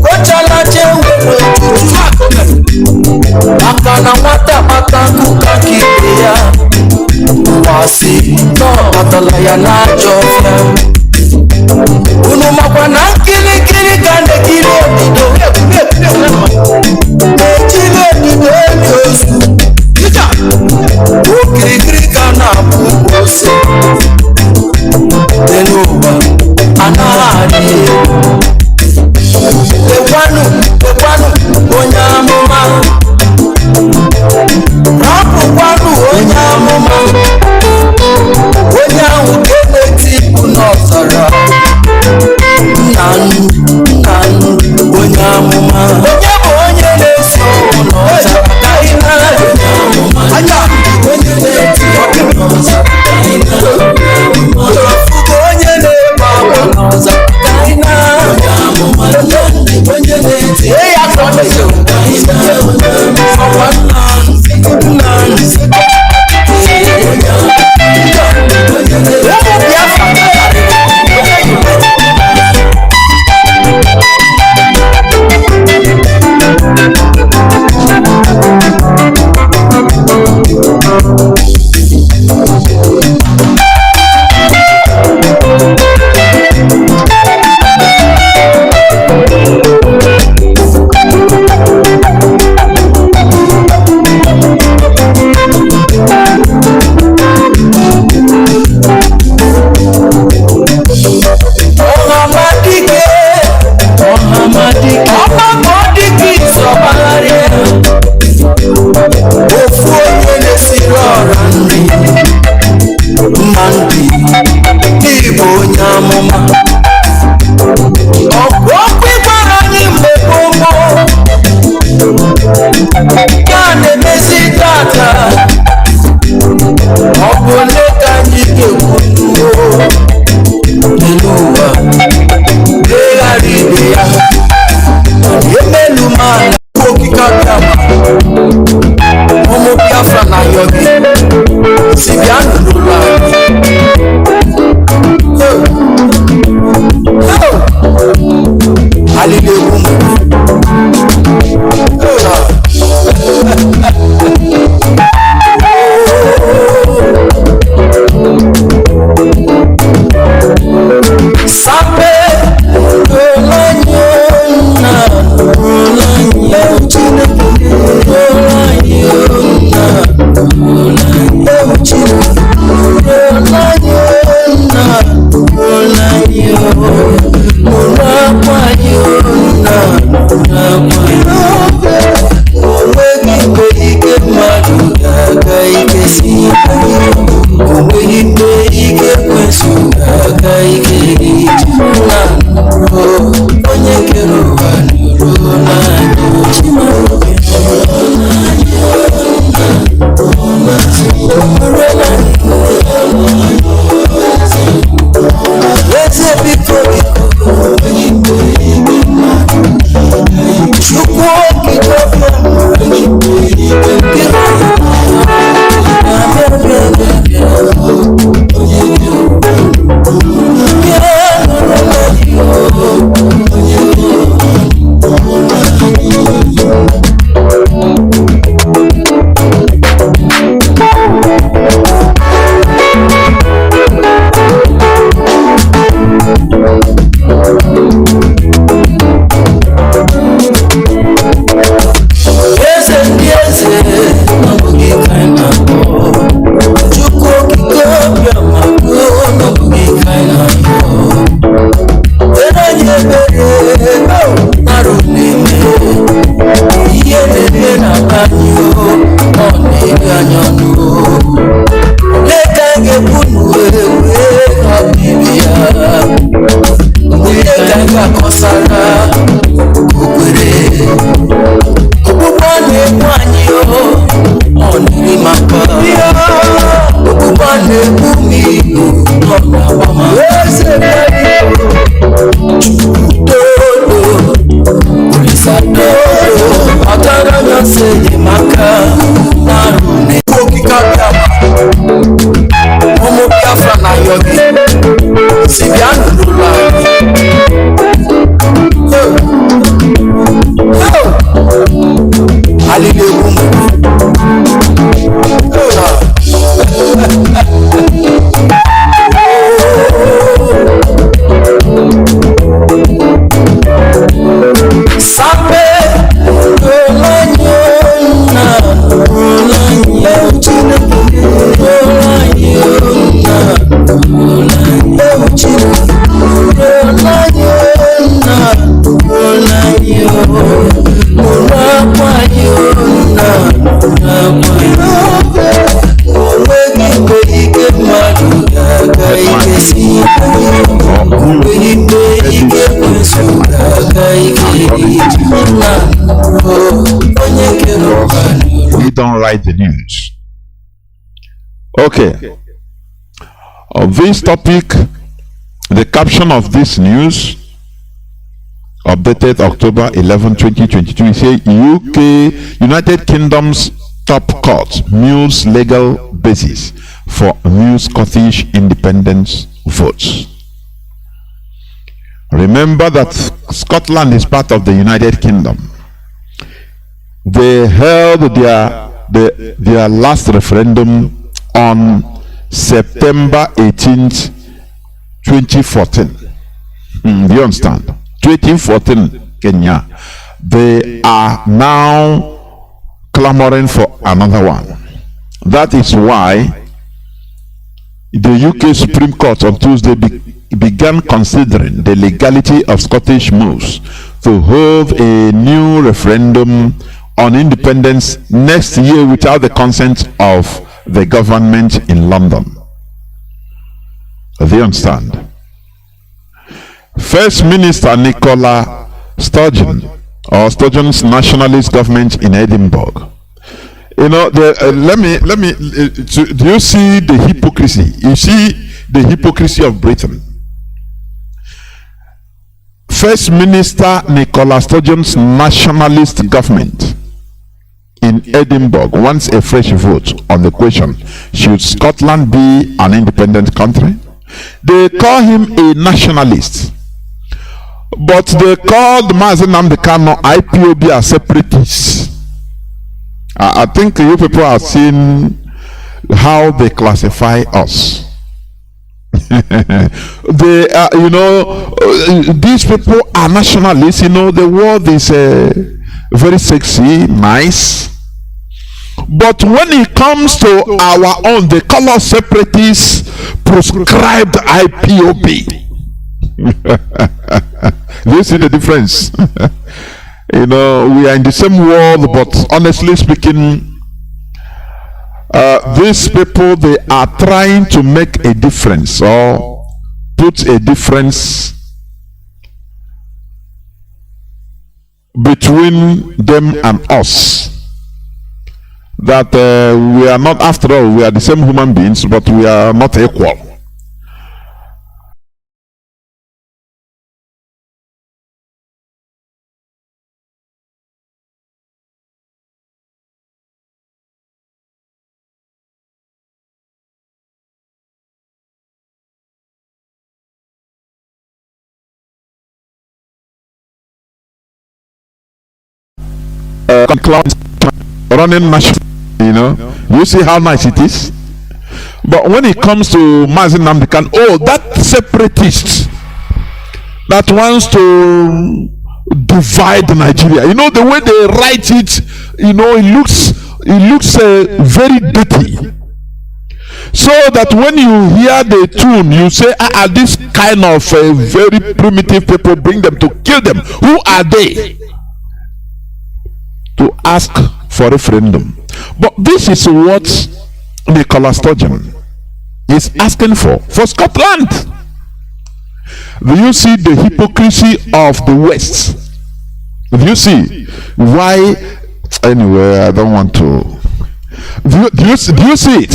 Kochalache wewe akana nwata mata kibe ya wasi no batala ya najofia unu makwa na kili kande kile bido ejile bido yosu ukiri kana bukose denuba anani Ekwanu, onyamuma Rapu kwanu, onyamuma Onyamu keneti unozara Nanu, onyamuma Onyamu onyenesi unozara Kaina, onyamuma Onyeneti unozara Kaina Rafugo onyenema unozara Kaina Onyamuma Onyeneti Eya promise We don't write the news. Okay. Of this topic, the caption of this news, updated October 11, 2022, it says UK, United Kingdom's top court mules legal basis for new Scottish independence votes. Remember that Scotland is part of the United Kingdom. They held their last referendum on September 18th, 2014. Do you understand? 2014, Kenya. They are now clamoring for another one. That is why the UK Supreme Court on Tuesday began considering the legality of Scottish moves to hold a new referendum on independence next year without the consent of the government in London. Do you understand? First Minister Nicola Sturgeon, or Sturgeon's nationalist government in Edinburgh. You know, do you see the hypocrisy? You see the hypocrisy of Britain. First Minister Nicola Sturgeon's nationalist government in Edinburgh wants a fresh vote on the question, should Scotland be an independent country? They call him a nationalist, but they called Mazi Nnamdi Kanu IPOB as separatists. I think you people have seen how they classify us. They are, you know, these people are nationalists. You know, the word is very sexy, nice. But when it comes to our own, they call us separatists, proscribed IPOB. Do you see the difference? You know, we are in the same world, but honestly speaking, these people, they are trying to make a difference or put a difference between them and us. That we are not, after all, we are the same human beings, but we are not equal. Running national, you know, you see how nice it is. But when it comes to Mazi Nnamdi Kanu, oh, that separatist that wants to divide Nigeria, you know, the way they write it, you know, it looks very dirty. So that when you hear the tune, you say, this kind of very primitive people, bring them to kill them. Who are they to ask for referendum? But this is what Nicola Sturgeon is asking for Scotland. Do you see the hypocrisy of the West? Do you see why? Anyway, I don't want to. Do you see it?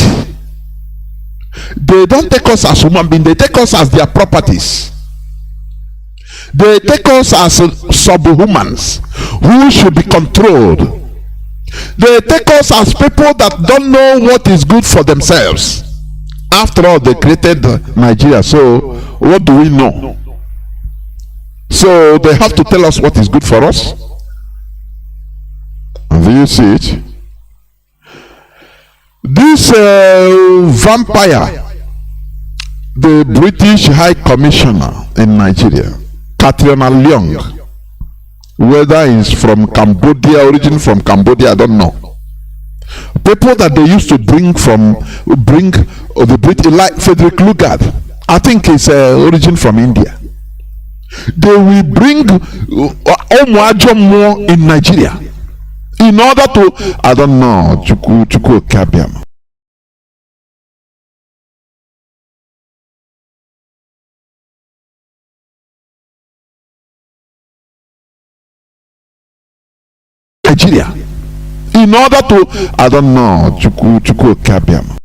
They don't take us as human beings, they take us as their properties. They take us as subhumans who should be controlled. They take us as people that don't know what is good for themselves. After all, they created Nigeria, so what do we know? So they have to tell us what is good for us. And do you see it? This vampire, the British High Commissioner in Nigeria, Katrina Leong, whether he's from Cambodia, origin from Cambodia, I don't know. People that they used to bring the British, like Frederick Lugard, I think his origin from India. They will bring Omuajomo in Nigeria in order to, I don't know, Chuku Kabiam. Nigeria in order to, I don't know, Chuku Kabiam.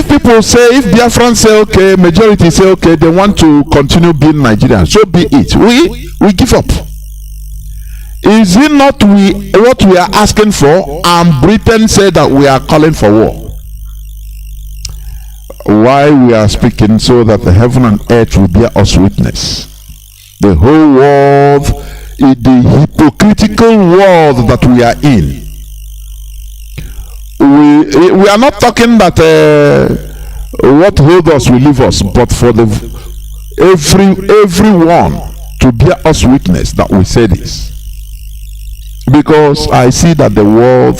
if people say, if Biafrans say, okay, majority say, okay, they want to continue being Nigerian, so be it. We give up. Is it not what we are asking for? And Britain said that we are calling for war. Why we are speaking? So that the heaven and earth will bear us witness. The whole world, the hypocritical world that we are in. We are not talking that what hold us will leave us, but for the everyone to bear us witness that we say this. Because I see that the world,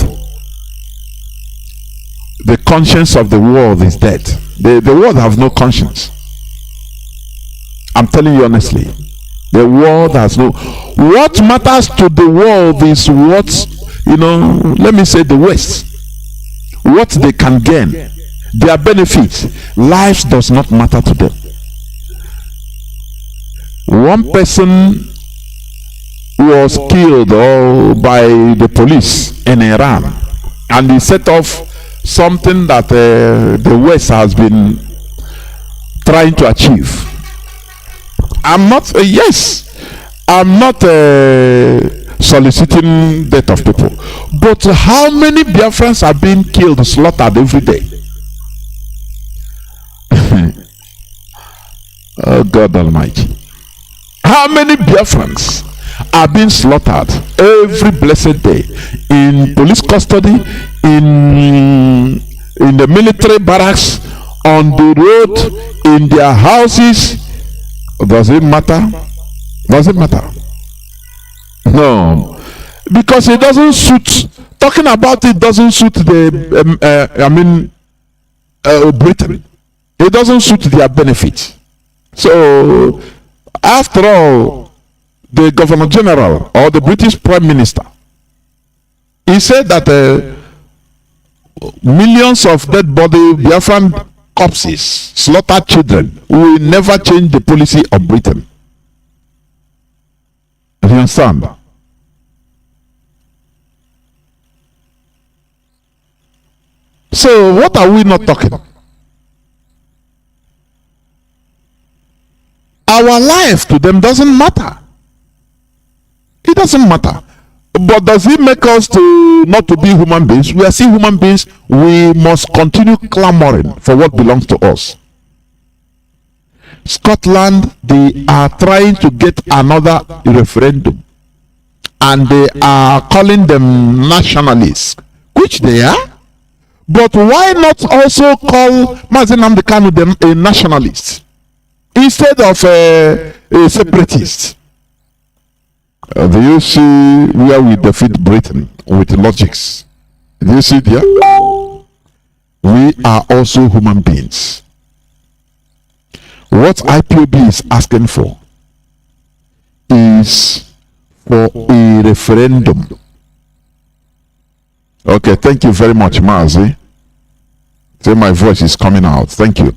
the conscience of the world is dead. The world has no conscience. I'm telling you honestly, the world has no. What matters to the world is what, let me say the West, what they can gain, their benefits. Lives does not matter to them. One person was killed by the police in Iran, and he set off something that the West has been trying to achieve. I'm not soliciting death of people, but how many Biafrans are being killed, slaughtered every day? Oh God Almighty, how many Biafrans are being slaughtered every blessed day, in police custody, in the military barracks, on the road, in their houses? Does it matter? Does it matter? No, because it doesn't suit. Talking about it doesn't suit Britain. It doesn't suit their benefit. So after all, the Governor General or the British Prime Minister, he said that millions of dead body Biafran corpses, slaughtered children, will never change the policy of Britain. Do you understand? So what are we not talking? Our life to them doesn't matter. It doesn't matter. But does it make us to not to be human beings? We are still human beings. We must continue clamoring for what belongs to us. Scotland, they are trying to get another referendum, and they are calling them nationalists, which they are. But why not also call Mazi Nnamdi Kanu them a nationalist instead of a separatist? Do you see where we defeat Britain with logics? Do you see there? We are also human beings. What IPOB is asking for is for a referendum. Okay, thank you very much, Mazi. Say my voice is coming out. Thank you.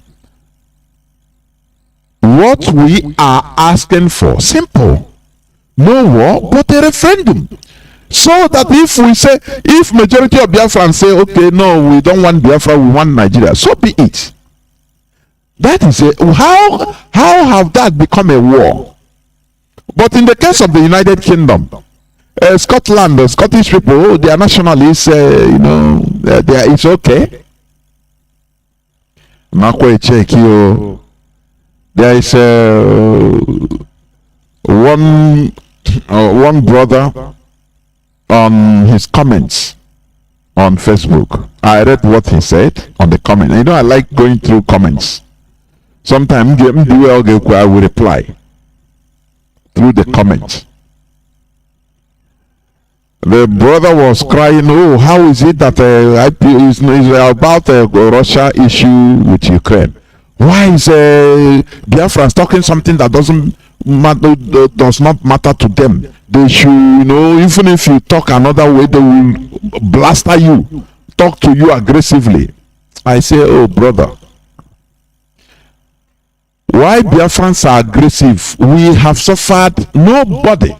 What we are asking for, simple. No war, but a referendum. So that if majority of Biafrans say, okay, no, we don't want Biafra, we want Nigeria, so be it. That is how have that become a war? But in the case of the United Kingdom, Scotland, the Scottish people, they are nationalists, it's okay. There is one brother on his comments on Facebook. I read what he said on the comment. I like going through comments. Sometimes I will reply through the comment. The brother was crying, oh, how is it that is about the Russia issue with Ukraine? Why is Biafra talking something that does not matter to them? They should, even if you talk another way, they will blaster you, talk to you aggressively. I say, oh, brother, why Biafrans are aggressive? We have suffered nobody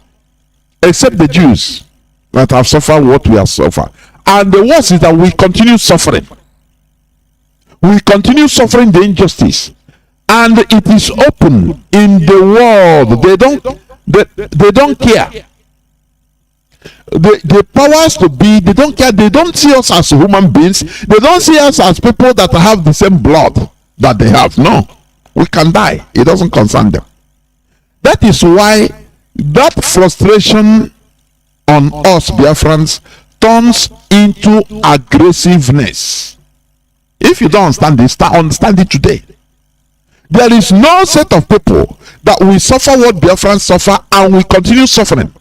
except the Jews that have suffered what we have suffered. And the worst is that we continue suffering. We continue suffering the injustice, and it is open in the world. They don't care. The powers to be, they don't care. They don't see us as human beings. They don't see us as people that have the same blood that they have. No, we can die. It doesn't concern them. That is why that frustration on us Biafrans turns into aggressiveness. If you don't understand this, start understand it today. There is no set of people that will suffer what Biafrans suffer and will continue suffering.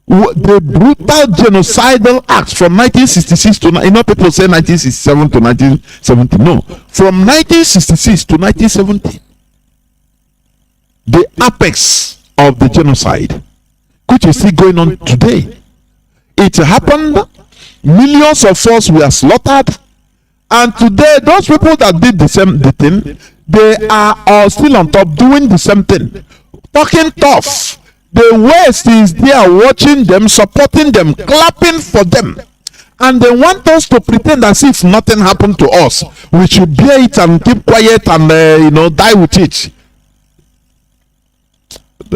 The brutal genocidal acts from 1966 to, people say 1967 to 1970. No, from 1966 to 1970, the apex of the genocide, which is still going on today. It happened, millions of us were slaughtered, and today those people that did the thing, they are all still on top doing the same thing, talking tough. The West is there watching them, supporting them, clapping for them, and they want us to pretend as if nothing happened to us. We should bear it and keep quiet and die with it.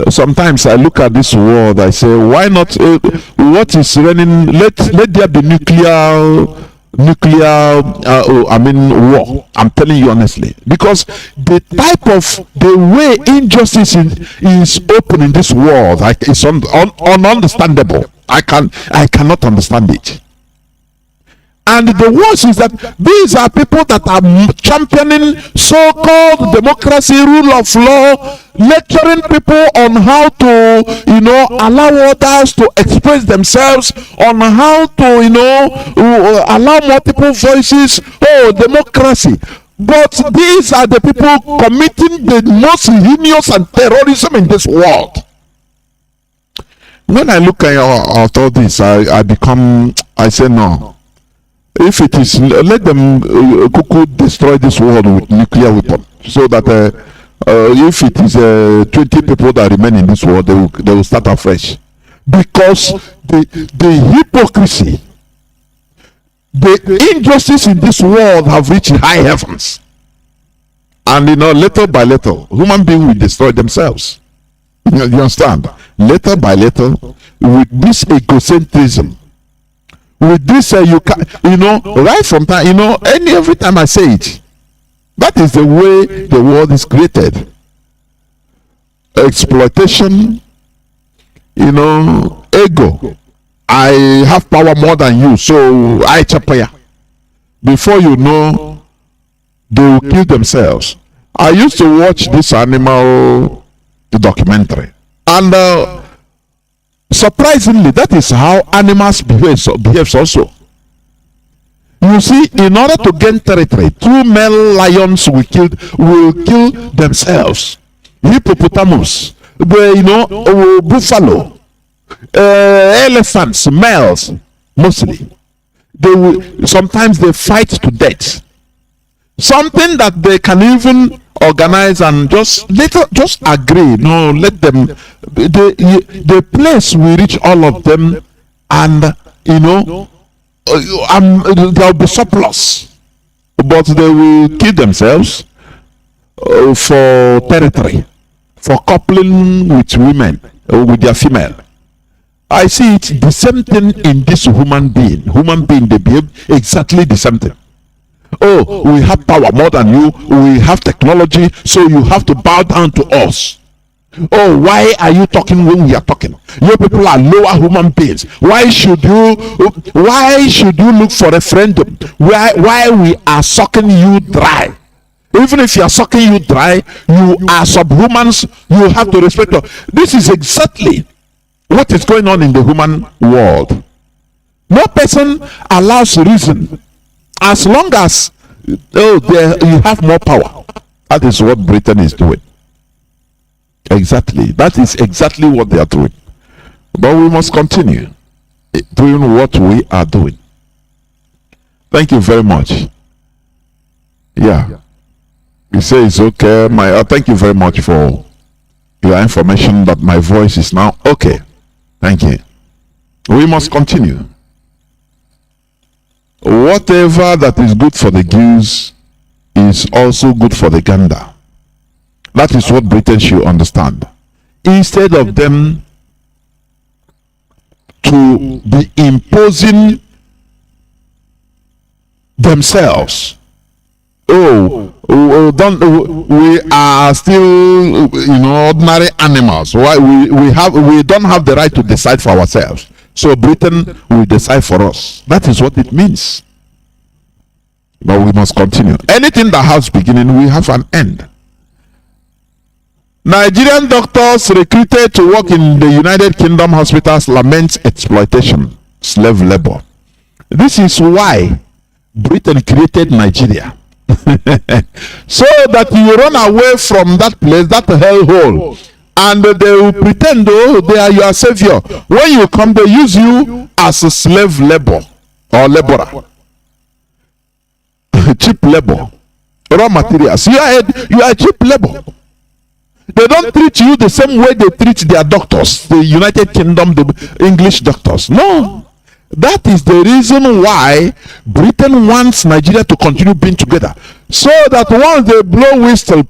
Sometimes I look at this world, I say, why not? What is running? Let there be nuclear war. I'm telling you honestly, because the way injustice is open in this world, it's ununderstandable. I cannot understand it. And the worst is that these are people that are championing so-called democracy, rule of law, lecturing people on how to, allow others to express themselves, on how to, allow multiple voices. Oh, democracy. But these are the people committing the most heinous and terrorism in this world. When I look at all this, I say no. If it is, let them destroy this world with nuclear weapon, so that if it is 20 people that remain in this world, they will start afresh. Because the hypocrisy, the injustice in this world have reached high heavens, and little by little, human beings will destroy themselves. You understand? Little by little, with this egocentrism. With this, right from time, every time I say it, that is the way the world is created. Exploitation, ego. I have power more than you, so I chapaya. Before you know, they will kill themselves. I used to watch this animal documentary, and surprisingly, that is how animals behaves also. You see, in order to gain territory, 2 male lions will kill themselves. Hippopotamus, buffalo, elephants, males mostly. Sometimes they fight to death. Something that they can even organize and just agree. No, let them. The place will reach all of them, and there'll be surplus, but they will kill themselves for territory, for coupling with women, with their female. I see it the same thing in this human being. They behave exactly the same thing. Oh, we have power more than you, we have technology, so you have to bow down to us. Oh, why are you talking when we are talking? You people are lower human beings. Why should you look for a referendum? Why we are sucking you dry? Even if you are sucking you dry, you are subhumans. You have to respect us. This is exactly what is going on in the human world. No person allows reason. As long as you have more power. That is what Britain is doing. Exactly. That is exactly what they are doing. But we must continue doing what we are doing. Thank you very much. Yeah. You say it's okay. Thank you very much for your information that my voice is now okay. Thank you. We must continue. Whatever that is good for the goose is also good for the gander. That is what Britain should understand. Instead of them to be imposing themselves, we are still, ordinary animals. Why we don't have the right to decide for ourselves, so Britain will decide for us. That is what it means. But we must continue. Anything that has beginning will have an end. Nigerian doctors recruited to work in the United Kingdom hospitals lament exploitation, slave labor. This is why Britain created Nigeria. So that you run away from that place, that hellhole, and they will pretend they are your savior. When you come, they use you as a slave labor or laborer. Cheap labor, raw materials. You are cheap labor. They don't treat you the same way they treat their doctors, the United Kingdom, the English doctors. No. That is the reason why Britain wants Nigeria to continue being together. So that once they blow whistle,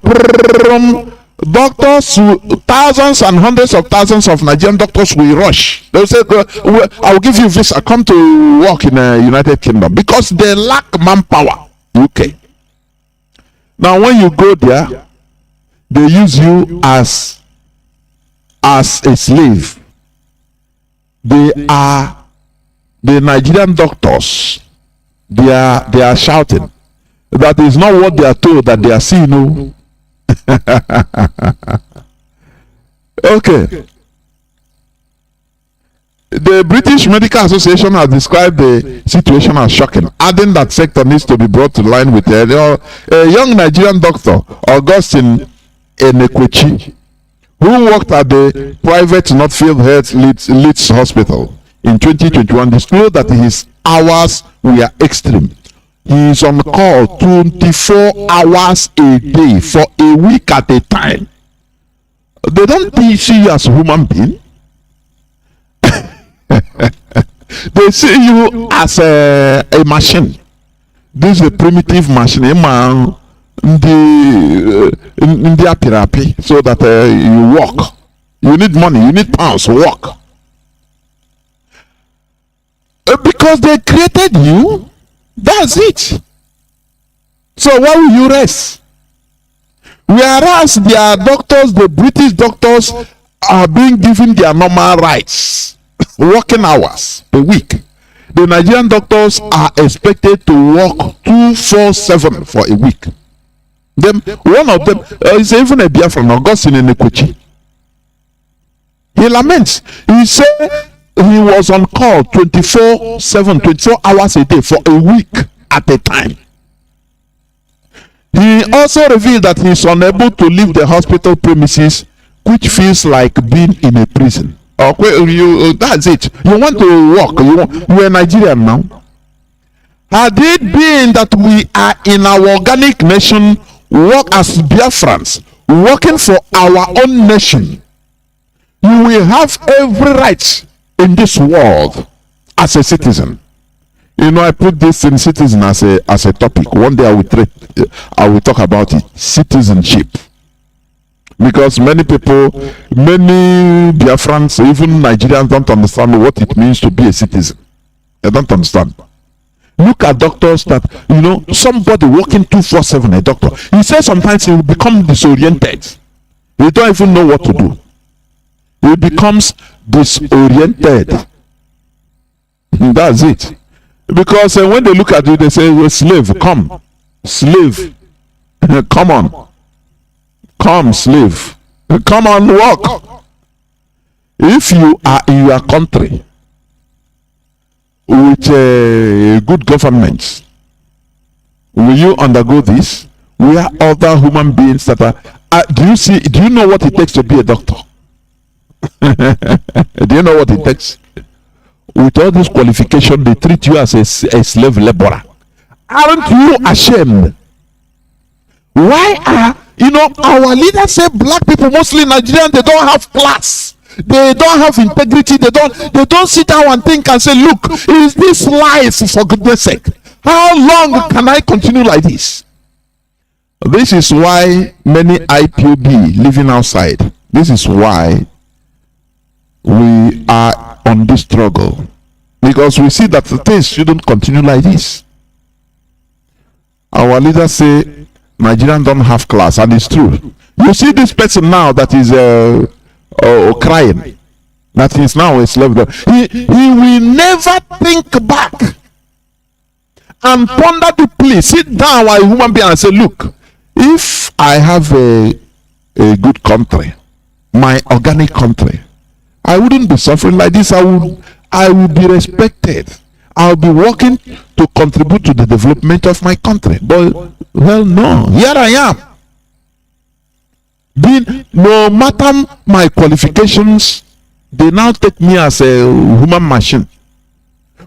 doctors, thousands and hundreds of thousands of Nigerian doctors will rush. They'll say, I'll give you visa, come to work in the United Kingdom, because they lack manpower. UK. Now when you go there, they use you as a slave. They are the Nigerian doctors. They are shouting. That is not what they are told that they are seeing. Okay. The British Medical Association has described the situation as shocking, adding that sector needs to be brought to line with a young Nigerian doctor, Augustine Enekwechi, who worked at the private Northfield Health Leeds Hospital in 2021, disclosed that his hours were extreme. He is on call 24 hours a day for a week at a time. They don't see you as a human being. They see you as a machine. This is a primitive machine. In the apirapi, so that you walk. You need money, you need pounds, walk. Because they created you, that's it. So why will you rest? Whereas their doctors, the British doctors, are being given their normal rights, working hours a week. The Nigerian doctors are expected to work 24/7 for a week. One of them is even a Biafran, Augustine Enekwechi. He laments. He said he was on call 24/7, 24 hours a day for a week at a time. He also revealed that he is unable to leave the hospital premises, which feels like being in a prison. Okay, that's it. You want to walk. You are Nigerian now. Had it been that we are in our organic nation, work as Biafrans, working for our own nation, you will have every right in this world as a citizen. I put this in citizen as a topic. One day I will talk about it. Citizenship. Because many people, many Biafrans, even Nigerians, don't understand what it means to be a citizen. They don't understand. Look at doctors that, somebody working 24/7, a doctor. He says sometimes he will become disoriented. He don't even know what to do. He becomes disoriented. That's it. Because when they look at you, they say, well, slave, come. Slave. Come on. Come, slave. Come on, walk. If you are in your country with a good government, will you undergo this? We are other human beings that are. Do you know what it takes to be a doctor? Do you know what it takes? With all this qualification, they treat you as a slave laborer. Aren't you ashamed? Why are our leaders say black people, mostly Nigerians, they don't have class, they don't have integrity, they don't sit down and think and say, look, is this life, for goodness sake? How long can I continue like this? This is why many IPOB living outside, this is why we are on this struggle. Because we see that the things shouldn't continue like this. Our leaders say Nigerians don't have class, and it's true. You see this person now that is crying, that is now a slave. He will never think back and ponder the plea. Sit down while a human being and say, look, if I have a good country, my organic country, I wouldn't be suffering like this. I would be respected. I'll be working to contribute to the development of my country. But, well, no. Here I am. No matter my qualifications, they now take me as a human machine.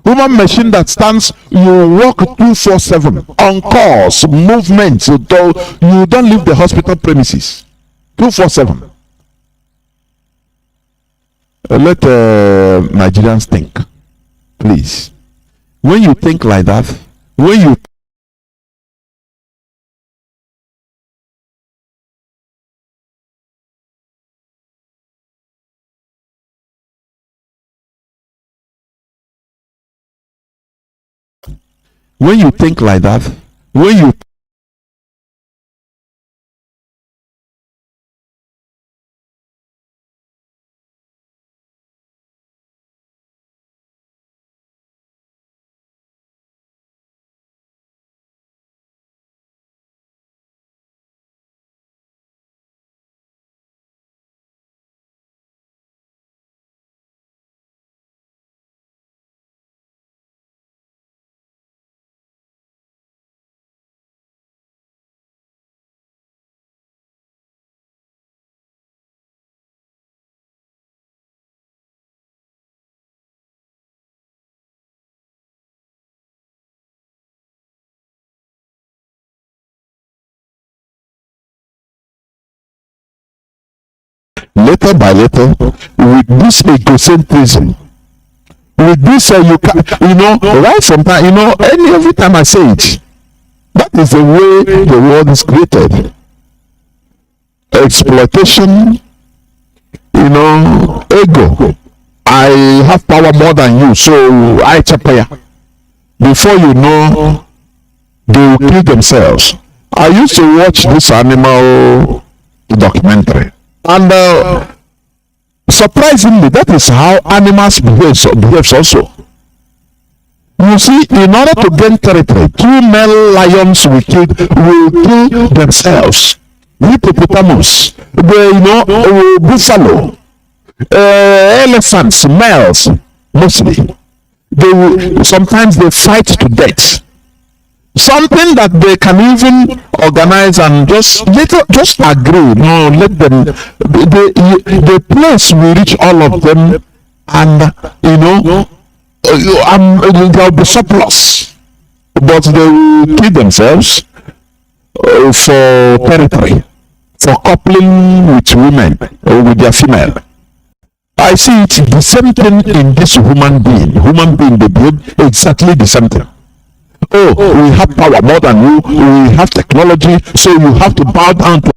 Human machine that stands, you work 24/7 on calls, movements. You don't leave the hospital premises 24/7. Let Nigerians think, please. When you think like that, when you think like that, when you little by little, with this egocentrism, with this right from time, every time I say it, that is the way the world is created. Exploitation, ego. I have power more than you, so I chapaya. Before you know, they will kill themselves. I used to watch this animal documentary, and surprisingly, that is how animals behave also. You see, in order to gain territory, 2 male lions will kill themselves. Hippopotamus, buffalo, elephants, males, mostly. Sometimes they fight to death. Something that they can even organize and just agree. No, let them. The place will reach all of them, and there will be surplus, but they will kill themselves for territory, for coupling with women or with their female. I see it the same thing in this human being. They behave exactly the same thing. Oh, we have power more than you, we have technology, so you have to bow down to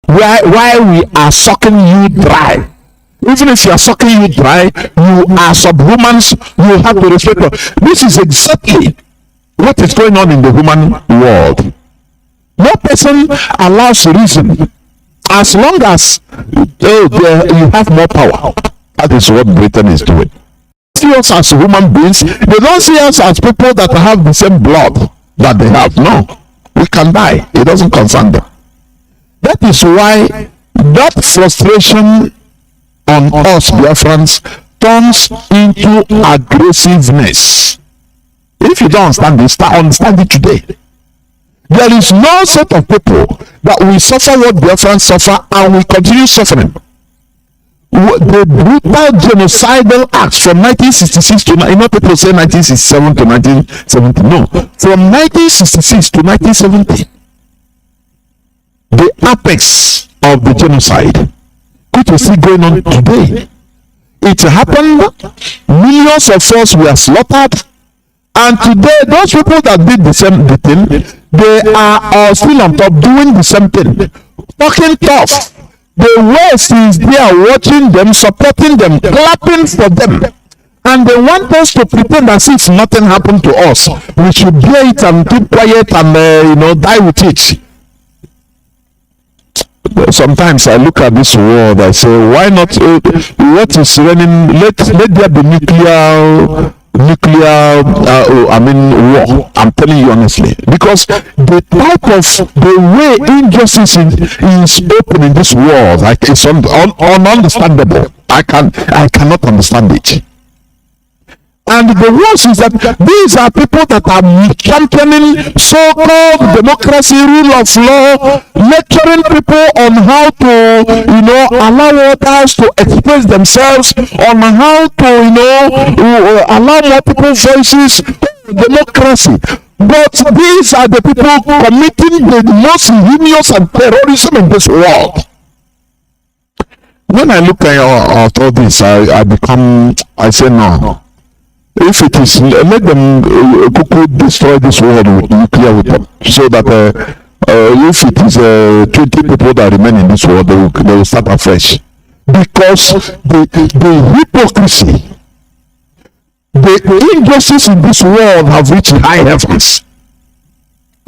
why we are sucking you dry. Even if you are sucking you dry, you are subhumans, you have to respect them. This is exactly what is going on in the human world. No person allows reason. As long as you have more power, that is what Britain is doing. They see us as human beings. They don't see us as people that have the same blood that they have. No, we can die. It doesn't concern them. That is why that frustration on us Biafrans turns into aggressiveness. If you don't understand this, understand it today. There is no set of people that will suffer what Biafrans suffer and will continue suffering. The brutal genocidal acts from 1966 to people say 1967 to 1970. No, from 1966 to 1970, the apex of the genocide, which is still going on today. it happened. Millions of us were slaughtered. And today, those people that did the thing, they are still on top doing the same thing. Talking tough. The West is there watching them, supporting them, clapping for them. And they want us to pretend as if nothing happened to us. We should bear it and keep quiet and, die with it. Sometimes I look at this world, I say, why not, what is running, let there be nuclear war. I'm telling you honestly, because the type of the way injustice is open in this world, like, it's ununderstandable. I cannot understand it. And the worst is that these are people that are championing so-called democracy, rule of law, lecturing people on how to, allow others to express themselves, on how to, allow multiple voices, democracy. But these are the people committing the most heinous and terrorism in this world. When I look at all this, I say no. If it is, let them destroy this world with nuclear weapon, so that if it is 20 people that remain in this world, they will start afresh. Because the hypocrisy, the injustice in this world have reached high heavens.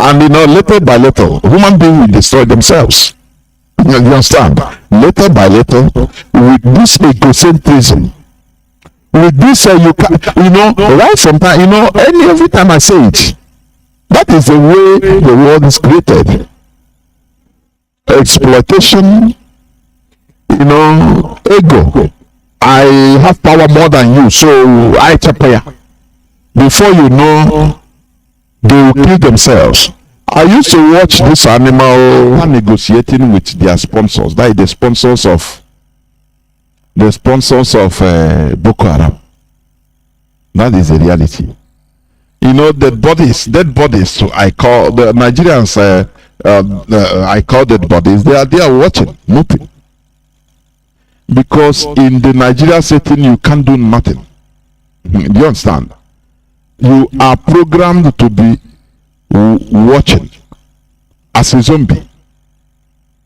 And little by little, human beings will destroy themselves. You understand? Little by little, with this egocentrism, with this, right from time, every time I say it, that is the way the world is created. Exploitation, ego. I have power more than you, so I chapaya. Before you know, they will kill themselves. I used to watch this animal negotiating with their sponsors. That is the sponsors of Boko Haram. That is the reality. Dead bodies. So I call the Nigerians. I call dead bodies. They are there watching, nothing. Because in the Nigeria setting, you can't do nothing. Do you understand? You are programmed to be watching as a zombie.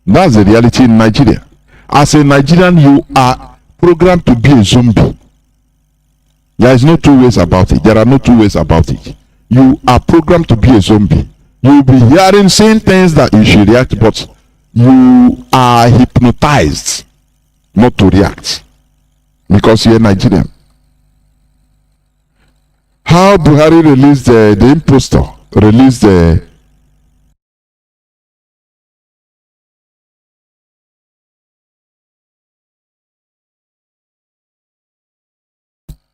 That's the reality in Nigeria. As a Nigerian, you are programmed to be a zombie. There is no two ways about it. There are no two ways about it. You are programmed to be a zombie. You will be hearing, saying things that you should react, but you are hypnotized not to react because you're Nigerian. How Buhari released the impostor, released the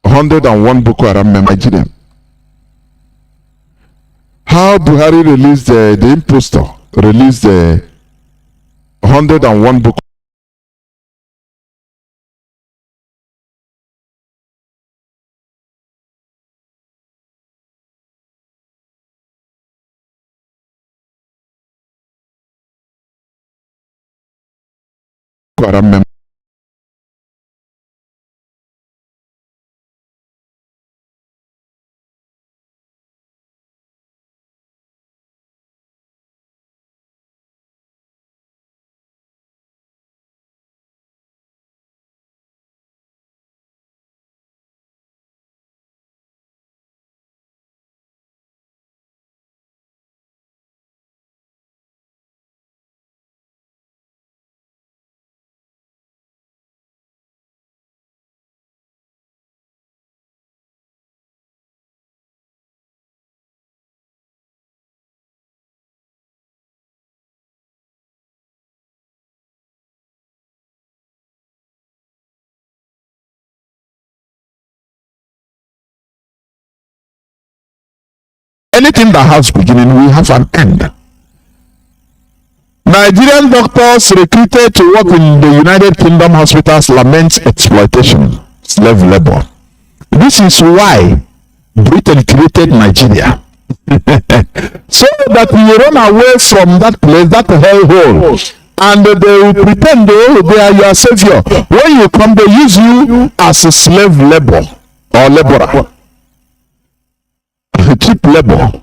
101 Boko Haram Nigerian. How Buhari released the impostor, released the 101 Boko Haram members. Anything that has beginning will have an end. Nigerian doctors recruited to work in the United Kingdom hospitals lament exploitation, slave labor. This is why Britain created Nigeria. So that we run away from that place, that hellhole, and they will pretend they are your savior. When you come, they use you as a slave labor or laborer, cheap labor,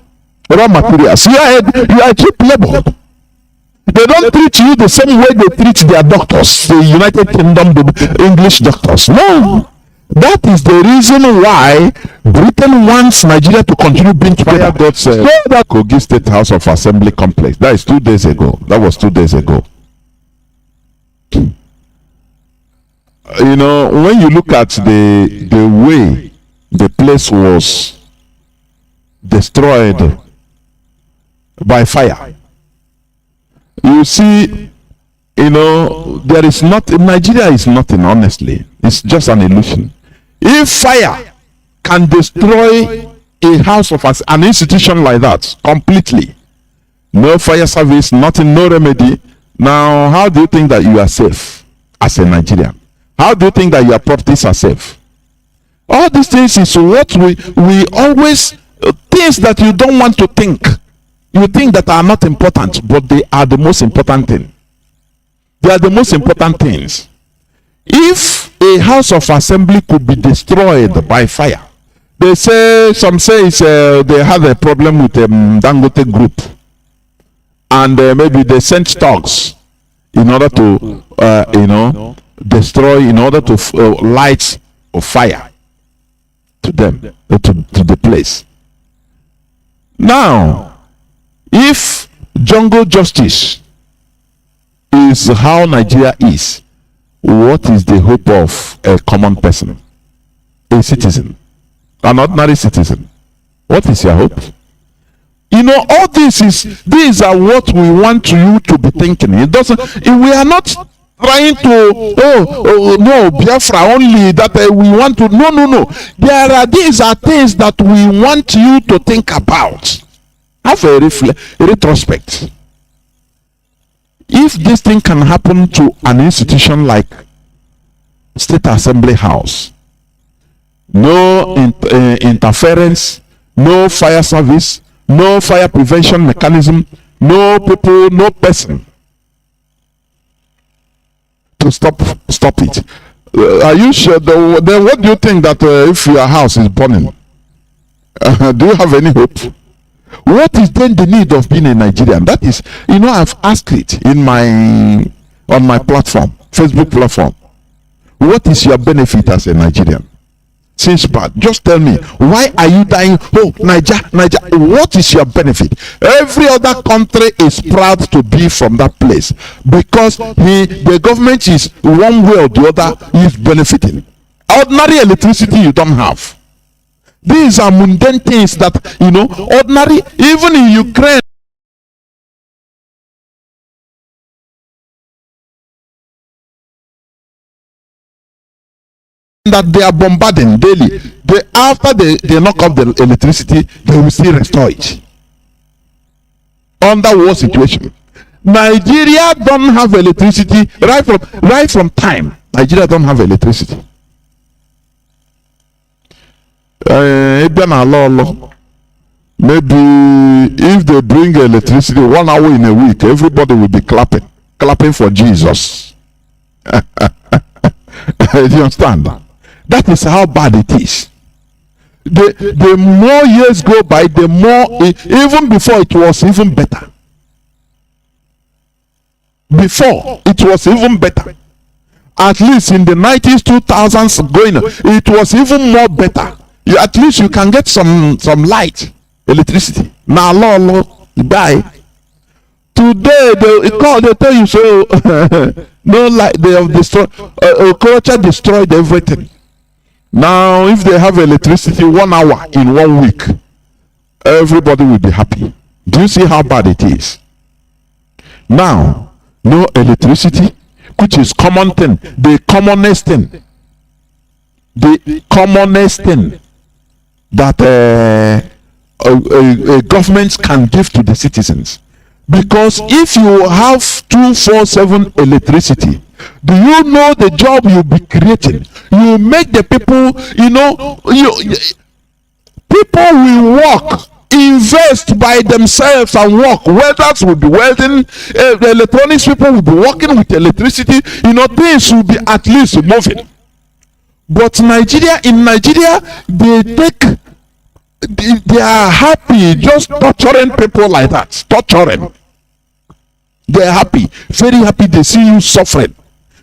raw materials. You are cheap labor. They don't treat you the same way they treat their doctors, the United Kingdom, the English doctors. No. That is the reason why Britain wants Nigeria to continue being together. God said, so that Kogi State House of Assembly complex. That is 2 days ago. That was 2 days ago. You know, when you look at the way the place was destroyed by fire, you see, you know, there is nothing. Nigeria is nothing, honestly. It's just an illusion. If fire can destroy a house of an institution like that completely, no fire service, nothing, no remedy, now how do you think that you are safe as a Nigerian? How do you think that your properties are safe? All these things is what we always, things that you don't want to think. You think that are not important, but they are the most important thing. They are the most important things. If a house of assembly could be destroyed by fire, they say, some say it's, they had a problem with the Dangote group, and maybe they sent thugs in order to, you know, destroy, in order to light a fire to them, to the place. Now, if jungle justice is how Nigeria is, what is the hope of a common person, a citizen, an ordinary citizen? What is your hope? You know, all these are what we want you to be thinking. It doesn't, we are not trying to, no, Biafra only, that we want to, no. These are things that we want you to think about. Have a retrospect. If this thing can happen to an institution like State Assembly House, no interference, no fire service, no fire prevention mechanism, no people, no person to stop it. Are you sure? Then what do you think that if your house is burning? Do you have any hope? What is then the need of being a Nigerian? That is, you know, I've asked it on my platform, Facebook platform. What is your benefit as a Nigerian? Since birth, just tell me, why are you dying? Oh, Niger, what is your benefit? Every other country is proud to be from that place because the government is one way or the other is benefiting. Ordinary electricity you don't have. These are mundane things that, you know, ordinary, even in Ukraine, that they are bombarding daily. After they knock off the electricity, they will still restore it. Under war situation. Nigeria don't have electricity right from time. Nigeria don't have electricity. Maybe if they bring electricity 1 hour in a week, everybody will be clapping for Jesus. Do you understand? That is how bad it is. The more years go by, the more, even before it was even better. Before it was even better. At least in the 90s, 2000s going, it was even more better. At least you can get some light, electricity. Now, you buy. Today they tell you so. No light. They have destroyed. Culture destroyed everything. Now, if they have electricity 1 hour in 1 week, everybody will be happy. Do you see how bad it is? Now, no electricity, which is common thing, the commonest thing that a government can give to the citizens. Because if you have 24/7 electricity, do you know the job you'll be creating? You make the people, you know, people will work invest by themselves and work. Welders will be welding, the electronics people will be working with electricity. Things will be at least moving. But in Nigeria, they are happy just torturing people like that. Torturing. They are happy, very happy. They see you suffering.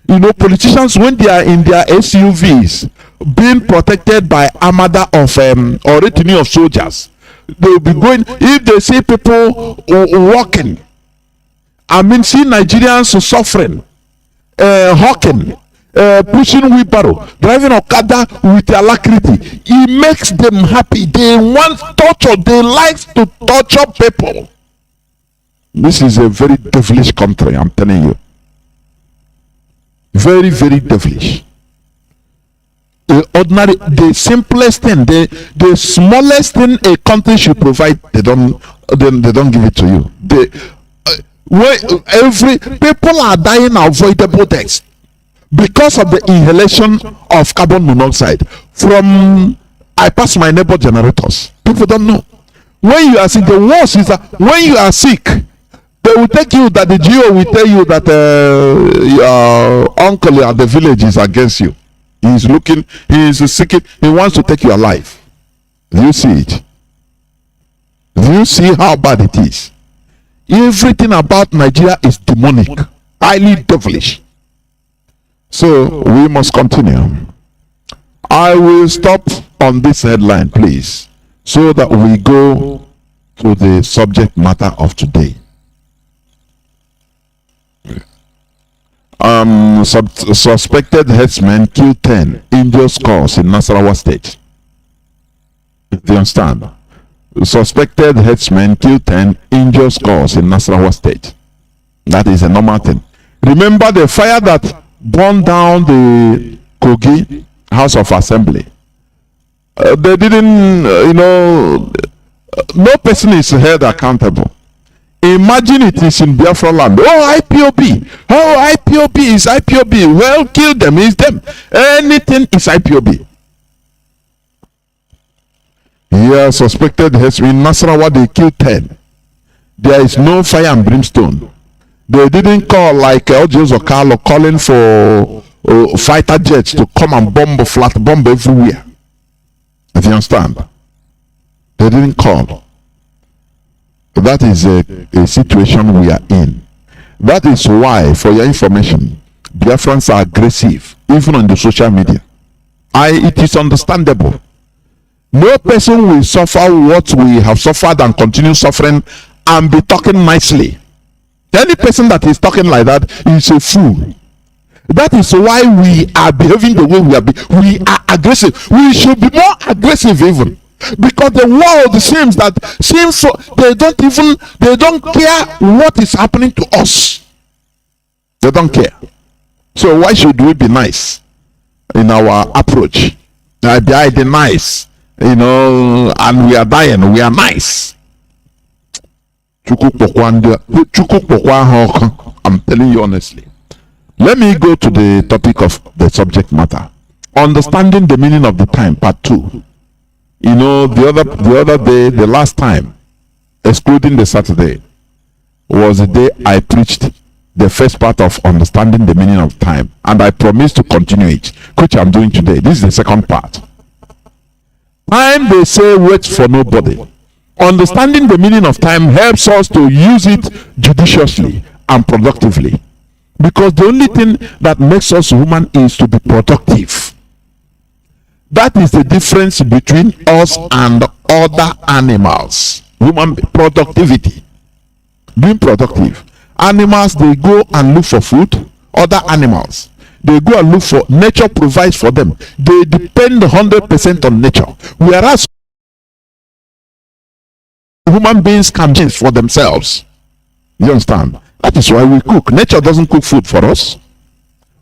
Politicians, when they are in their SUVs being protected by armada of or retinue of soldiers, they will be going. If they see people walking, see Nigerians suffering, hawking, pushing wheelbarrow, driving Okada with alacrity, it makes them happy. They want torture. They like to torture people. This is a very devilish country, I'm telling you. Very, very devilish. The simplest thing, the smallest thing a country should provide, they don't give it to you. People are dying avoidable deaths because of the inhalation of carbon monoxide from I pass my neighbor generators. People don't know. When you are sick, the worst is that when you are sick, they will take you that the GO will tell you that your uncle at the village is against you. He is looking, he is sick, he wants to take your life. Do you see it? Do you see how bad it is? Everything about Nigeria is demonic, highly devilish. So we must continue. I will stop on this headline, please, so that we go to the subject matter of today. Suspected herdsmen kill 10, injure scores in Nasarawa state. Do you understand? Suspected herdsmen kill 10, injure scores in Nasarawa state. That is a normal thing. Remember the fire that burned down the Kogi House of Assembly. They didn't, no person is held accountable. Imagine it is in Biafra land. Oh, IPOB. Oh, IPOB is IPOB. Well, kill them. It's them. Anything is IPOB. Here, suspected has been Nasarawa. They killed 10. There is no fire and brimstone. They didn't call like Ojos or Carlo calling for fighter jets to come and flat bomb everywhere. If you understand, they didn't call. That is a situation we are in. That is why, for your information, Biafrans are aggressive, even on the social media. It is understandable. No person will suffer what we have suffered and continue suffering and be talking nicely. Any person that is talking like that is a fool. That is why we are behaving the way we are. We are aggressive. We should be more aggressive even. Because the world seems so they don't care what is happening to us. They don't care. So why should we be nice in our approach? They are nice, and we are dying. We are nice. I'm telling you honestly. Let me go to the topic of the subject matter. Understanding the meaning of the time, part 2. The other day, the last time, excluding the Saturday, was the day I preached the first part of understanding the meaning of time, and I promised to continue it, which I'm doing today. This is the second part. Time, they say, waits for nobody. Understanding the meaning of time helps us to use it judiciously and productively, because the only thing that makes us human is to be productive. That is the difference between us and other animals. Human productivity. Being productive. Animals, they go and look for food. Other animals, they go and look for, nature provides for them. They depend 100% on nature. Whereas human beings can change for themselves. You understand? That is why we cook. Nature doesn't cook food for us.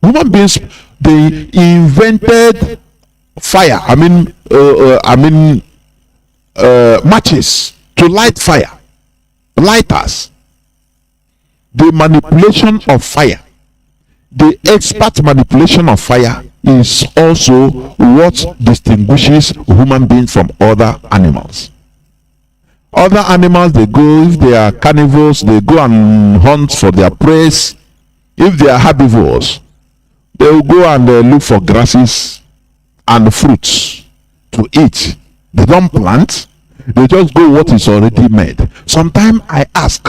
Human beings, they invented fire, matches to light fire, lighters. The manipulation of fire, the expert manipulation of fire, is also what distinguishes human beings from other animals. Other animals, they go, if they are carnivores, they go and hunt for their prey. If they are herbivores, they will go and look for grasses and fruits to eat. They don't plant, they just go what is already made. Sometimes I ask,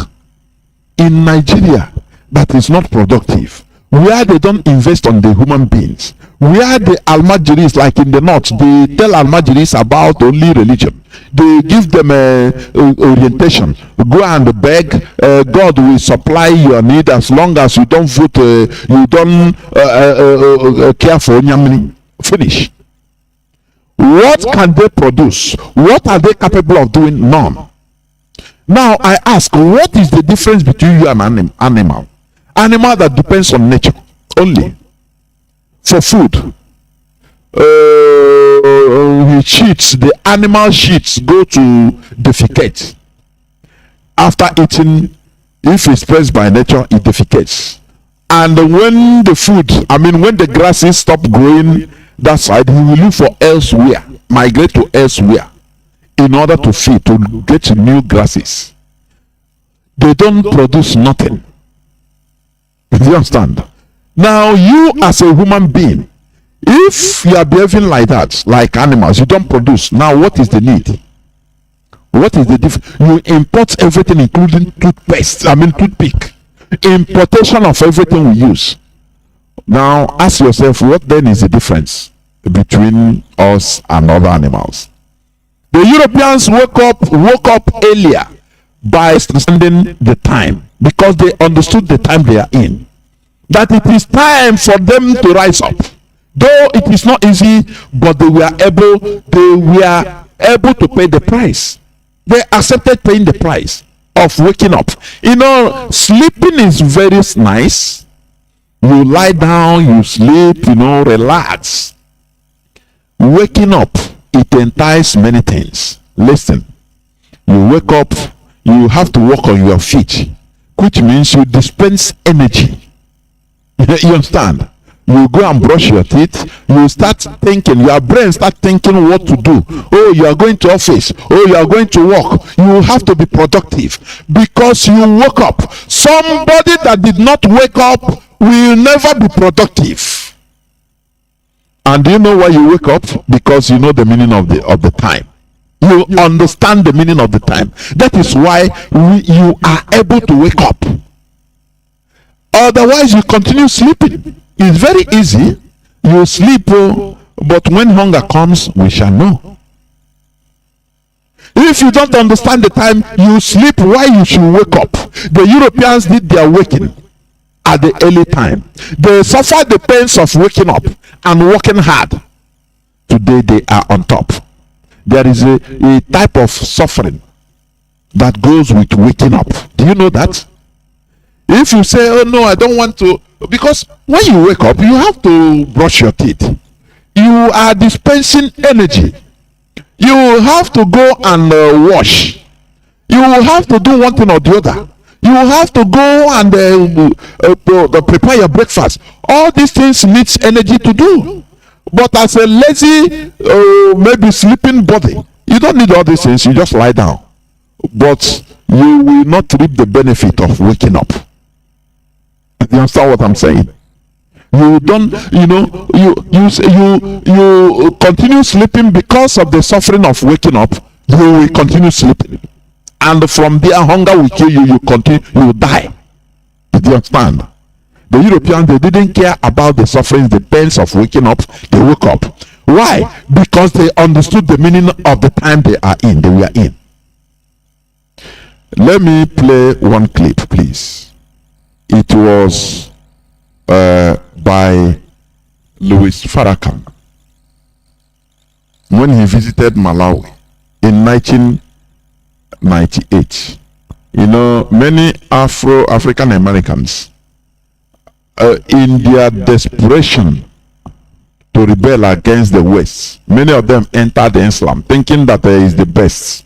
in Nigeria, that is not productive, where they don't invest on the human beings, where the Almajiris, like in the north, they tell Almajiris about only religion. They give them orientation. Go and beg, God will supply your need as long as you don't vote, you don't care for Nyamini. Finish. What can they produce? What are they capable of doing? None. Now I ask, what is the difference between you and an animal? Animal that depends on nature only for food. He cheats, the animal sheets go to defecate. After eating, if it's pressed by nature, it defecates. And when the food, when the grasses stop growing that side, he will look for elsewhere, migrate to elsewhere in order to feed, to get new grasses. They don't produce nothing. Do you understand? Now, you as a human being, if you are behaving like that, like animals, you don't produce. Now, what is the need? What is the difference? You import everything, including toothpick. Importation of everything we use. Now, ask yourself, what then is the difference between us and other animals? The Europeans woke up earlier by understanding the time, because they understood the time they are in, that it is time for them to rise up. Though it is not easy, but they were able to pay the price. They accepted paying the price of waking up. Sleeping is very nice. You lie down, you sleep, relax. Waking up, it entices many things. Listen, you wake up, you have to walk on your feet, which means you dispense energy. You understand? You go and brush your teeth, you start thinking, your brain start thinking what to do. Oh, you are going to office, oh, you are going to work. You have to be productive because you woke up. Somebody that did not wake up will never be productive. And do you know why you wake up? Because you know the meaning of the time. You understand the meaning of the time. That is why you are able to wake up. Otherwise, you continue sleeping. It's very easy. You sleep, but when hunger comes, we shall know. If you don't understand the time, you sleep while you should wake up. The Europeans did their waking at the early time. They suffered the pains of waking up and working hard. Today they are on top. There is a type of suffering that goes with waking up. Do you know that? If you say, oh no, I don't want to, because when you wake up, you have to brush your teeth. You are dispensing energy. You have to go and wash. You have to do one thing or the other. You have to go and prepare your breakfast. All these things needs energy to do. But as a lazy, maybe sleeping body, you don't need all these things. You just lie down. But you will not reap the benefit of waking up. You understand what I'm saying? You don't, you continue sleeping because of the suffering of waking up. You will continue sleeping, and from there, hunger will kill you. You will die. Did you understand? The Europeans, they didn't care about the sufferings, the pains of waking up. They woke up. Why? Because they understood the meaning of the time they were in. Let me play one clip, please. It was by Louis Farrakhan when he visited Malawi in 1998. Many African Americans, in their desperation to rebel against the West, many of them entered Islam thinking that is the best.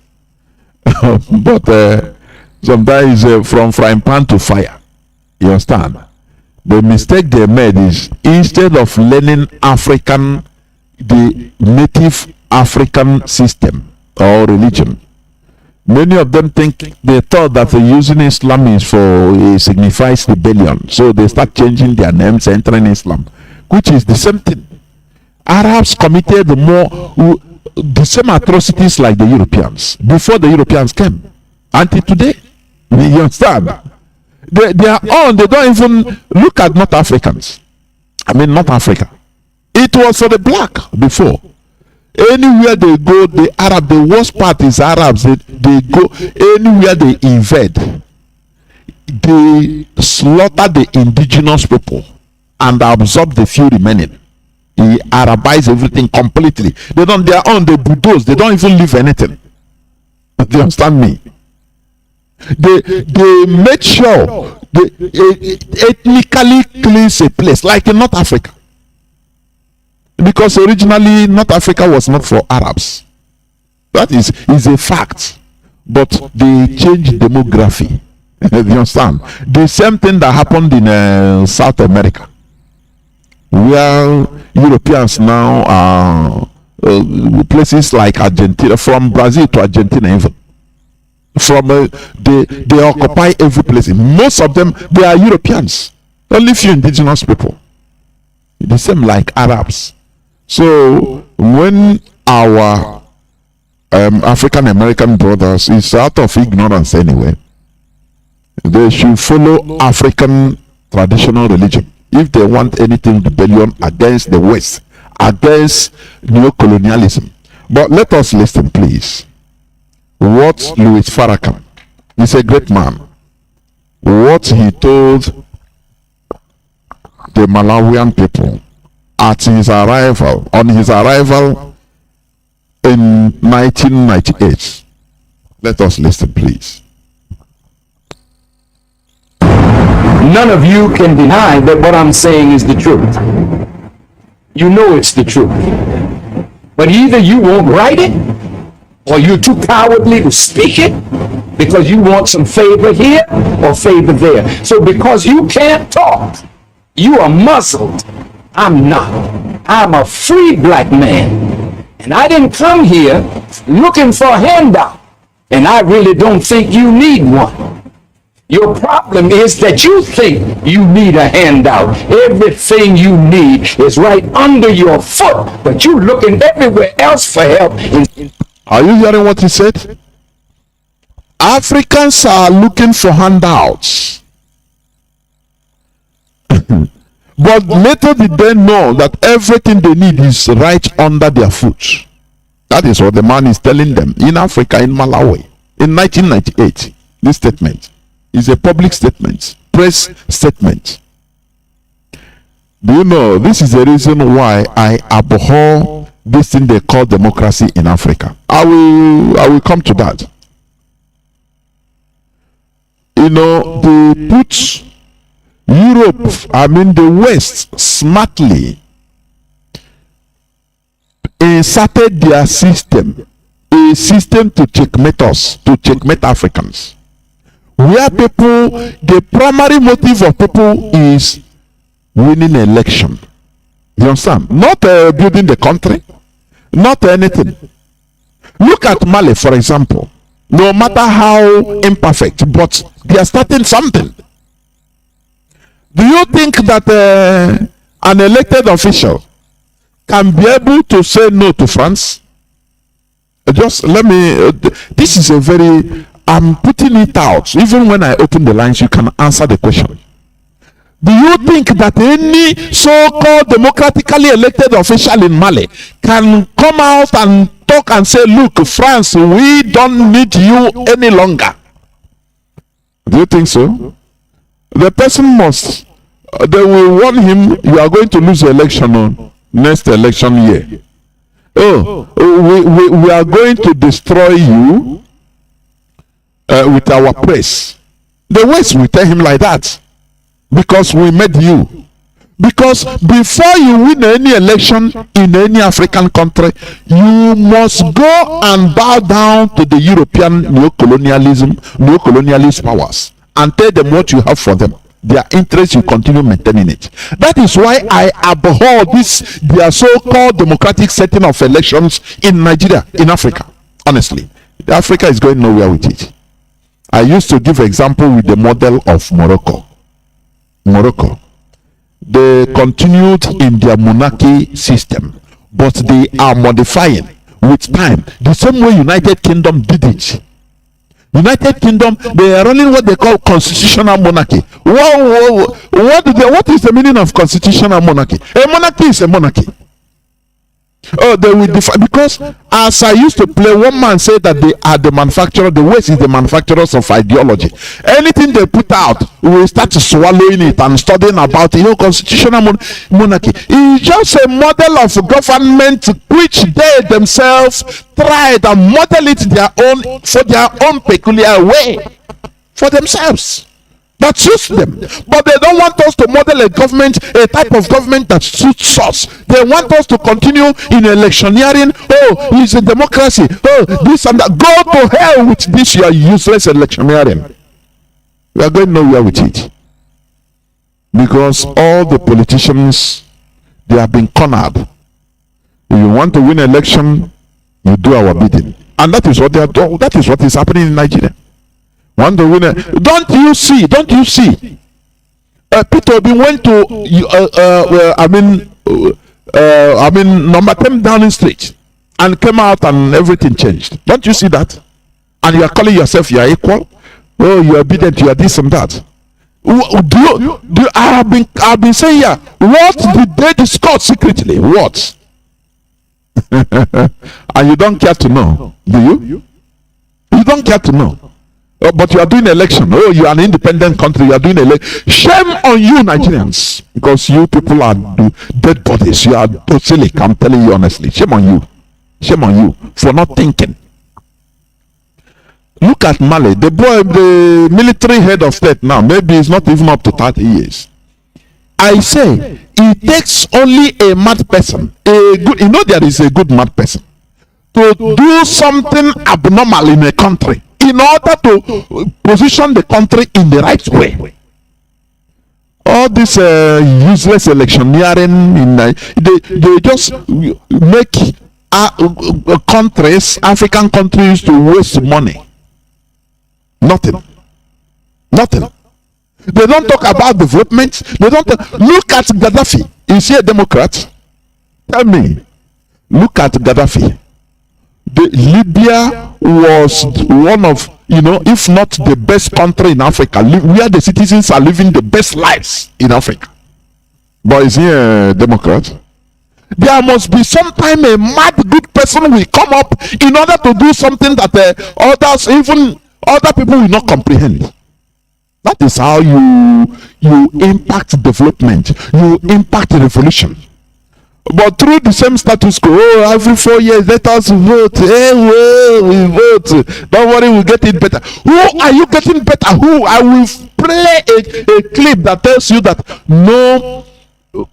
But sometimes from frying pan to fire. You understand? The mistake they made is, instead of learning the native African system or religion, Many of them they thought that using Islam is it signifies rebellion. So they start changing their names, entering Islam, which is the same thing. Arabs committed the same atrocities like the Europeans before the Europeans came. Until today, you understand? They are on. They don't even look at North Africans. I mean, North Africa. It was for the black before. Anywhere they go, the worst part is Arabs. They go anywhere they invade. They slaughter the indigenous people and absorb the few remaining. They Arabize everything completely. They are on the bulldoze. They don't even leave anything. Do you understand me? They make sure they ethnically cleanse a place, like in North Africa. Because originally North Africa was not for Arabs. That is a fact. But they changed demography. You understand? The same thing that happened in South America, where Europeans now are places like Argentina, from Brazil to Argentina even. They occupy every place. Most of them, they are Europeans. Only few indigenous people. The same like Arabs. So when our African American brothers, is out of ignorance anyway, they should follow African traditional religion if they want anything rebellion against the West, against neo-colonialism. But let us listen, please. What Louis Farrakhan, he's a great man, what he told the Malawian people on his arrival in 1998. Let us listen, please. None of you can deny that what I'm saying is the truth. You know it's the truth. But either you won't write it, or you're too cowardly to speak it, because you want some favor here or favor there. So because you can't talk, you are muzzled. I'm not. I'm a free black man. And I didn't come here looking for a handout. And I really don't think you need one. Your problem is that you think you need a handout. Everything you need is right under your foot, but you're looking everywhere else for help. Are you hearing what he said? Africans are looking for handouts. But little did they know that everything they need is right under their foot. That is what the man is telling them in Africa, in Malawi, in 1998. This statement is a public statement, press statement. Do you know, this is the reason why I abhor this thing they call democracy in Africa. I will come to that. You know, they put Europe, the West, smartly inserted their system, a system to checkmate us, to checkmate Africans. Where people, the primary motive of people is winning an election. You understand? Not building the country, not anything. Look at Mali, for example. No matter how imperfect, but they are starting something. Do you think that an elected official can be able to say no to France? Just let me, this is a very, I'm putting it out. Even when I open the lines, you can answer the question. Do you think that any so-called democratically elected official in Mali can come out and talk and say, look, France, we don't need you any longer? Do you think so? The person must, they will warn him, you are going to lose the election on next election year. We are going to destroy you with our press. The West will tell him like that. Because we made you. Because before you win any election in any African country, you must go and bow down to the European neo-colonialist powers and tell them what you have for them. Their interest, you continue maintaining it. That is why I abhor their so-called democratic setting of elections in Nigeria, in Africa. Honestly, Africa is going nowhere with it. I used to give example with the model of Morocco. Morocco, they continued in their monarchy system, but they are modifying with time, the same way United Kingdom did it. United Kingdom, they are running what they call constitutional monarchy. What is the meaning of constitutional monarchy? A monarchy is a monarchy. Oh, they will define, because as I used to play, one man said that they are the manufacturer, the West is the manufacturers of ideology. Anything they put out, we will start swallowing it and studying about it. You know, constitutional monarchy is just a model of government which they themselves tried and model it their own, for their own peculiar way, for themselves. That suits them, but they don't want us to model a government, a type of government that suits us. They want us to continue in electioneering. Oh, it's a democracy. Oh, this and that. Go to hell with this, your useless electioneering. We are going nowhere with it, because all the politicians, they have been cornered. If you want to win election, you do our bidding, and that is what they are doing. That is what is happening in Nigeria. Want to win it? Don't you see? Peter Obi went to number 10 Downing Street and came out and everything changed. Don't you see that? And you are calling yourself you are equal? Oh, you are obedient, you are this and that. I've been saying here, what did they discuss secretly? What? And you don't care to know, do you? You don't care to know. Oh, but you are doing election. Oh, you are an independent country. You are doing election. Shame on you, Nigerians, because you people are dead bodies. You are docilic. I'm telling you honestly. Shame on you. Shame on you for not thinking. Look at Mali. The boy, the military head of state now, maybe he's not even up to 30 years. I say it takes only a mad person, a good. You know there is a good mad person, to do something abnormal in a country, in order to position the country in the right way. All this useless electioneering, they just make countries, African countries, to waste money. Nothing. They don't talk about development. They don't look at Gaddafi. Is he a Democrat? Tell me. Look at Gaddafi. Libya was one of, if not the best country in Africa, where the citizens are living the best lives in Africa. But is he a Democrat? There must be sometime a mad good person will come up in order to do something that others, even other people, will not comprehend. That is how you impact development, you impact revolution. But through the same status quo, every 4 years, let us vote. Hey, we vote. Don't worry, we'll get it better. Who are you getting better? Who? I will play a clip that tells you that no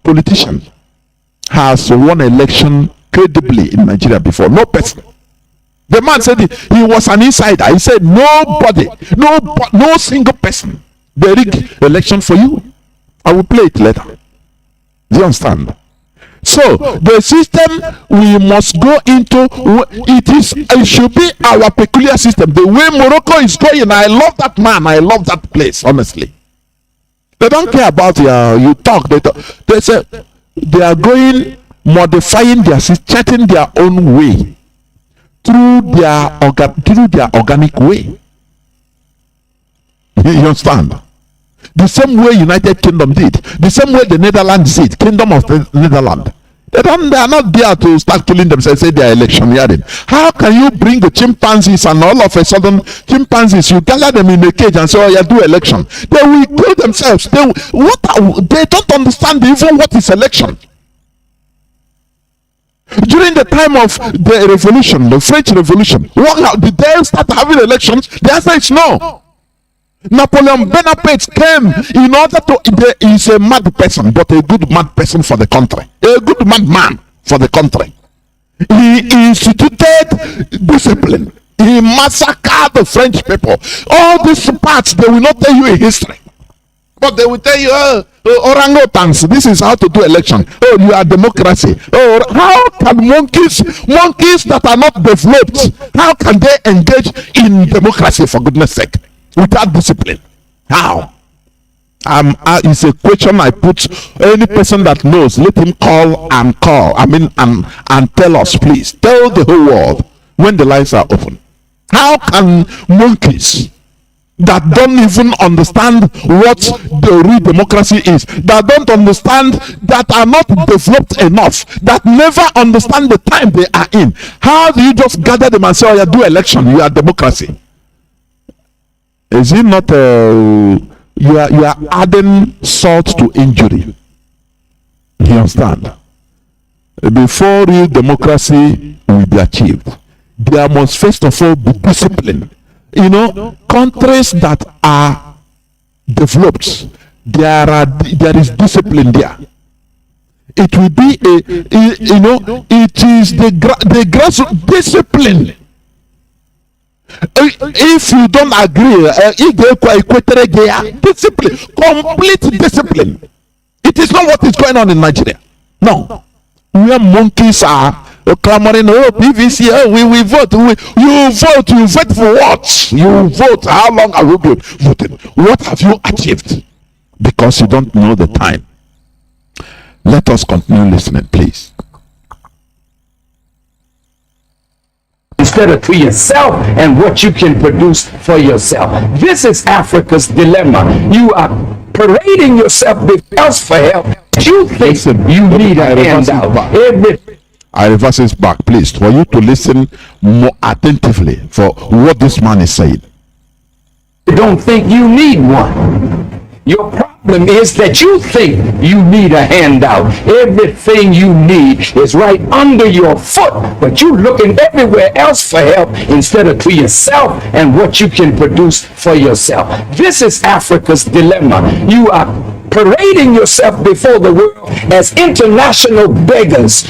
politician has won election credibly in Nigeria before. No person. The man said he was an insider. He said nobody, no single person. They rig election for you. I will play it later. Do you understand? So the system we must go into, it should be our peculiar system. The way Morocco is going, I love that man. I love that place. Honestly, they don't care about you talk. They say they are going modifying their system, chatting their own way through their organic way. You understand? The same way United Kingdom did, the same way the Netherlands did, Kingdom of the Netherlands. They are not there to start killing themselves, say they are electioneering. How can you bring the chimpanzees and all of a sudden chimpanzees, you gather them in a cage and say, oh yeah, do election? They will kill themselves. They don't understand even what is election. During the time of the revolution, the French Revolution, did they start having elections? The answer is no. Napoleon Bonaparte came in order to, he is a mad person, but a good mad person for the country, a good madman for the country. He instituted discipline. He massacred the French people. All these parts, they will not tell you in history. But they will tell you, oh, orangutans, this is how to do election. Oh, you are democracy. Oh, how can monkeys that are not developed, how can they engage in democracy, for goodness sake, without discipline? How? It's a question I put. Any person that knows, let him call. And tell us, please. Tell the whole world when the lines are open. How can monkeys that don't even understand what the real democracy is, that don't understand, that are not developed enough, that never understand the time they are in, how do you just gather them and say, oh, you do election, you are democracy? Is it not you are adding salt to injury? You understand? Before real democracy will be achieved, there must first of all be discipline. You know, countries that are developed, there is discipline there. It will be it is the grass discipline. If you don't agree, discipline, complete discipline. It is not what is going on in Nigeria. No, where monkeys are clamoring, oh, PVC, oh, we vote. You vote for what? You vote. How long have you been voting? What have you achieved? Because you don't know the time. Let us continue listening, please. Instead of to yourself and what you can produce for yourself. This is Africa's dilemma. You are parading yourself else for help. You think you need a handout. I reverse this back, please, for you to listen more attentively for what this man is saying. You don't think you need one. Your problem is that you think you need a handout. Everything you need is right under your foot, but you're looking everywhere else for help instead of to yourself and what you can produce for yourself. This is Africa's dilemma. You are parading yourself before the world as international beggars.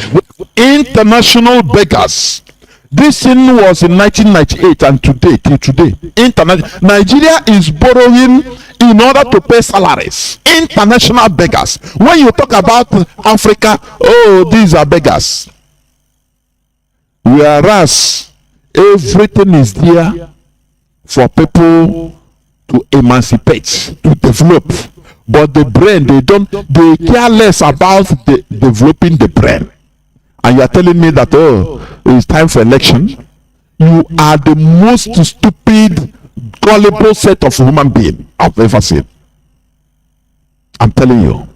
International beggars. This thing was in 1998 and till today. Nigeria is borrowing in order to pay salaries. International beggars. When you talk about Africa, oh, these are beggars. Whereas everything is there for people to emancipate, to develop. But the brain, they care less about developing the brain. And you are telling me that, oh, it's time for election. You are the most stupid, gullible set of human being I've ever seen. I'm telling you.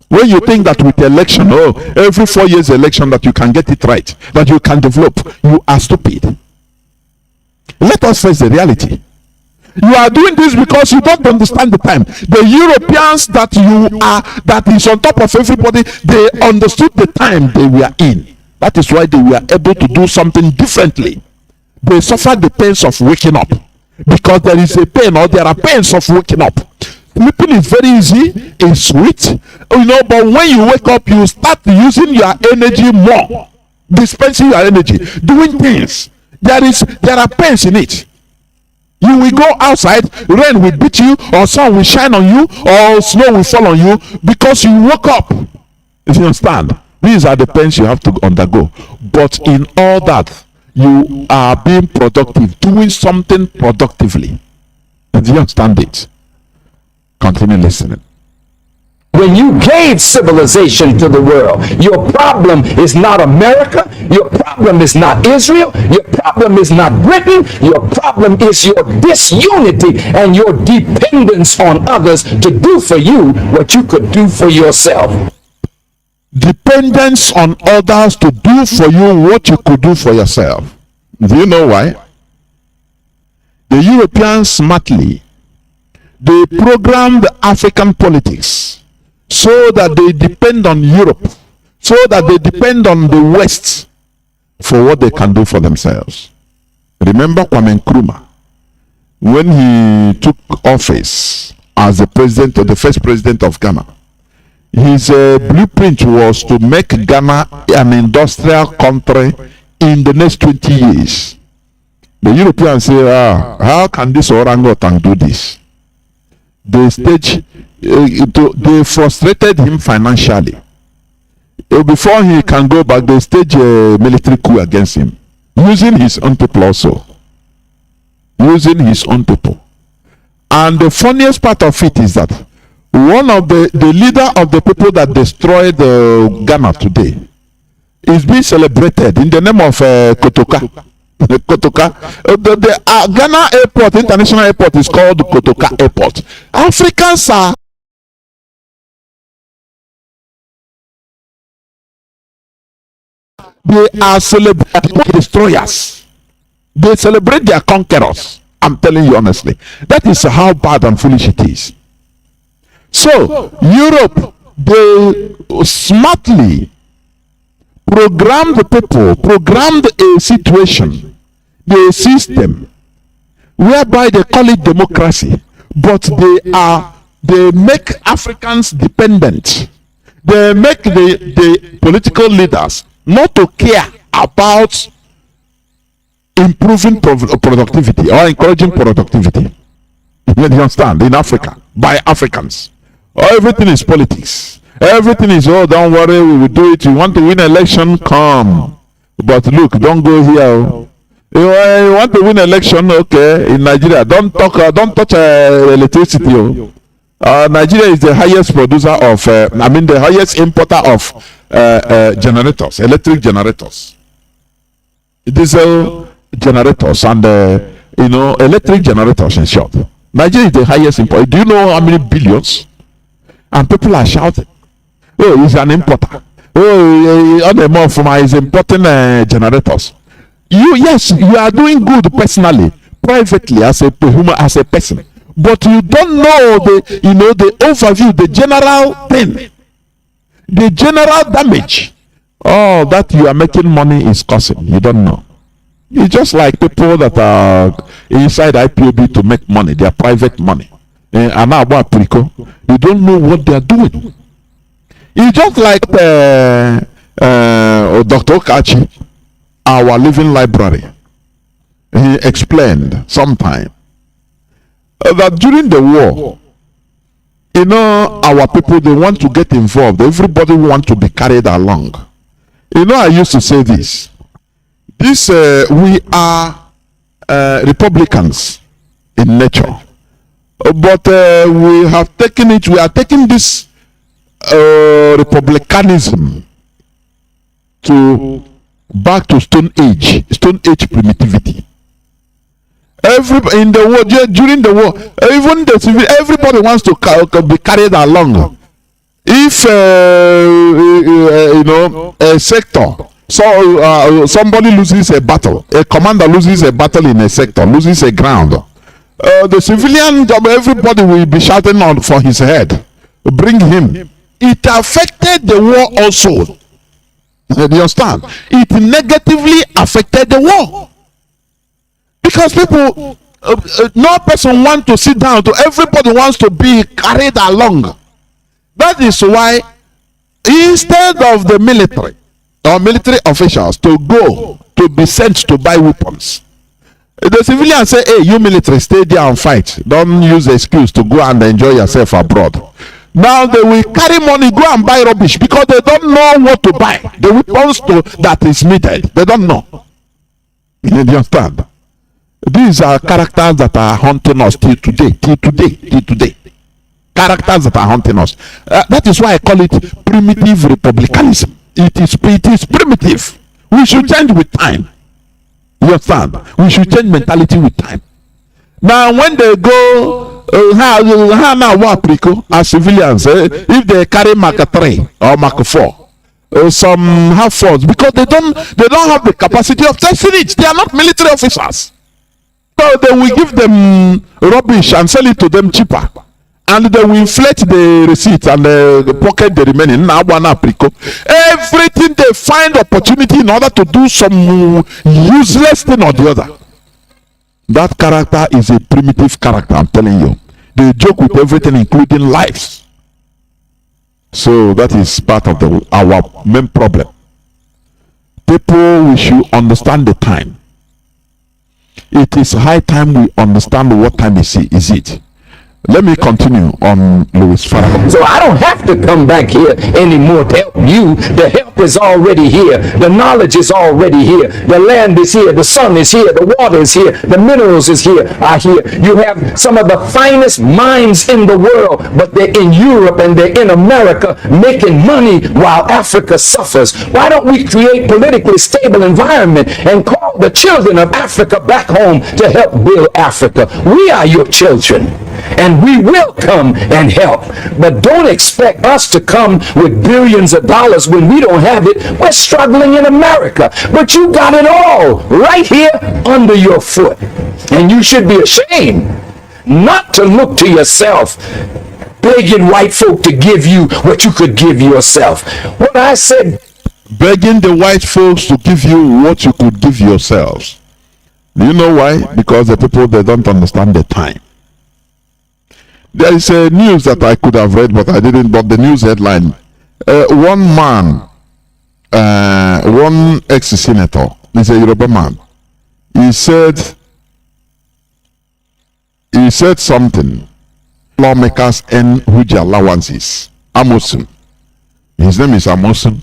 When you think that with election, oh, every 4 years election, that you can get it right, that you can develop, you are stupid. Let us face the reality. You are doing this because you don't understand the time. The Europeans that is on top of everybody, they understood the time they were in. That is why they were able to do something differently. They suffered the pains of waking up, because there is a pain, or there are pains of waking up. Sleeping is very easy, it's sweet, but when you wake up, you start using your energy more, dispensing your energy, doing things. There are pains in it. You will go outside, rain will beat you, or sun will shine on you, or snow will fall on you, because you woke up. If you understand, these are the pains you have to undergo. But in all that, you are being productive, doing something productively. Do you understand it? Continue listening. When you gave civilization to the world, your problem is not America, your problem is not Israel, your problem is not Britain, your problem is your disunity and your dependence on others to do for you what you could do for yourself. Dependence on others to do for you what you could do for yourself. Do you know why? The Europeans smartly, they programmed African politics so that they depend on Europe, so that they depend on the West for what they can do for themselves. Remember Kwame Nkrumah, when he took office as the president, or the first president of Ghana, his blueprint was to make Ghana an industrial country in the next 20 years. The Europeans say, how can this orangutan do this? They stage they frustrated him financially. Before he can go back, they stage a military coup against him, using his own people also. Using his own people. And the funniest part of it is that one of the leader of the people that destroyed Ghana today is being celebrated in the name of Kotoka. Kotoka. The Ghana airport, international airport, is called Kotoka Airport. Africans are celebrating destroyers. They celebrate their conquerors. I'm telling you honestly. That is how bad and foolish it is. So, Europe, they smartly programmed the people, programmed a situation, a system, whereby they call it democracy, but they make Africans dependent. They make the political leaders not to care about improving productivity or encouraging productivity. You understand? In Africa, by Africans. Everything is politics. Everything is, oh, don't worry, we will do it. You want to win election, come. But look, don't go here. You want to win election, okay, in Nigeria, don't touch electricity. Nigeria is the highest producer of, the highest importer of generators, electric generators, diesel generators, and electric generators in short. Nigeria is the highest importer. Do you know how many billions? And people are shouting, oh, he's an importer. Oh, on the month is importing generators. Yes, you are doing good personally, privately, as a person, but you don't know the overview, the general thing, the general damage. Oh, that you are making money is causing. You don't know. It's just like people that are inside IPOB to make money, their private money. And now about Prico, you don't know what they are doing. It's just like Dr. Okachi, our living library. He explained sometime that during the war, our people, they want to get involved. Everybody wants to be carried along. I used to say this. We are Republicans in nature. But we are taking this republicanism back to Stone Age primitivity. In the war, during the war, even everybody wants to be carried along. If a sector, somebody loses a battle, a commander loses a battle in a sector, loses a ground. The civilian job, everybody will be shouting on for his head. Bring him. It affected the war also. Do you understand? It negatively affected the war. Because people, no person wants to sit down, everybody wants to be carried along. That is why, instead of the military or military officials to go to be sent to buy weapons, the civilians say, hey, you military, stay there and fight. Don't use the excuse to go and enjoy yourself abroad. Now they will carry money, go and buy rubbish because they don't know what to buy. The weapons that is needed, they don't know. You understand? These are characters that are haunting us till today. Characters that are haunting us. That is why I call it primitive republicanism. It is primitive. We should change with time. You understand? We should change mentality with time. Now, when they go, as civilians, if they carry Mark 3 or Mark 4, some have force because they don't have the capacity of testing it. They are not military officers. So they will give them rubbish and sell it to them cheaper. And they will inflate the receipt and pocket the remaining. Everything they find opportunity in order to do some useless thing or the other. That character is a primitive character, I'm telling you. They joke with everything, including lives. So that is part of our main problem. People, we should understand the time. It is high time we understand what time is it. Let me continue on Louis Farrakhan. So I don't have to come back here anymore to help you. The help is already here. The knowledge is already here. The land is here. The sun is here. The water is here. The minerals are here. You have some of the finest minds in the world, but they're in Europe and they're in America making money while Africa suffers. Why don't we create politically stable environment and call the children of Africa back home to help build Africa? We are your children. And we will come and help. But don't expect us to come with billions of dollars when we don't have it. We're struggling in America. But you got it all right here under your foot. And you should be ashamed not to look to yourself, begging white folk to give you what you could give yourself. What I said, begging the white folks to give you what you could give yourselves. Do you know why? Because the people, they don't understand the time. There is a news that I could have read, but I didn't. But the news headline: one man, one ex-senator, is a Yoruba man. He said something. Lawmakers earn huge allowances. Amosun. His name is Amosun.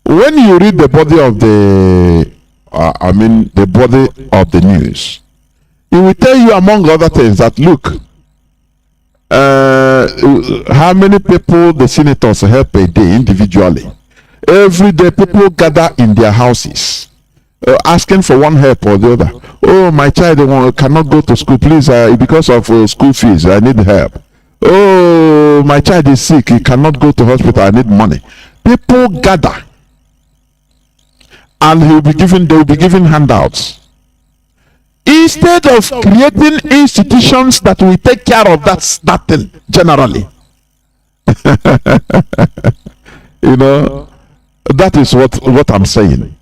When you read the body of the body of the news, it will tell you, among other things, that look. How many people the senators help a day individually? Every day people gather in their houses asking for one help or the other. Oh, my child cannot go to school, please, because of school fees, I need help. Oh, my child is sick, he cannot go to hospital, I need money. People gather and they will be given handouts. Instead of creating institutions that will take care of that thing generally. You know, that is what I'm saying.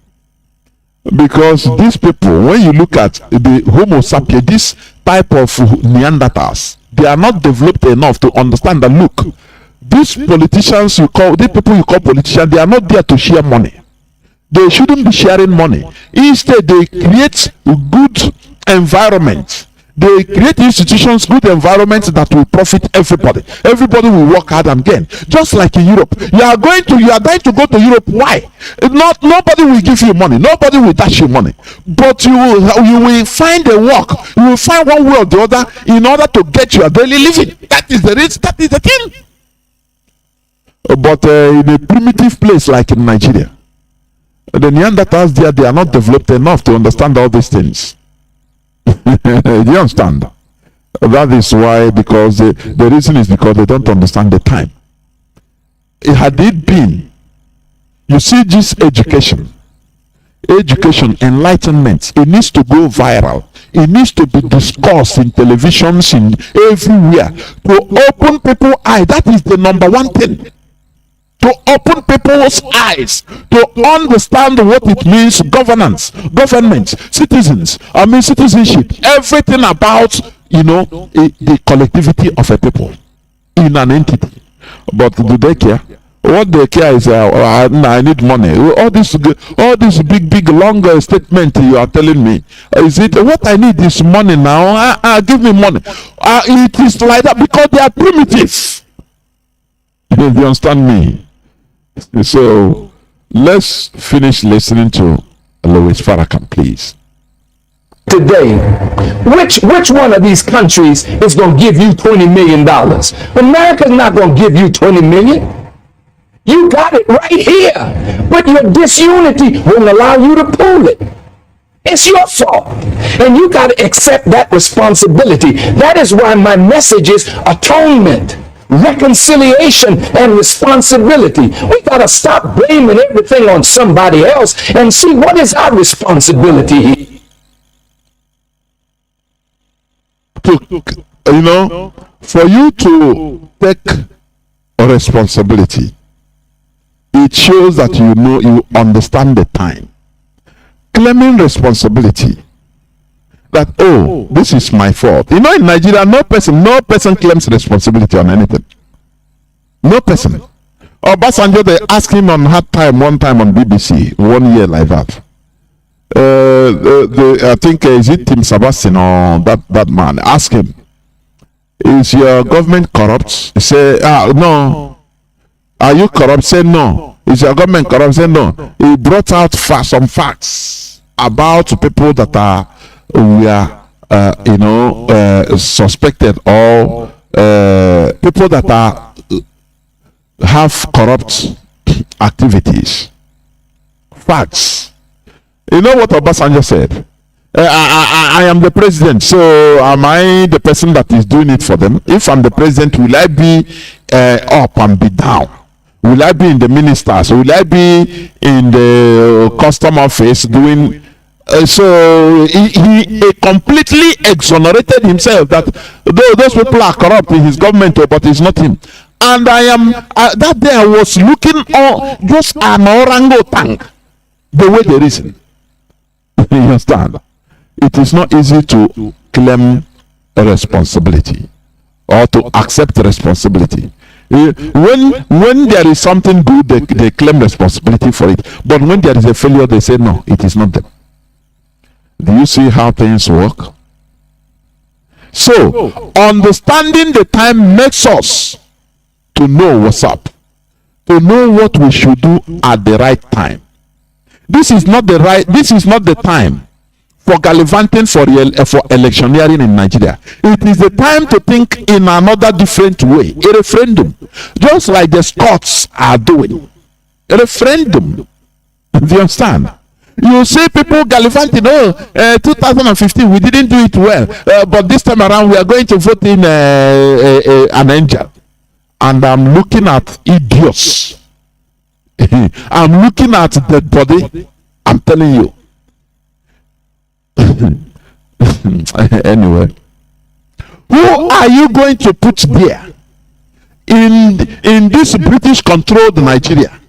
Because these people, when you look at the Homo sapiens, this type of Neanderthals, they are not developed enough to understand that, look, these politicians these people you call politicians, they are not there to share money. They shouldn't be sharing money. Instead, they create good environment. They create institutions, good environments that will profit everybody. Everybody will work hard and gain. Just like in Europe. You are dying to go to Europe. Why? Nobody will give you money. Nobody will dash you money. But you will find a work. You will find one way or the other in order to get your daily living. That is the thing. But in a primitive place like in Nigeria, the Neanderthals there, they are not developed enough to understand all these things. Do you understand? That is why, because the reason is because they don't understand the time. Had it been, you see, this education, enlightenment, it needs to go viral. It needs to be discussed in televisions, in everywhere, to open people's eyes. That is the number one thing. To open people's eyes, to understand what it means, governance, government, citizens, citizenship, everything about, the collectivity of a people in an entity. But do they care? What they care is, I need money. All this big, long statement you are telling me, is it what I need is money now? Give me money. It is like that because they are primitive. You understand me? So let's finish listening to Louis Farrakhan, please. Today, which one of these countries is going to give you $20 million? America's not going to give you $20 million. You got it right here, but your disunity won't allow you to pull it. It's your fault, and you got to accept that responsibility. That is why my message is atonement, reconciliation, and responsibility. We got to stop blaming everything on somebody else and see what is our responsibility. For you to take a responsibility, it shows that you understand the time. Claiming responsibility, that this is my fault. In Nigeria, no person claims responsibility on anything. No person. Obasanjo, they asked him on hard time one time on BBC 1 year like that. I think is it Tim Sebastian or that man asked him, Is your government corrupt? Say, no. Are you corrupt? Say no. Is your government corrupt? Say no. He brought out some facts about people that are suspected, or people that have corrupt activities. Facts. You know what Obasanjo said? I am the president, so am I the person that is doing it for them? If I'm the president, will I be up and be down? Will I be in the ministers? Will I be in the custom office doing? So he completely exonerated himself that those people are corrupt in his government, but it's not him. And I am that day I was looking on just an orangutan, the way they reason. You understand? It is not easy to claim a responsibility or to accept responsibility. When there is something good, they claim responsibility for it. But when there is a failure, they say no, it is not them. Do you see how things work? So, understanding the time makes us to know what's up, to know what we should do at the right time. This is not the time for gallivanting for electioneering in Nigeria. It is the time to think in another different way. A referendum, just like the Scots are doing. A referendum. Do you understand? You see people gallivanting. 2015 we didn't do it well, but this time around we are going to vote in an angel. And I'm looking at idiots. I'm looking at the body. I'm telling you. Anyway, who are you going to put there in this British controlled Nigeria,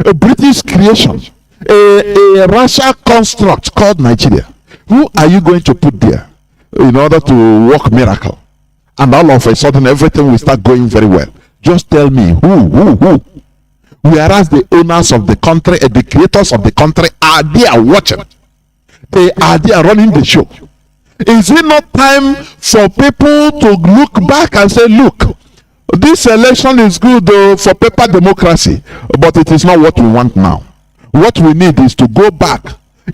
a British creation, a Russia construct called Nigeria? Who are you going to put there in order to work miracle, and all of a sudden everything will start going very well? Just tell me who. Whereas the owners of the country and the creators of the country are there watching. They are there running the show. Is it not time for people to look back and say, look, this election is good for paper democracy, but it is not what we want now. What we need is to go back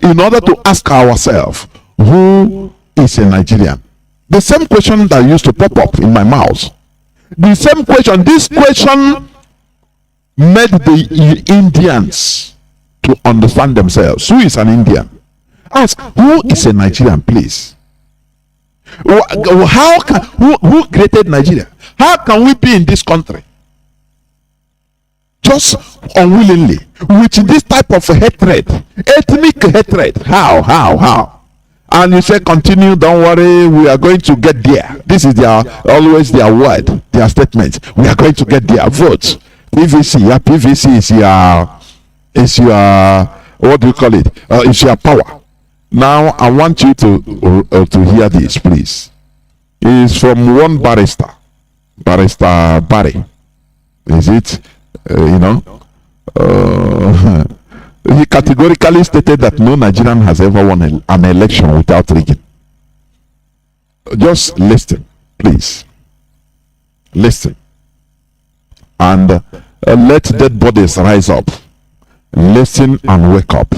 in order to ask ourselves, who is a Nigerian? The same question that used to pop up in my mouth. The same question. This question made the Indians to understand themselves. Who is an Indian? Ask, who is a Nigerian, please? Who created Nigeria? How can we be in this country just unwillingly with this type of hatred, ethnic hatred? How? And you say, continue, don't worry, we are going to get there. This is always their word, their statement. We are going to get there. Vote. PVC is your what do you call it? It's your power. Now I want you to hear this, please. It's from one barrister, Barrister Barry. Is it? He categorically stated that no Nigerian has ever won an election without rigging. Just listen, please. Listen. And let dead bodies rise up. Listen and wake up.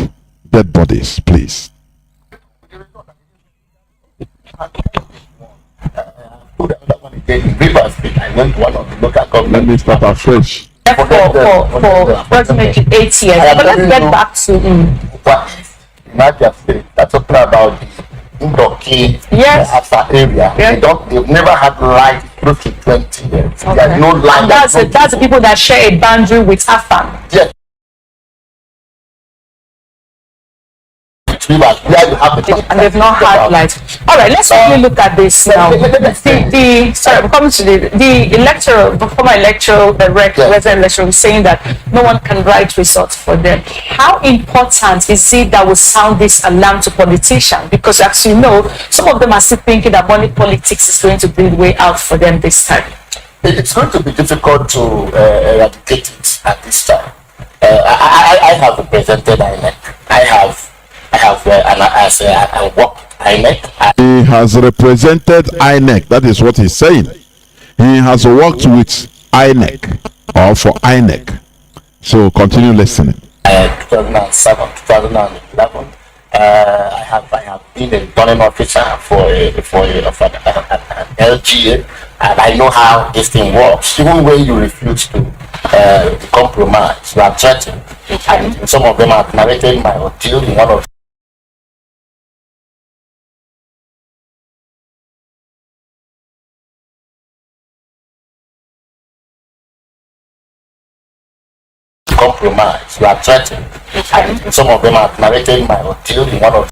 Dead bodies, please. Let me start afresh. For approximately 8 years. But let's get back to what Niger State. That's talking about the Indoki Afar area. Yes. They've never had light close to 20 years. Okay. There's no light. That's the people that share a boundary with Afar. Yes. And they've not had light. All right, let's quickly look at this now. Sorry, I'm coming to the electoral, the former electoral, the resident electoral is saying that no one can write results for them. How important is it that we sound this alarm to politicians? Because as you know, some of them are still thinking that money politics is going to be the way out for them this time. It's going to be difficult to eradicate it at this time. I have represented INEC. I work with INEC. He has represented INEC. That is what he's saying. He has worked with INEC or for INEC. So continue listening. 2007, 2011. I have been a returning officer for an LGA, and I know how this thing works. Even when you refuse to compromise, you are threatened. And some of them have narrated my ordeal in one of compromise. You are threatened. And some of them have narrated my ordeal in one of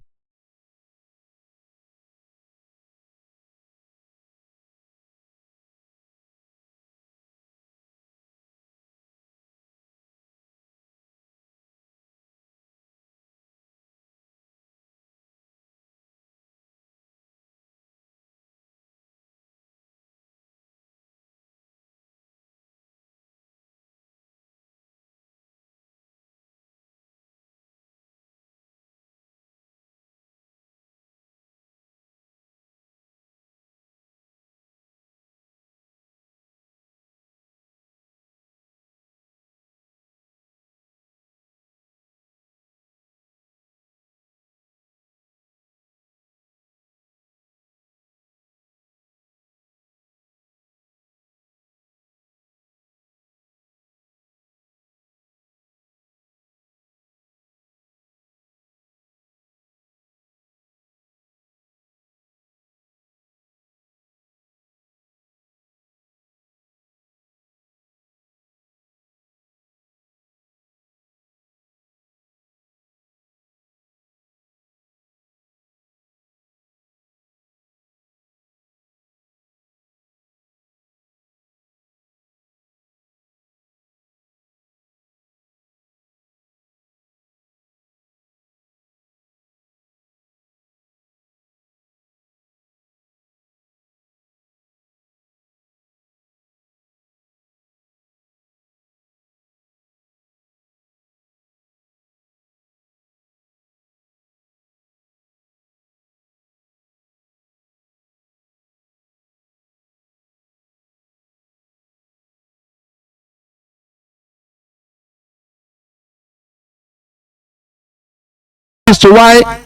as to why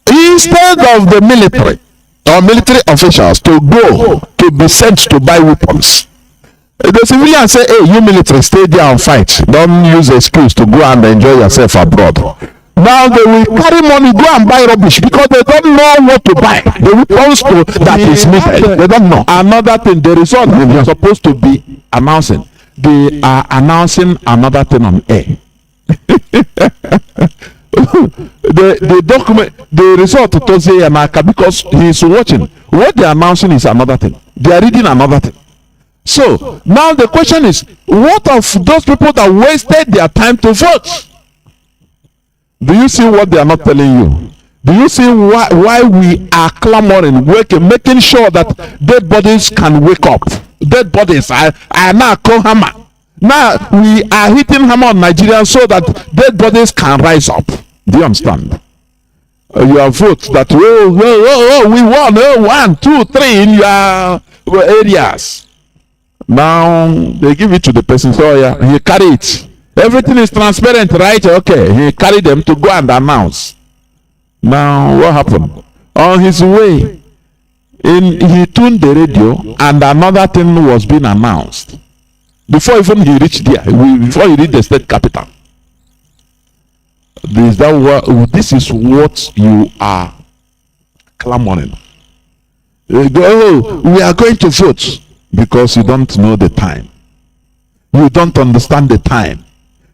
instead of the military or military officials to go to be sent to buy weapons, the civilians say, hey, you military, stay there and fight. Don't use excuse to go and enjoy yourself abroad. Now they will carry money, go and buy rubbish because they don't know what to buy. The weapons that is needed, they don't know. Another thing, the result they are supposed to be announcing, they are announcing another thing on air. the document, the result to Toze Yanaka, because he is watching. What they are announcing is another thing. They are reading another thing. So now the question is, what of those people that wasted their time to vote? Do you see what they are not telling you? Do you see why we are clamoring, working, making sure that dead bodies can wake up? Dead bodies are now called hammer. Now we are hitting hammer on Nigeria so that dead bodies can rise up. Do you understand? Your votes that we won 1, 2, 3 in your areas. Now they give it to the person, so yeah, he carry it. Everything is transparent, right? Okay, he carried them to go and announce. Now what happened? On his way, he tuned the radio and another thing was being announced. Before even he reached there, before he reached the state capital. This is what you are clamoring. Oh, we are going to vote because you don't know the time. You don't understand the time.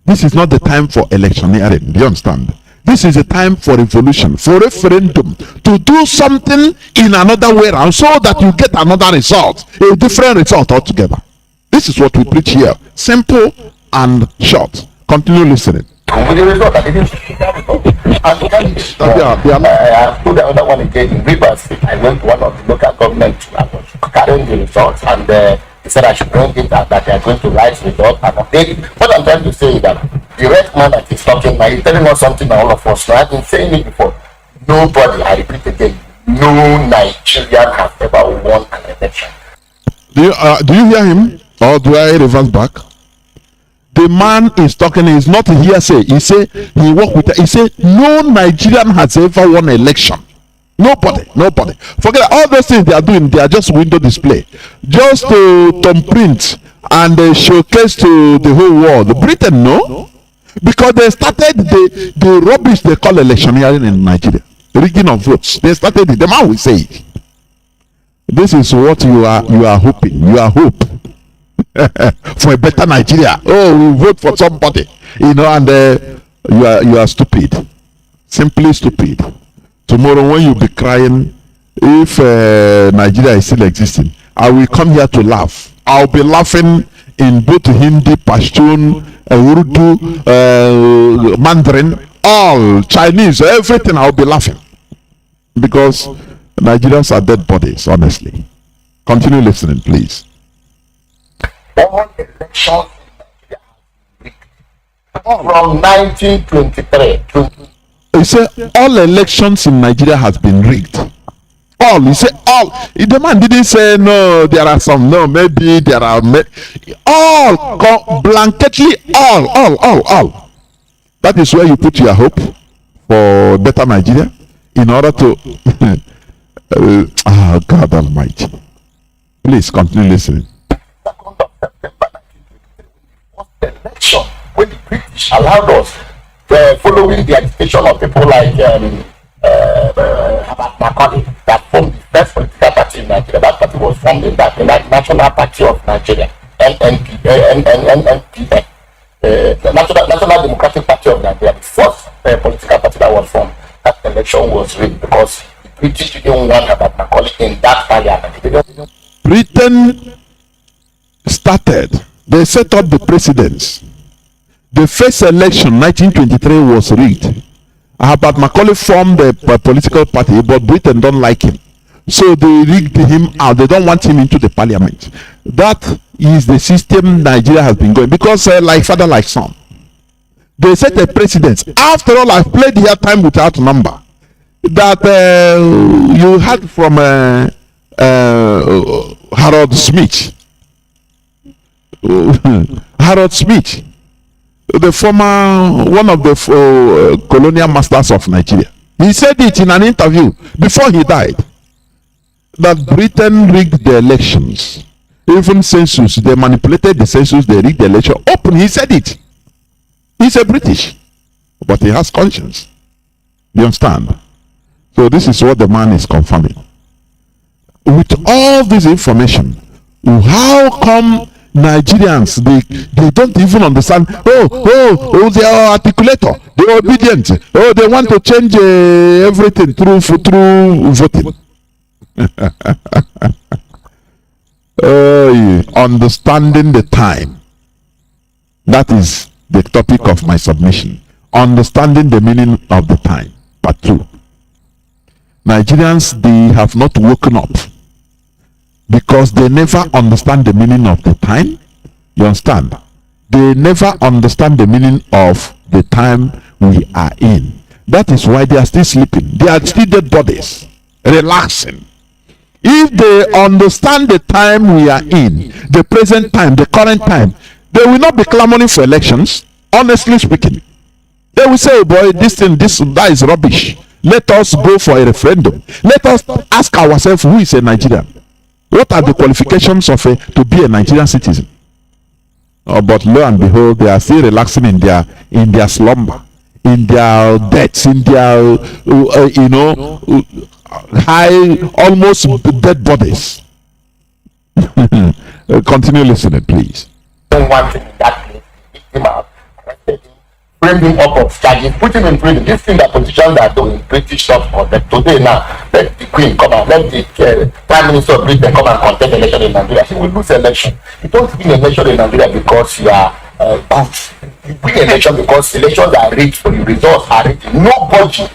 This is not the time for electioneering. Do you understand? This is a time for revolution, for referendum, to do something in another way around so that you get another result, a different result altogether. This is what we preach here. Simple and short. Continue listening. With the result, I didn't see that result. And I put the other one again in Rivers. I went to one of the local government. I was carrying the results, and he said I should bring it and that they are going to write results and update. What I'm trying to say is that the red man that is talking now, he's telling us something that all of us know. I've been saying it before. Nobody, I repeat again, no Nigerian has ever won an election. Do you hear him, or do I reverse back? The man is talking. He's not hearsay. He say he work with. He say no Nigerian has ever won election. Nobody. Forget all those things they are doing. They are just window display, just to thumbprint and showcase to the whole world. Britain, no, because they started the rubbish they call electioneering in Nigeria, rigging of votes. They started it. The man will say it. This is what you are hoping. You are hope for a better Nigeria. Oh, we vote for somebody, and you are stupid, simply stupid. Tomorrow when you be crying, if Nigeria is still existing, I will come here to laugh. I'll be laughing in both Hindi, Pashtun, Urdu, Mandarin, all Chinese, everything. I'll be laughing because Nigerians are dead bodies. Honestly, continue listening, please. All elections from 1923 to. He said all elections in Nigeria has been rigged. All. He said all. The man didn't say no, there are some, no, maybe there are all, blanketly all. That is where you put your hope for better Nigeria in order to God Almighty. Please continue listening. Election when the British allowed us, following the agitation of people like Macaulay, that formed the first political party in Nigeria. That party was formed in that National Party of Nigeria, NNP, the National Democratic Party of Nigeria, the first political party that was formed. That election was rigged because the British didn't want about Macaulay in that parliament. Britain started. They set up the precedents. The first election, 1923, was rigged. Herbert Macaulay formed a political party, but Britain don't like him. So they rigged him out. They don't want him into the parliament. That is the system Nigeria has been going. Because like father, like son. They set a precedent. After all, I've played here time without number. That you had from Harold Smith. Harold Smith, the former one of the colonial masters of Nigeria. He said it in an interview before he died that Britain rigged the elections, even census. They manipulated the census. They rigged the election. Open. He said it. He's a British, but he has conscience. You understand? So this is what the man is confirming. With all this information, how come Nigerians they don't even understand? Oh, they are articulator, they are obedient. Oh, they want to change everything through voting. Understanding the time. That is the topic of my submission. Understanding the meaning of the time. Part 2. Nigerians, they have not woken up because they never understand the meaning of the time. You understand? They never understand the meaning of the time we are in. That is why they are still sleeping. They are still dead bodies, relaxing. If they understand the time we are in, the present time, the current time, they will not be clamoring for elections. Honestly speaking, they will say, oh boy, that is rubbish. Let us go for a referendum. Let us ask ourselves, who is a Nigerian? What are the qualifications of to be a Nigerian citizen? But lo and behold, they are still relaxing in their slumber, in their debts, in their high, almost dead bodies. Continue listening, please. One thing in that place, pick him up, arrested him, framed him up of charges, put him in prison. This thing that politicians are doing, British stuff for them today now. Let the Queen come and let the Prime Minister of Britain come and contest election in Nigeria. She will lose election. You don't win election in Nigeria because you are good. You win election because elections are rigged for you. Results are rigged. Nobody,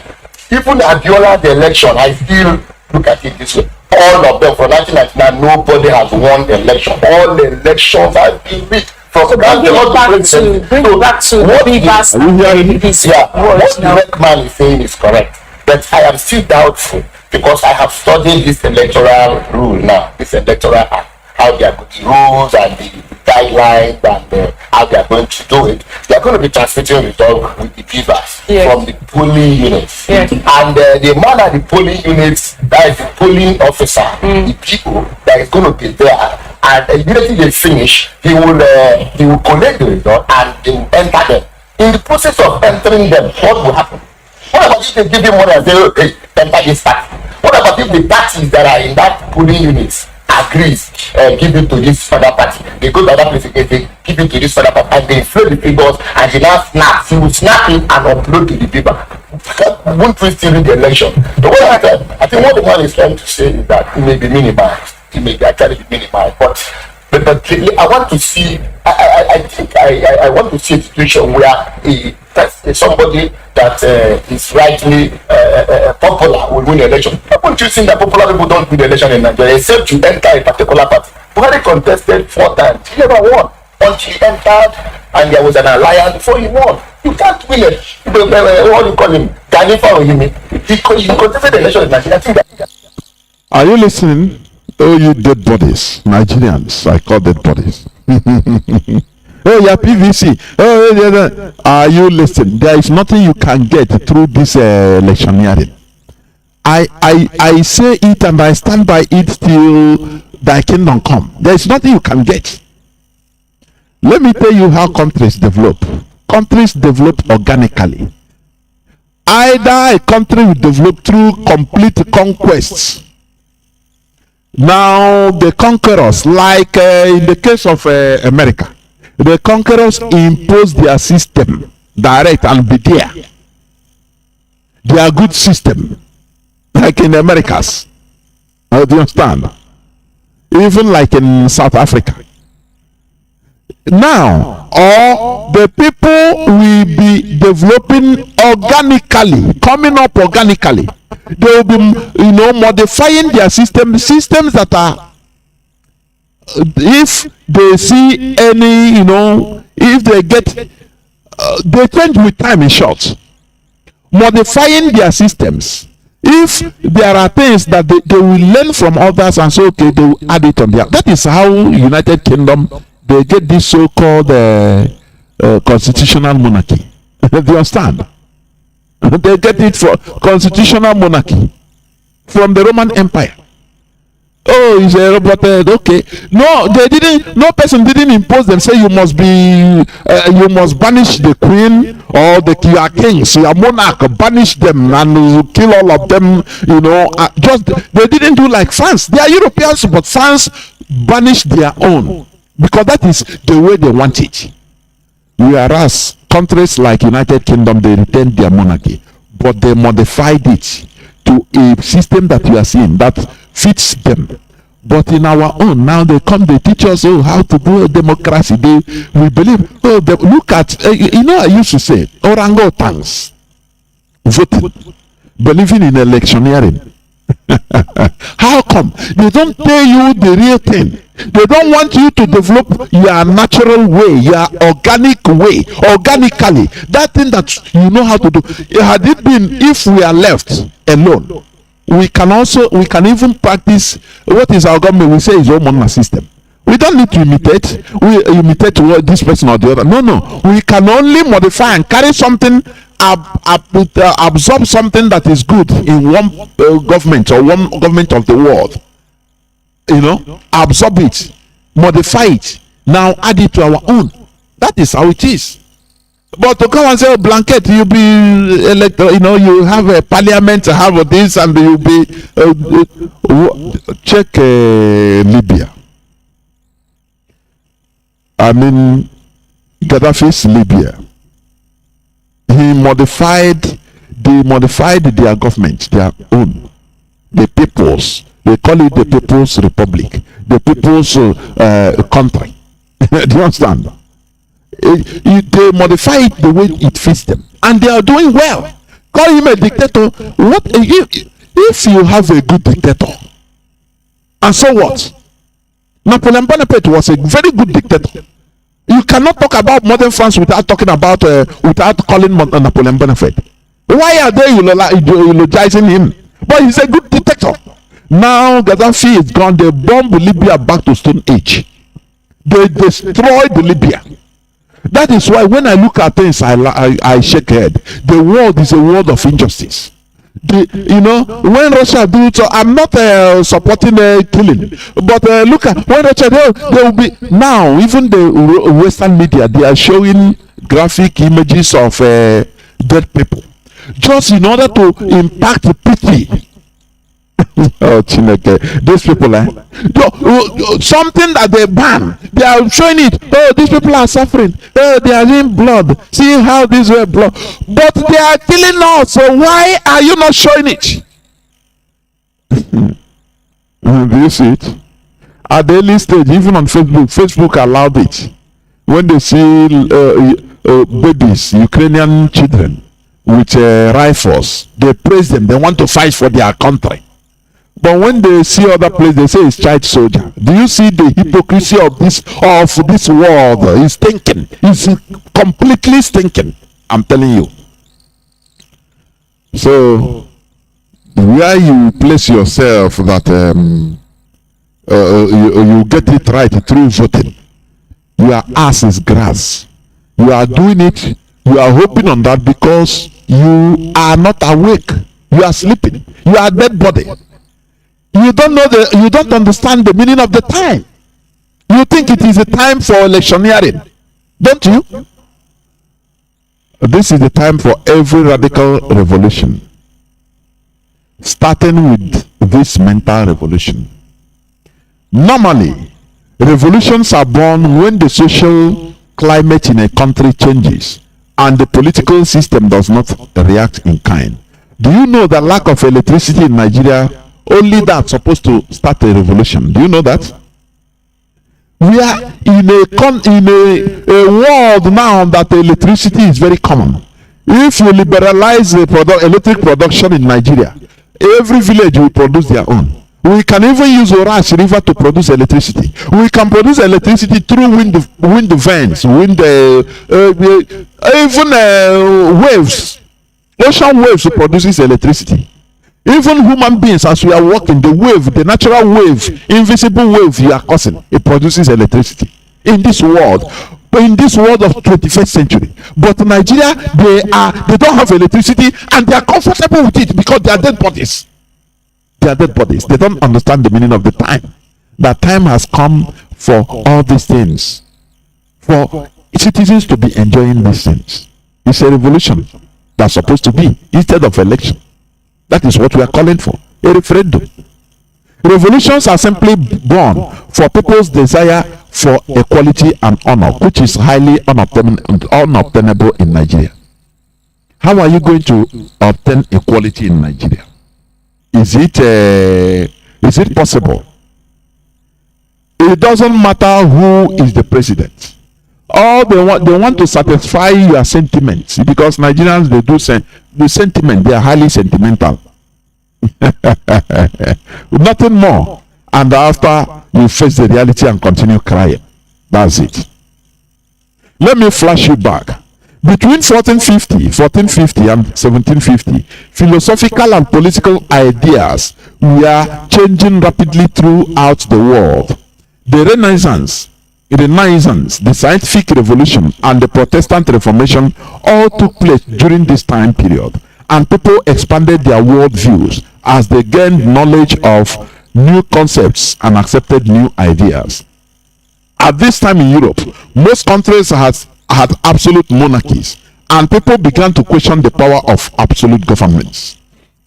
even Abiola the election, I still look at it this way. All of them from 1999, nobody has won the election. All the elections have been rigged. From so bring it back to what the what the red man is saying is correct. But I am still doubtful because I have studied this electoral rule now, this electoral act, how they are the rules and the guidelines and how they are going to do it. They are going to be transmitting results with the givers from the polling units. And the man at the polling units, that is the polling officer, the people that is going to be there. And immediately they finish, he will collect the result and they will enter them. In the process of entering them, what will happen? What about if they give you money and say, okay, enter this party? What about if the parties that are in that polling units agrees, give it to this other party? They go to other place again, they give it to this other party, and they inflate the figures, and they now snap. He will snap it and upload to the paper. Won't we still read the election? The way I think what the man is trying to say is that it may be minimized. It may actually be minimized, but I want to see. I want to see a situation where somebody that is rightly popular will win the election. Haven't you seen that popular people don't win the election in Nigeria except you enter a particular party? Buhari contested 4 times. He never won until he entered and there was an alliance before he won. You can't win it. What do you call him? Ganifa or him? He contested the election in Nigeria. I think that. Are you listening? Oh, you dead bodies, Nigerians, I call dead bodies. Oh, yeah, PVC. Oh, yeah. Are you listening? There is nothing you can get through this electioneering. I say it and I stand by it till thy kingdom come. There is nothing you can get. Let me tell you how countries develop. Countries develop organically. Either a country will develop through complete conquests. Now the conquerors, like in the case of America, the conquerors impose their system direct and be there. Their good system, like in the Americas. Do you understand? Even like in South Africa. Now, or the people will be developing organically, coming up organically. They will be, modifying their systems that are, if they see any, if they get, they change with time in short. Modifying their systems. If there are things that they will learn from others and say, okay, they will add it on there. That is how United Kingdom, they get this so-called constitutional monarchy. Do you understand? They get it for constitutional monarchy from the Roman Empire. Oh, it's a robot. Okay, no, they didn't. No person didn't impose them. Say you must banish the queen or your kings, your monarch. Banish them and kill all of them. Just they didn't do like France. They are Europeans, but France banished their own because that is the way they want it. Whereas countries like United Kingdom, they retained their monarchy, but they modified it to a system that you are seeing that fits them. But in our own, now they teach us how to do a democracy. We believe, look at, I used to say, orangutans voting, believing in electioneering. How come they don't tell you the real thing? They don't want you to develop your natural way, your organic way, organically. That thing that you know how to do. Had it been if we are left alone, we can even practice what is our government. We say is hormonal system. We don't need to imitate. We imitate this person or the other. No. We can only modify and carry something, absorb something that is good in one government or one government of the world. Absorb it, modify it, now add it to our own. That is how it is. But to come and say, blanket, you be elected, you have a parliament, have this, and you be check Libya. I mean, Gaddafi's Libya. They modified their government, their own, the people's. They call it the People's Republic, the People's Country. Do you understand? They modify it the way it fits them, and they are doing well. Call him a dictator. What if you have a good dictator? And so what? Napoleon Bonaparte was a very good dictator. You cannot talk about modern France without talking about without calling Napoleon Bonaparte. Why are they eulogizing him? But he's a good dictator. Now Gaddafi is gone. They bombed Libya back to Stone Age. They destroyed Libya. That is why when I look at things, I shake head. The world is a world of injustice. When Russia do it, so I'm not supporting killing, but look at when Russia they will be now. Even the Western media, they are showing graphic images of dead people, just in order to impact the pity. Oh, Chineke, these people, something that they ban, they are showing it. Oh, these people are suffering. Oh, they are in blood. See how these were blood, but they are killing us. So why are you not showing it? Do you see it at the early stage? Even on Facebook allowed it. When they see babies, Ukrainian children with rifles, they praise them. They want to fight for their country. But when they see other places, they say it's child soldier. Do you see the hypocrisy of this world? It's stinking. It's completely stinking. I'm telling you. So, where you place yourself that you get it right through voting, your ass is grass. You are doing it. You are hoping on that because you are not awake. You are sleeping. You are a dead body. You don't know you don't understand the meaning of the time. You think it is a time for electioneering, don't you? This is the time for every radical revolution, starting with this mental revolution. Normally, revolutions are born when the social climate in a country changes and the political system does not react in kind. Do you know that lack of electricity in Nigeria, only that's supposed to start a revolution? Do you know that? We are in a world now that electricity is very common. If you liberalize the electric production in Nigeria, every village will produce their own. We can even use Orash River to produce electricity. We can produce electricity through wind vents, even waves. Ocean waves produces electricity. Even human beings, as we are walking, the wave, the natural wave, invisible wave you are causing, it produces electricity in this world. But in this world of 21st century, but Nigeria, they don't have electricity and they are comfortable with it because they are dead bodies. They are dead bodies. They don't understand the meaning of the time. That time has come for all these things, for citizens to be enjoying these things. It's a revolution that's supposed to be instead of election. That is what we are calling for, a referendum. Revolutions are simply born for people's desire for equality and honor, which is highly unobtainable in Nigeria. How are you going to obtain equality in Nigeria? Is it possible? It doesn't matter who is the president. All they want to satisfy your sentiments, because Nigerians, they do the sentiment, they are highly sentimental. Nothing more. And after, you face the reality and continue crying. That's it. Let me flash you back. Between 1450 and 1750, philosophical and political ideas were changing rapidly throughout the world. The Renaissance, the scientific revolution, and the Protestant Reformation all took place during this time period, and people expanded their world views as they gained knowledge of new concepts and accepted new ideas. At this time in Europe, most countries had absolute monarchies, and people began to question the power of absolute governments.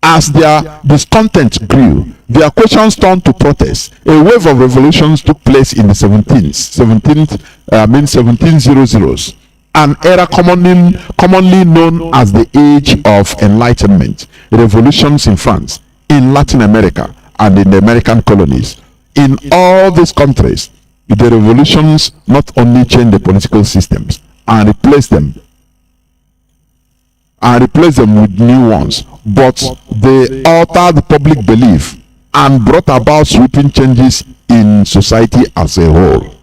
As their discontent grew, their questions turned to protest. A wave of revolutions took place in the 1700s, an era commonly known as the Age of Enlightenment. Revolutions in France, in Latin America, and in the American colonies. In all these countries, the revolutions not only changed the political systems and replaced them with new ones, but they altered public belief and brought about sweeping changes in society as a whole.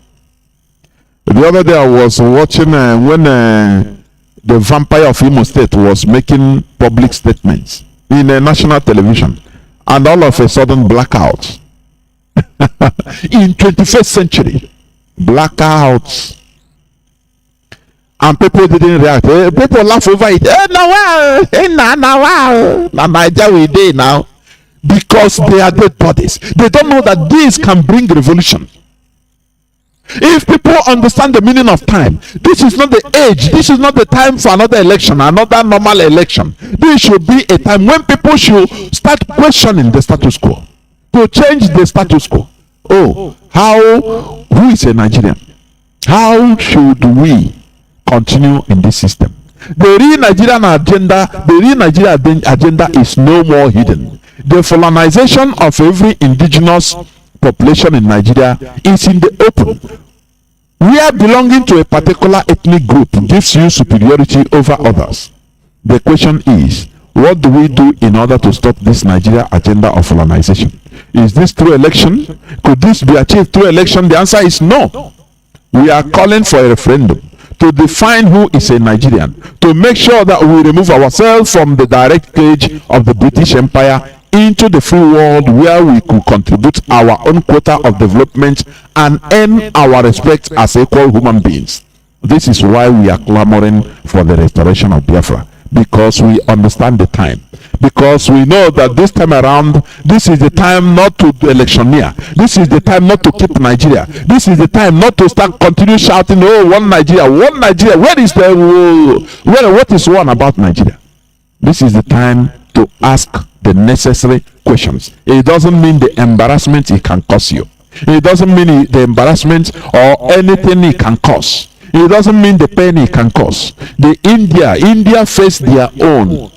The other day I was watching when the vampire of Imo State was making public statements in national television. and all of a sudden blackout. In 21st century, blackouts. And people didn't react. People laugh over it. Now Nigeria we dey now. Because they are dead bodies. They don't know that this can bring revolution. If people understand the meaning of time, this is not the age, this is not the time for another election, another normal election. This should be a time when people should start questioning the status quo, to change the status quo. Oh, who is a Nigerian? How should we continue in this system? The real Nigerian agenda is no more hidden. The colonization of every indigenous population in Nigeria is in the open. Where belonging to a particular ethnic group gives you superiority over others. The question is, what do we do in order to stop this Nigeria agenda of colonization? Is this through election? Could this be achieved through election? The answer is no. We are calling for a referendum to define who is a Nigerian, to make sure that we remove ourselves from the direct cage of the British Empire into the free world, where we could contribute our own quota of development and earn our respect as equal human beings. This is why we are clamoring for the restoration of Biafra, because we understand the time, because we know that this time around, this is the time not to electioneer, this is the time not to keep Nigeria, this is the time not to continue shouting, oh, one Nigeria, where is what is one about Nigeria? This is the time to ask the necessary questions. It doesn't mean the embarrassment it can cause you. It doesn't mean the embarrassment or anything it can cause. It doesn't mean the pain it can cause. India faced their own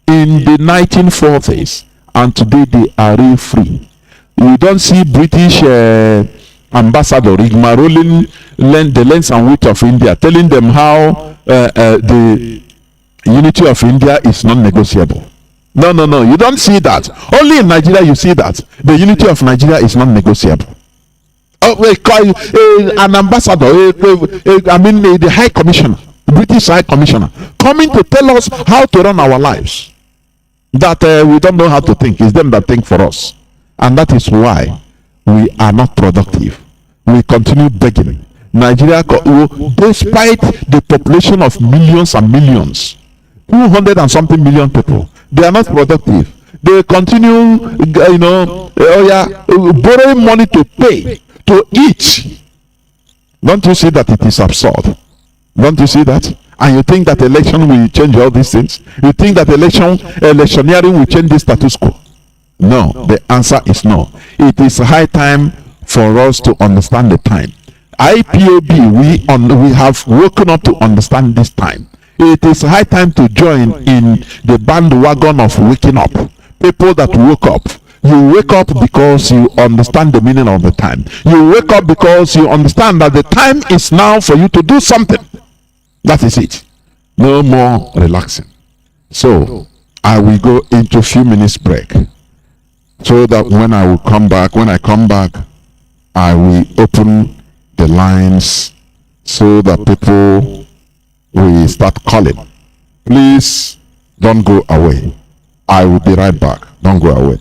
in the 1940s, and today they are real free. You don't see British ambassador rigmaroling the length and width of India, telling them how the unity of India is non-negotiable. No, you don't see that. Only in Nigeria you see that the unity of Nigeria is non-negotiable. An ambassador, the High Commissioner, the British High Commissioner, coming to tell us how to run our lives. That we don't know how to think. It's them that think for us. And that is why we are not productive. We continue begging. Nigeria, despite the population of millions and millions, 200 and something million people, they are not productive. They continue, borrowing money to pay, to eat. Don't you see that it is absurd? Don't you see that? And you think that election will change all these things? You think that electioneering will change the status quo? No, the answer is no. It is high time for us to understand the time. IPOB, we have woken up to understand this time. It is high time to join in the bandwagon of waking up. People that woke up. You wake up because you understand the meaning of the time. You wake up because you understand that the time is now for you to do something. That is it. No more relaxing. So I will go into a few minutes break, so that when I come back, I will open the lines so that people will start calling. Please don't go away. I will be right back. Don't go away.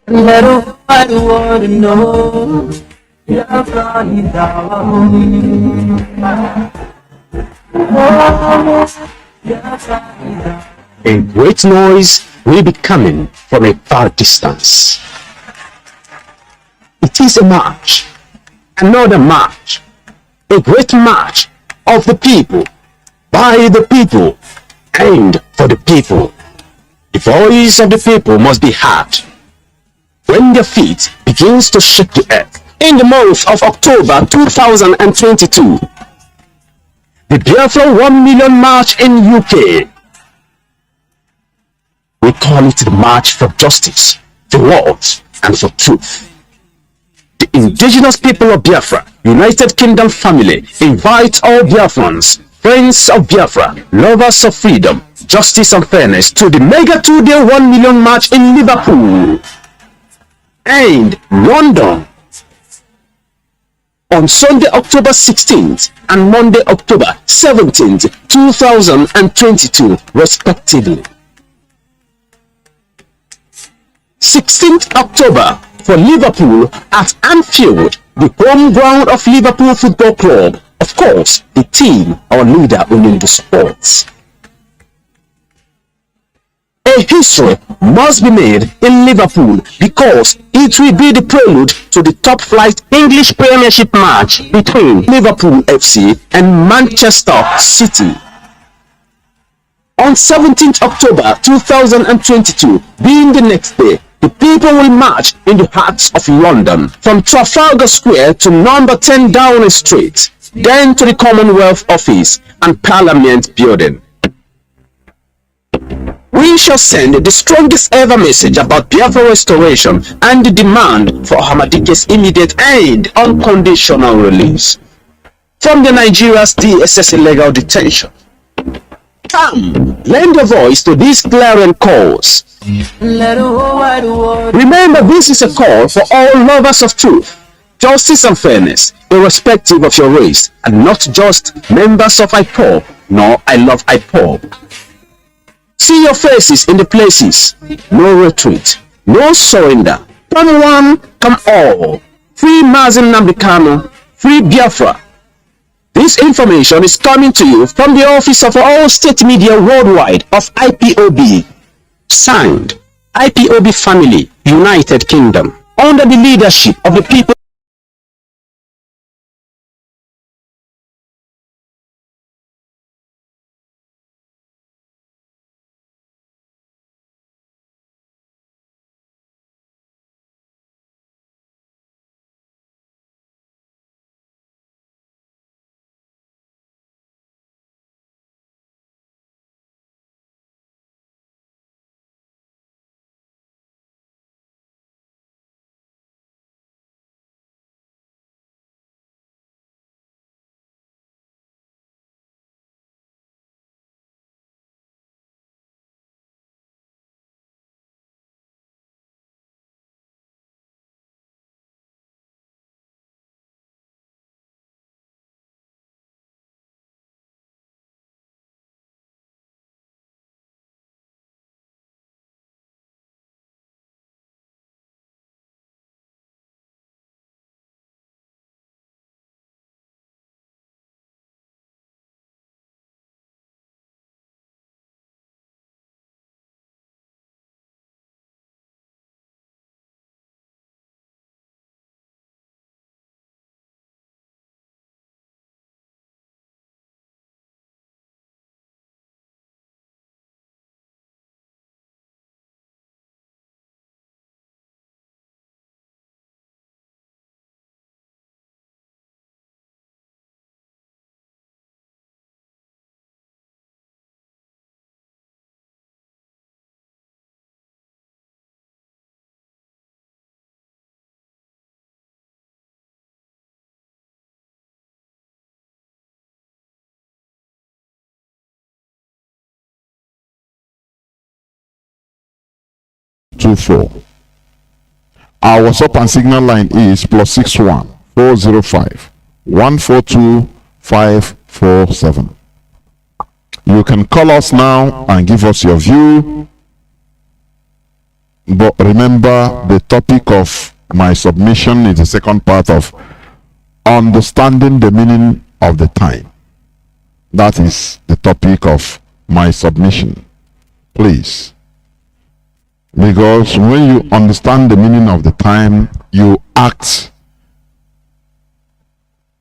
Let everybody want to know Biafra is our home. A great noise will be coming from a far distance. It is a march, another march, a great march of the people, by the people, and for the people. The voice of the people must be heard when their feet begins to shake the earth. In the month of October 2022, the Biafra 1 million march in UK. We call it the March for Justice, for Words, and for Truth. The indigenous people of Biafra, United Kingdom family, invite all Biafrans, friends of Biafra, lovers of freedom, justice and fairness to the mega 2-day 1 million march in Liverpool. and London on Sunday, October 16th and Monday, October 17th, 2022, respectively. 16th October for Liverpool at Anfield, the home ground of Liverpool Football Club. Of course, the team our leader owning the sports. A history must be made in Liverpool because it will be the prelude to the top flight English Premiership match between Liverpool FC and Manchester City. On 17th October 2022, being the next day, the people will march in the hearts of London from Trafalgar Square to number 10 Downing Street, then to the Commonwealth Office and Parliament Building. We shall send the strongest ever message about Biafra restoration and the demand for Ahmadike's immediate and unconditional release from the Nigeria's DSS illegal detention. Come, lend your voice to these clarion calls. Remember, this is a call for all lovers of truth, justice and fairness, irrespective of your race, and not just members of IPOB, nor I love IPOB. See your faces in the places. No retreat, no surrender. Come one, come all. Free Mazi Nnamdi Kanu, free Biafra. This information is coming to you from the office of all state media worldwide of IPOB. Signed, IPOB Family, United Kingdom, under the leadership of the people. Our WhatsApp and signal line is +61 405 142 547. You can call us now and give us your view. But remember, the topic of my submission is the second part of understanding the meaning of the time. That is the topic of my submission. Please. Because when you understand the meaning of the time, you act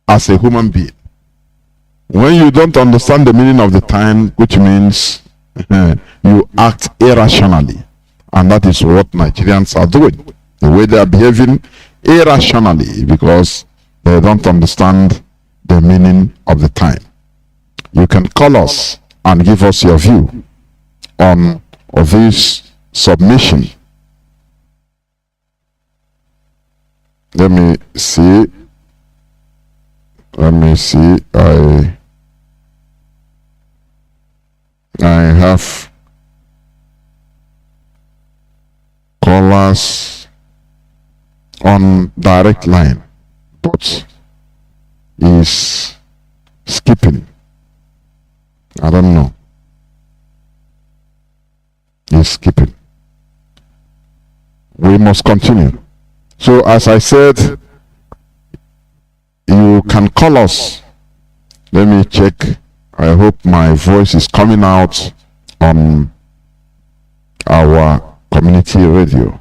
as a human being. When you don't understand the meaning of the time, which means you act irrationally. And that is what Nigerians are doing. The way they are behaving irrationally because they don't understand the meaning of the time. You can call us and give us your view on this submission. Let me see. I have callers. on direct line, but is skipping. I don't know. He's skipping. We must continue. So as I said, you can call us. Let me check. I hope my voice is coming out on our community radio.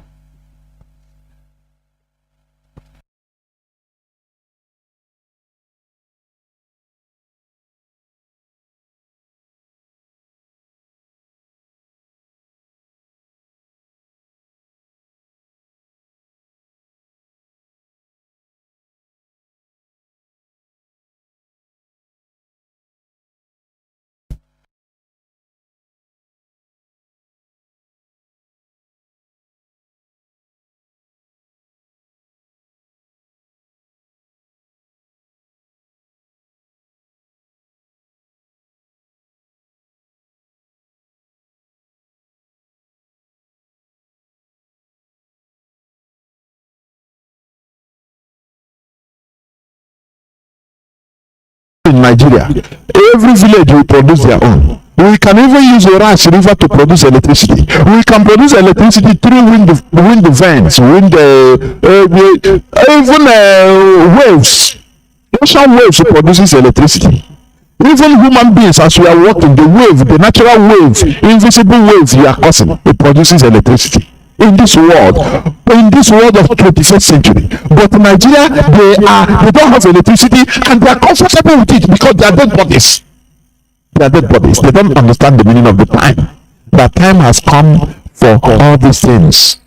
In Nigeria, every village will produce their own. We can even use the Ras River to produce electricity. We can produce electricity through wind vents, even waves. Ocean waves produces electricity. Even human beings, as we are walking, the natural wave, invisible wave we are causing, it produces electricity. In this world of 21st century. But in Nigeria, they don't have electricity and they are comfortable with it because they are dead bodies. They are dead bodies. They don't understand the meaning of the time. The time has come for all these things.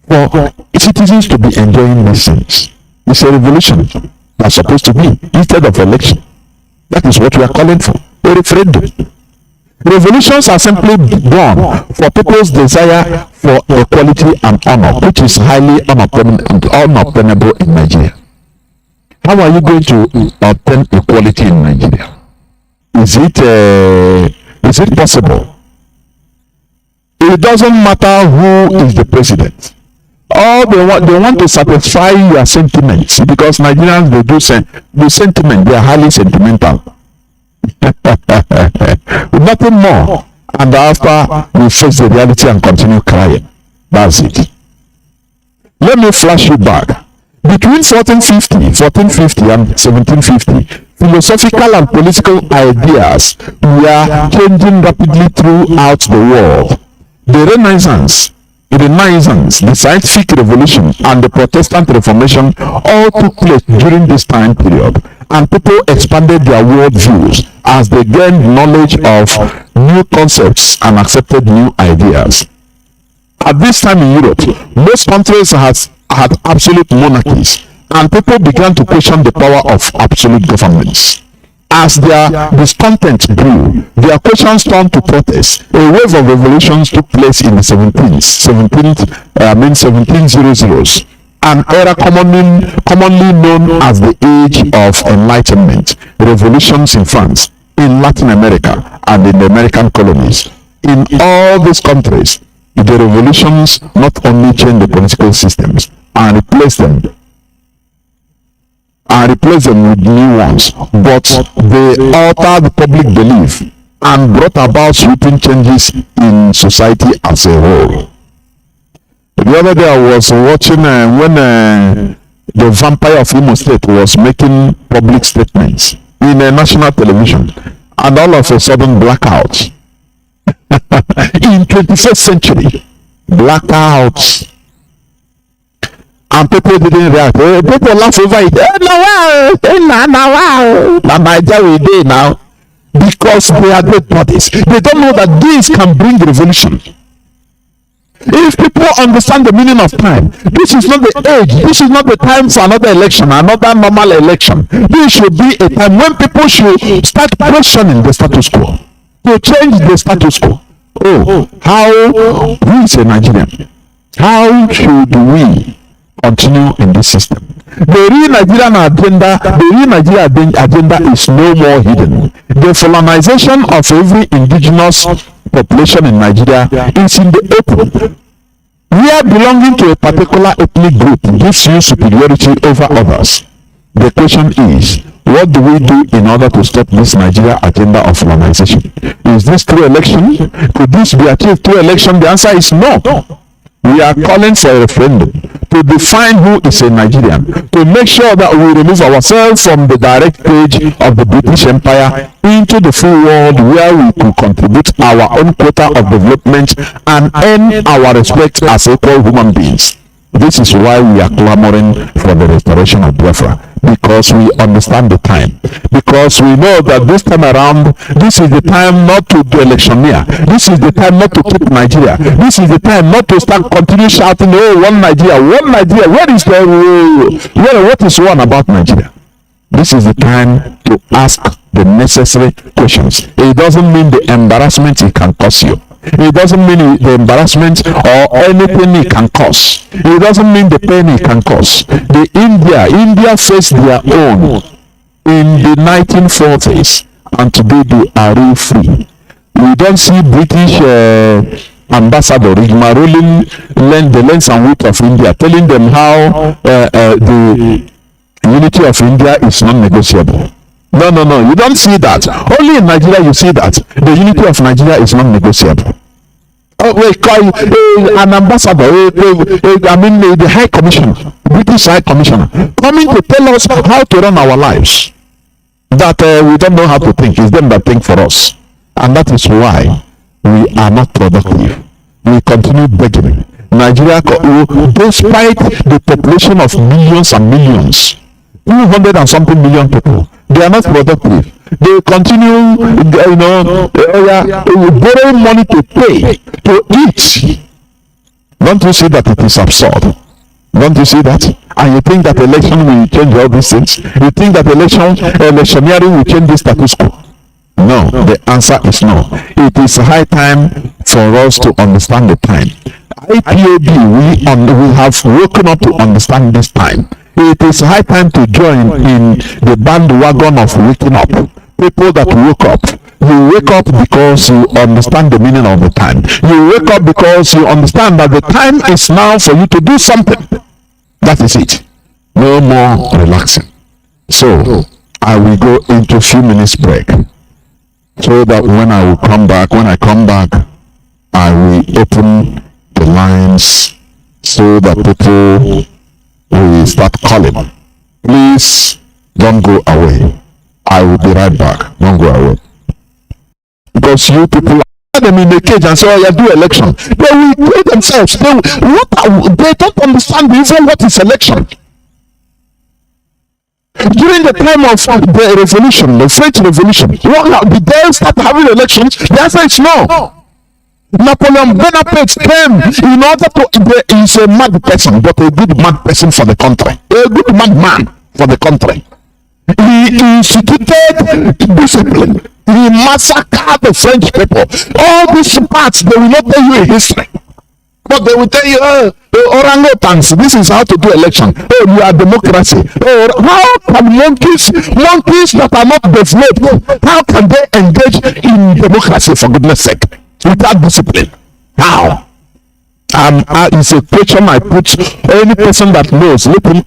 For citizens to be enjoying these things. It's a revolution that's supposed to be instead of election. That is what we are calling for. A referendum. Revolutions are simply born for people's desire for equality and honor, which is highly unobtainable in Nigeria. How are you going to obtain equality in Nigeria? Is it possible? It doesn't matter who is the president. All they want to satisfy your sentiments, because Nigerians, they do sentiment. They are highly sentimental. Nothing more. And after we face the reality and continue crying. That's it. Let me flash you back. Between 1450 and 1750, philosophical and political ideas were changing rapidly throughout the world. The Renaissance, the scientific revolution, and the Protestant Reformation all took place during this time period, and people expanded their worldviews as they gained knowledge of new concepts and accepted new ideas. At this time in Europe, most countries had absolute monarchies, and people began to question the power of absolute governments. As their discontent grew, their questions turned to protest. A wave of revolutions took place in the 1700s, an era commonly known as the Age of Enlightenment. Revolutions in France, in Latin America, and in the American colonies. In all these countries, the revolutions not only changed the political systems and replaced them with new ones, but they altered public belief and brought about sweeping changes in society as a whole. The other day I was watching when the vampire of Imo State was making public statements in national television, and all of a sudden blackout. In 21st century, blackouts. And people didn't react. People laugh over it. Now, because they are dead bodies. They don't know that this can bring revolution. If people understand the meaning of time, this is not the age, this is not the time for another election, another normal election. This should be a time when people should start questioning the status quo, to change the status quo. Who is a Nigerian? How should we continue in this system? The real Nigerian agenda is no more hidden. The colonization of every indigenous population in Nigeria is in the open. Where belonging to a particular ethnic group gives you superiority over others, the question is, what do we do in order to stop this Nigeria agenda of colonization? Is this through election? Could this be achieved through election? The answer is no. We are calling for a referendum to define who is a Nigerian, to make sure that we remove ourselves from the direct page of the British Empire into the full world, where we could contribute our own quota of development and earn our respect as equal human beings. This is why we are clamoring for the restoration of Biafra, because we understand the time, because we know that this time around, this is the time not to do electioneer, this is the time not to keep Nigeria, this is the time not to start continue shouting, oh, one Nigeria, where is the what is one about Nigeria? This is the time to ask the necessary questions. It doesn't mean the embarrassment it can cause you. It doesn't mean the embarrassment or anything it can cause. It doesn't mean the pain it can cause. India faced their own in the 1940s, and today they are real free. We don't see British ambassador rigmaroling the length and width of India, telling them how the unity of India is non-negotiable. No, you don't see that. Only in Nigeria you see that. The unity of Nigeria is non-negotiable. We call an ambassador, the High Commissioner, British High Commissioner, coming to tell us how to run our lives. That we don't know how to think. It's them that think for us. And that is why we are not productive. We continue begging. Nigeria, despite the population of millions and millions, 200 and something million people, they are not productive. They continue, borrowing money to pay, to eat. Don't you see that it is absurd? Don't you see that? And you think that election will change all these things? You think that electioneering will change the status quo? No, the answer is no. It is high time for us to understand the time. IPOB, we have woken up to understand this time. It is high time to join in the bandwagon of waking up. People that woke up. You wake up because you understand the meaning of the time. You wake up because you understand that the time is now for you to do something. That is it. No more relaxing. So, I will go into a few minutes break, so that when I come back, I will open the lines so that people will start calling. Please don't go away. I will be right back. Don't go away. Because you people are them in the cage and say, oh, yeah, do election. They will kill themselves. They don't understand even what is election. During the time of the revolution, the French Revolution, did they start having elections? The answer is no. Napoleon Bonaparte came in order to, he's a mad person, but a good mad person for the country. A good mad man for the country. He instituted discipline. He massacred the French people. All these parts, they will not tell you in history. But they will tell you, orangutans, this is how to do election. Oh, you are democracy. Oh, how can monkeys that are not developed, how can they engage in democracy, for goodness sake, without discipline? How? It's a question I put any person that knows. Let him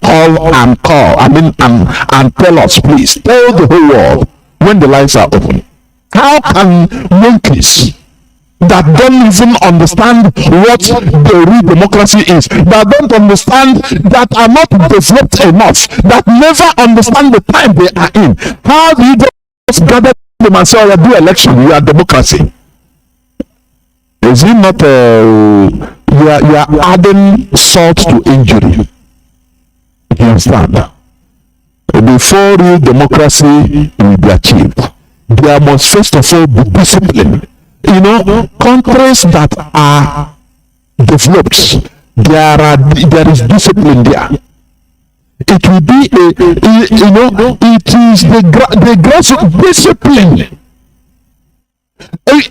and tell us, please. Tell the whole world when the lines are open. How can monkeys that don't even understand what the real democracy is, that don't understand, that are not developed enough, that never understand the time they are in, how do you just gather them and say, oh, do election, you are democracy? Is it not you are adding salt to injury? You understand? Before real democracy will be achieved, there must first of all be discipline. Countries that are developed, there is discipline there. It will be it is the grassroots discipline. If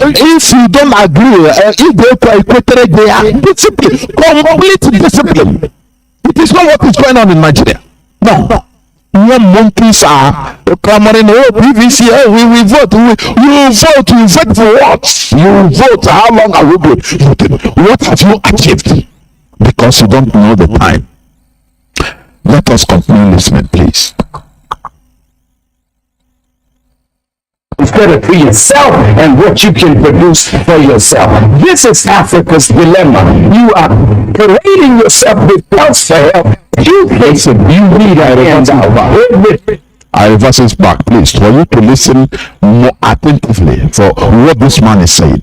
you don't agree, if they are discipline, complete discipline. It is not what is going on in Nigeria. No. When monkeys are clamoring, oh, PVC, oh, we vote. You vote for what? You vote, how long are we going? What have you achieved? because you don't know the time. Let us continue listening, please. Instead of for yourself and what you can produce for yourself. This is Africa's dilemma. You are parading yourself with thoughts for help. You think you need a handout. I reverse this back, please, for you to listen more attentively for what this man is saying.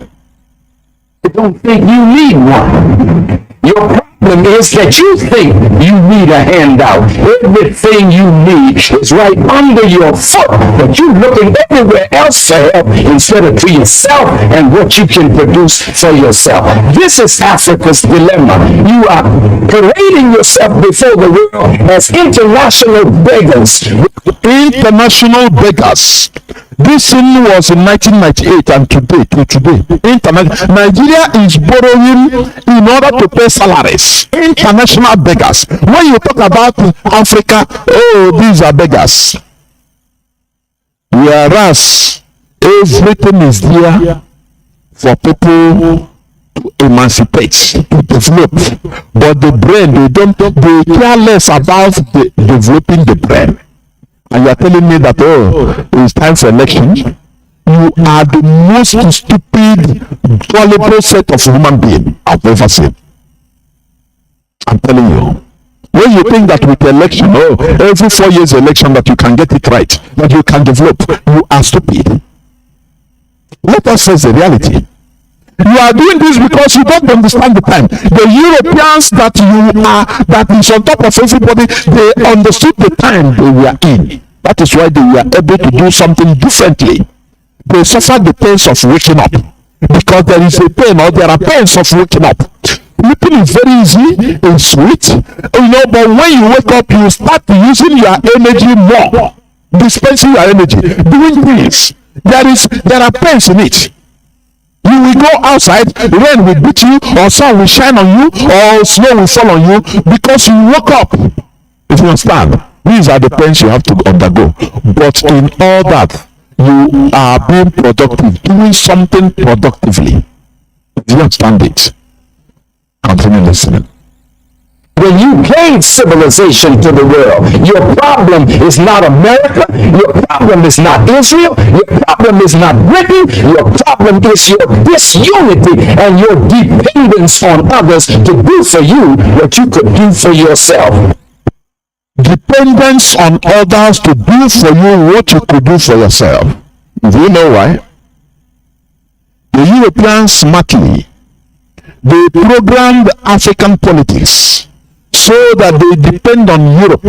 I don't think you need one. Your problem is that you think you need a handout. Everything you need is right under your foot, but you're looking everywhere else for help instead of to yourself and what you can produce for yourself. This is Africa's dilemma. You are parading yourself before the world as international beggars. International beggars. This thing was in 1998 and today, Nigeria is borrowing in order to pay salaries. International beggars. When you talk about Africa, oh, these are beggars. Whereas everything is there for people to emancipate, to develop. But the brain, they care less about developing the brain. And you are telling me that, oh, it's time for election. You are the most stupid, gullible set of human beings I've ever seen. I'm telling you. When you think that with election, oh, every 4 years election that you can get it right, that you can develop, you are stupid. Let us face the reality. You are doing this because you don't understand the time. The Europeans that is on top of everybody, they understood the time they were in. That is why they were able to do something differently. They suffered the pains of waking up. Because there is a pain, or there are pains of waking up. Sleeping is very easy, it's sweet, but when you wake up, you start using your energy more, dispensing your energy, doing things. There are pains in it. You will go outside, rain will beat you, or sun will shine on you, or snow will fall on you, because you woke up. If you understand, these are the pains you have to undergo. But in all that, you are being productive, doing something productively. Do you understand it? Continue listening. When you gave civilization to the world, your problem is not America, your problem is not Israel, your problem is not Britain, your problem is your disunity and your dependence on others to do for you what you could do for yourself. Dependence on others to do for you what you could do for yourself. Do you know why? The Europeans smartly, they programmed African politics so that they depend on Europe,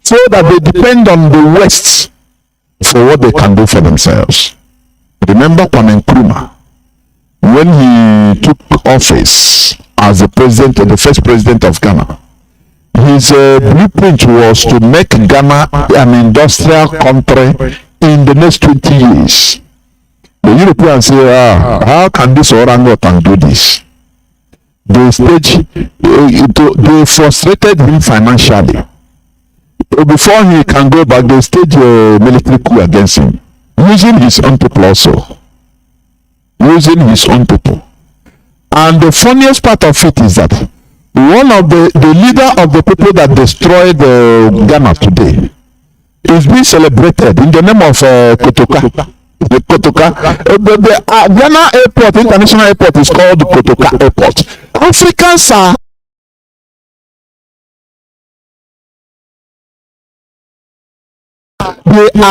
so that they depend on the West for what they can do for themselves. Remember Kwame Nkrumah, when he took office as the first president of Ghana, his blueprint was to make Ghana an industrial country in the next 20 years. The Europeans say, how can this orangutan do this? They frustrated him financially. Before he can go back, they staged a military coup against him, using his own people also. Using his own people. And the funniest part of it is that one of the leader of the people that destroyed Ghana today is being celebrated in the name of Kotoka. The Kotoka, the Ghana airport, international airport, is called Kotoka Airport. Africans are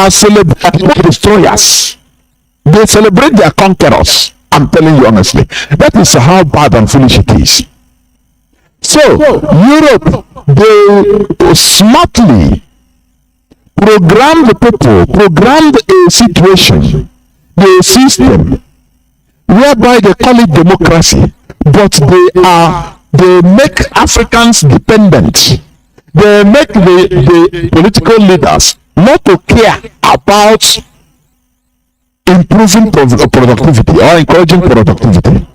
celebrating destroyers. They celebrate their conquerors. I'm telling you honestly, that is how bad and foolish it is. So Europe, they smartly programmed the people, programmed a situation, a system, whereby they call it democracy, but they make Africans dependent. They make the political leaders not to care about improving productivity or encouraging productivity.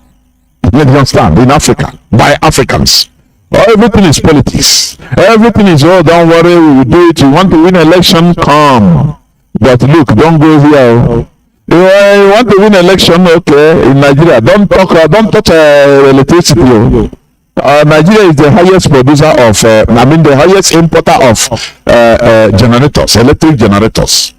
You understand? In Africa, by Africans. Everything is politics. Everything is, oh, don't worry, we will do it. You want to win election? Come. But look, don't go here. You want to win election? Okay, in Nigeria, don't touch electricity. Nigeria is the highest producer of, the highest importer of generators, electric generators,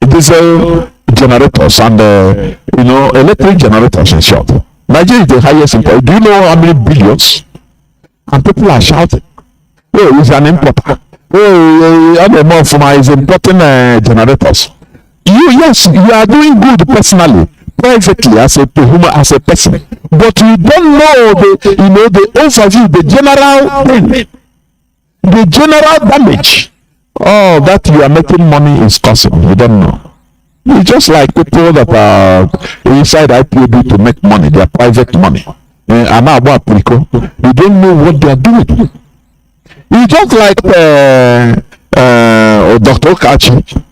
diesel generators, and electric generators in short. Nigeria is the highest importer. Do you know how many billions? And people are shouting, "Oh, he's an importer. Oh, Ademofuma is importing generators." Yes, you are doing good personally, privately as a person, but you don't know the overview, the general thing, the general damage. Oh, that you are making money is causing. You don't know. It's just like people that are inside IPOB to make money, their private money. You don't know what they are doing. It's just like Dr. Okachi,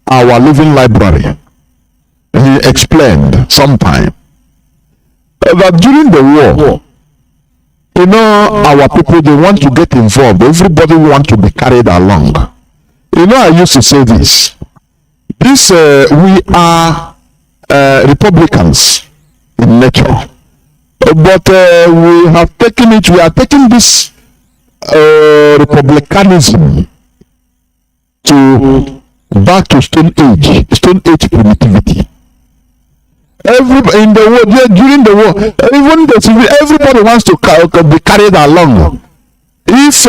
our living library. He explained sometime that during the war, our people, they want to get involved. Everybody want to be carried along. I used to say this. We are Republicans in nature, but we are taking this republicanism back to Stone Age primitivity. In the war, during the war, even everybody wants to be carried along. If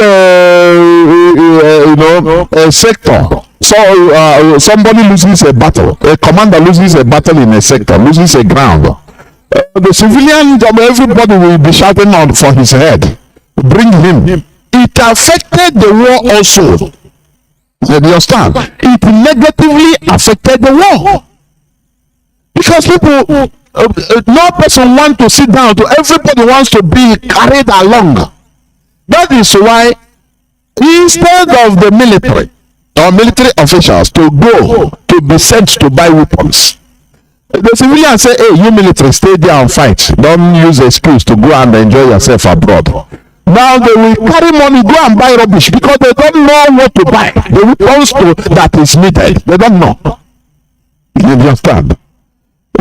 a sector, so somebody loses a battle, a commander loses a battle in a sector, loses a ground, the civilian, everybody will be shouting out for his head, bring him. It affected the war also. You understand? It negatively affected the war. Because people, no person wants to sit down, everybody wants to be carried along. That is why, instead of the military or military officials to go to be sent to buy weapons, the civilians say, "Hey, you military, stay there and fight. Don't use excuse to go and enjoy yourself abroad." Now they will carry money, go and buy rubbish because they don't know what to buy. The weapons that is needed, they don't know. You understand?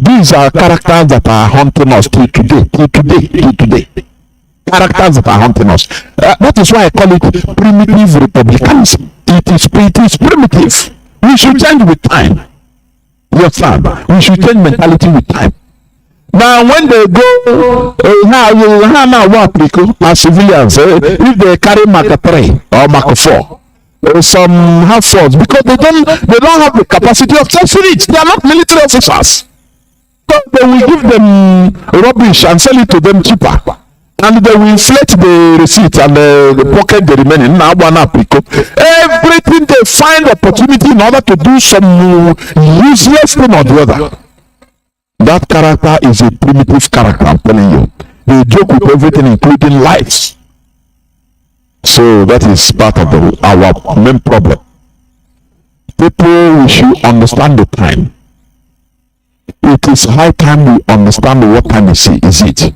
These are characters that are haunting us till today. Characters that are haunting us. That is why I call it primitive republicanism. It is primitive. We should change with time. You understand? We should change mentality with time. Now, when they go, as civilians, if they carry Mark 3 or Mark 4, some have force because they don't have the capacity of self-defense. It. They are not military officers. So they will give them rubbish and sell it to them cheaper. And they will inflate the receipt and pocket the remaining. Everything they find opportunity in order to do some useless thing or the other. That character is a primitive character, I'm telling you. They joke with everything, including lives. So that is part of our main problem. People, we should understand the time. It is high time we understand what time is it.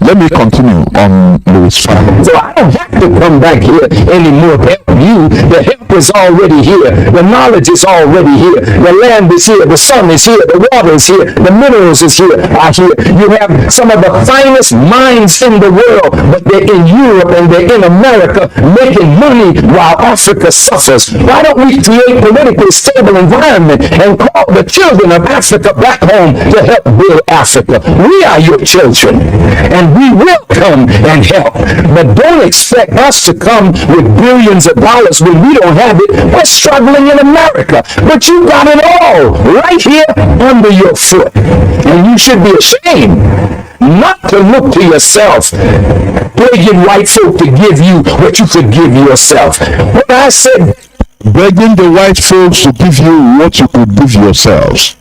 Let me continue on Louis Farrakhan. So I don't have to come back here anymore to help you. The help is already here. The knowledge is already here. The land is here. The sun is here. The water is here. The minerals is here. You have some of the finest minds in the world, but they're in Europe and they're in America making money while Africa suffers. Why don't we create a politically stable environment and call the children of Africa back home to help build Africa? We are your children. And we will come and help, but don't expect us to come with billions of dollars when we don't have it. We're struggling in America, but you got it all right here under your foot, and you should be ashamed not to look to yourself, begging white folk to give you what you could give yourself. What I said, begging the white folks to give you what you could give yourselves.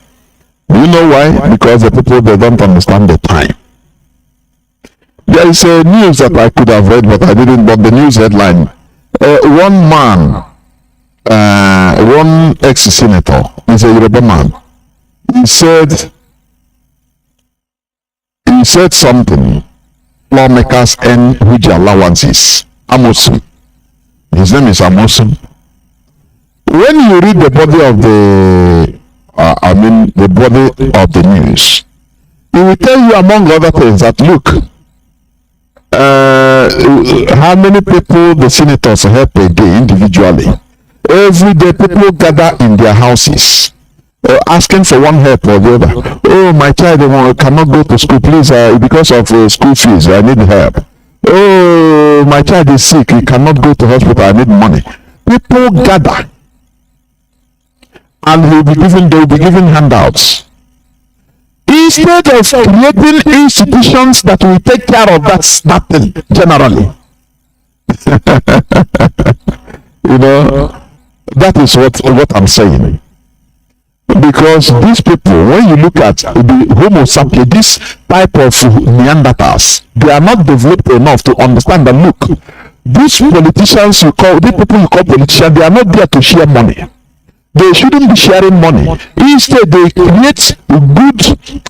Do you know why? Because the people, they don't understand the time. There is a news that I could have read, but I didn't. But the news headline: one man, one ex-senator, is a Yoruba man. He said something. Lawmakers earn huge allowances. Amosun. His name is Amosun. When you read the body of the body of the news, he will tell you, among other things, that look. how many people the senators help a day individually? Every day people gather in their houses asking for one help or the other. Oh, my child cannot go to school, please, because of school fees, I need help. Oh, my child is sick, he cannot go to hospital, I need money. People gather and they will be given handouts. Instead of creating institutions that will take care of that thing generally. That is what I'm saying. Because these people, when you look at the Homo sapiens, this type of Neanderthals, they are not developed enough to understand that, look, these politicians these people you call politicians, they are not there to share money. They shouldn't be sharing money. Instead, they create good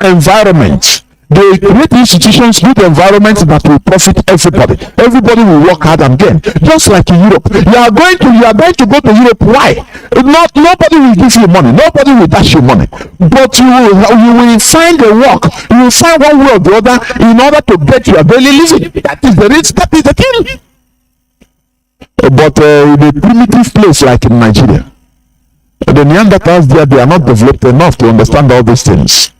environment. They create institutions, good environments that will profit everybody. Everybody will work hard and gain. Just like in Europe. You are going to go to Europe. Why? Nobody will give you money. Nobody will dash you money. But you will find a work. You will find one way or the other in order to get your daily living. That is the thing. But in a primitive place like in Nigeria, the Neanderthals there, they are not developed enough to understand all these things.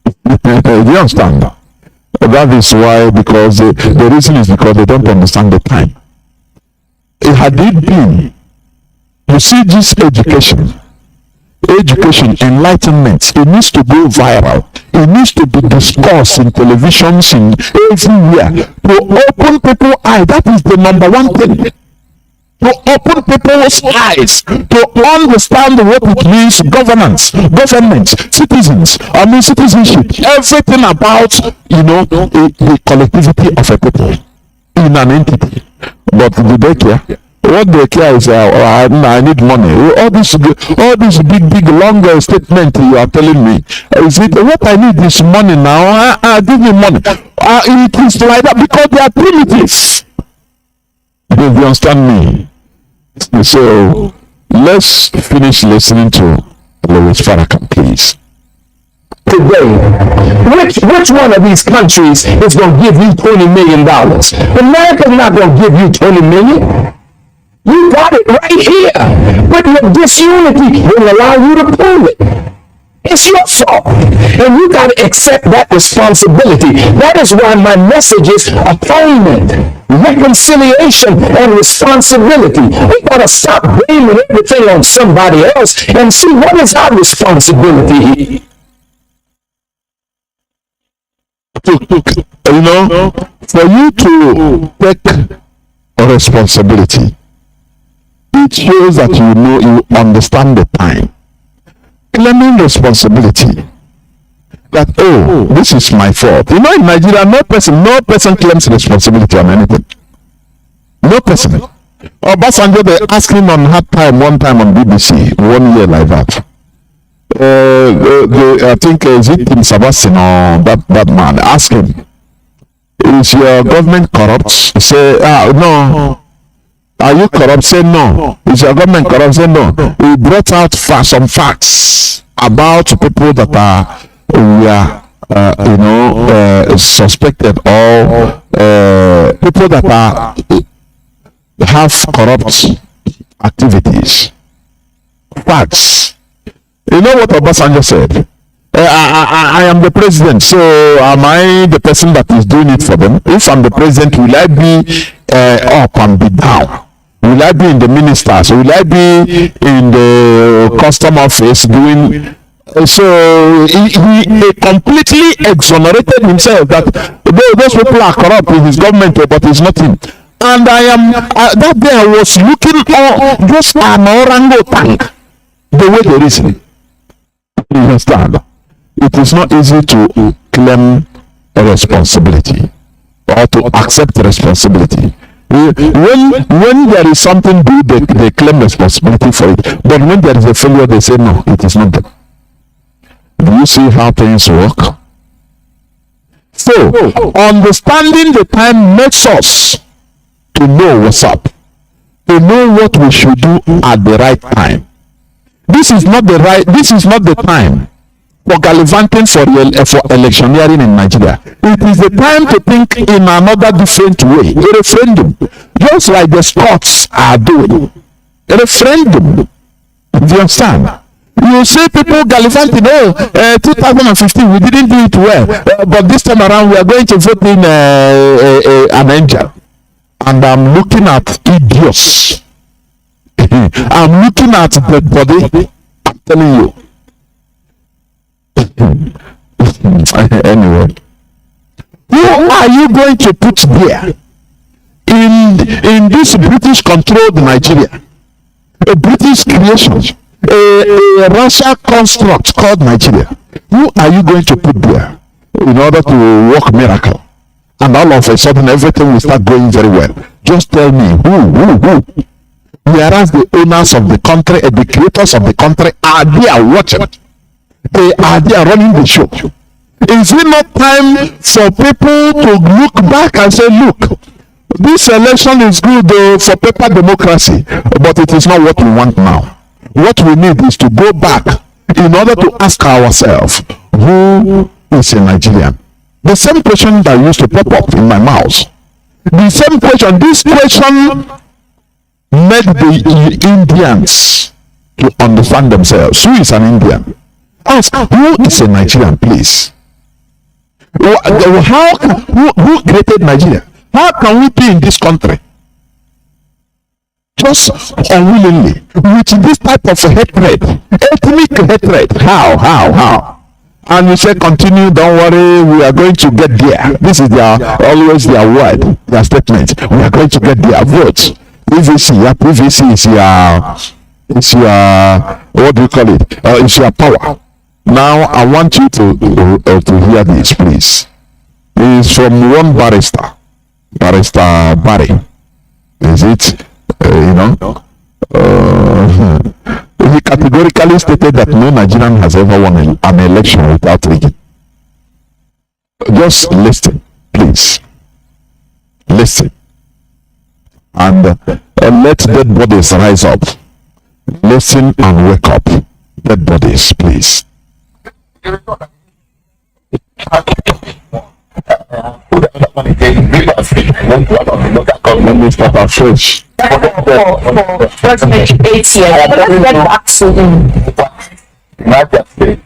Do you understand? That is why, because the reason is because they don't understand the time. Had it been, you see, this education, enlightenment, it needs to go viral. It needs to be discussed in televisions, in everywhere, to open people's eyes. That is the number one thing. To open people's eyes, to understand what it means, government, citizenship, everything about, the collectivity of a people in an entity. But do they care? What they care is, I need money. All this big, long statement you are telling me, is it what I need is money now? Give me money. It is like that because they are primitive. Do you understand me? So let's finish listening to Louis Farrakhan, please. Today, which one of these countries is going to give you $20 million? America's not going to give you $20 million. You got it right here, but your disunity will allow you to pull it. It's your fault, and you got to accept that responsibility. That is why my message is atonement, reconciliation, and responsibility. We got to stop blaming everything on somebody else and see what is our responsibility. For you to take a responsibility, it shows that you understand the time. Claiming responsibility, that this is my fault. In Nigeria, no person claims responsibility on anything. No person. Obasanjo, they asked him on hard time one time on BBC 1 year like that. I think is it Tim Sebastian or that man asked him, is your government corrupt? He said, no. Are you corrupt? Say no. Is your government corrupt? Say no. He brought out some facts about people that are suspected or people that have corrupt activities. Facts. You know what Obasanjo said? I am the president, so am I the person that is doing it for them? If I'm the president, will I be up and be down? Will I be in the ministers? Will I be in the custom office doing? So he completely exonerated himself that those people are corrupt in his government, but it's not him. And I am that day I was looking just an orangutan the way they reason. You understand? It is not easy to claim a responsibility or to accept responsibility. When there is something good, they claim responsibility for it. But when there is a failure, they say no, it is not them. Do you see how things work? So, understanding the time makes us to know what's up, to know what we should do at the right time. This is not the time for gallivanting for electioneering in Nigeria. It is the time to think in another different way. A referendum, just like the Scots are doing. A referendum. Do you understand? You see people gallivanting. 2015 we didn't do it well, but this time around we are going to vote in an angel. And I'm looking at idiots. I'm looking at the body. I'm telling you. Anyway, who are you going to put there in this British controlled Nigeria, a British creation, a Russia construct called Nigeria? Who are you going to put there in order to work miracle? And all of a sudden everything will start going very well. Just tell me who? Whereas the owners of the country and the creators of the country are there watching. They are there running the show. Is it not time for people to look back and say, look, this election is good for paper democracy, but it is not what we want now. What we need is to go back in order to ask ourselves, who is a Nigerian? The same question that used to pop up in my mouth. The same question. This question made the Indians to understand themselves. Who is an Indian? Ask, who is a Nigerian, please? Who created Nigeria? How can we be in this country just unwillingly with this type of hatred, ethnic hatred? How? And we say, continue, don't worry, we are going to get there. This is always their word, their statement. We are going to get there. Vote. PVC is your what do you call it? It's your power. Now I want you to hear this, please. It's from one barrister, Barrister Barry. Is it? He categorically stated that no Nigerian has ever won an election without rigging. Just listen, please. Listen. And let dead bodies rise up. Listen and wake up. Dead bodies, please. Let me start afresh. For 8 years, let's get back to him.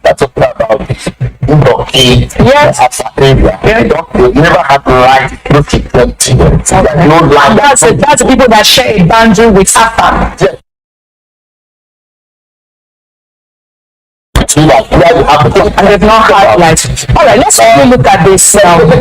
That's about Yes. They never had the right to look at them. That's the people that share a boundary with Afan. And they've not had all right, let's look at this now. The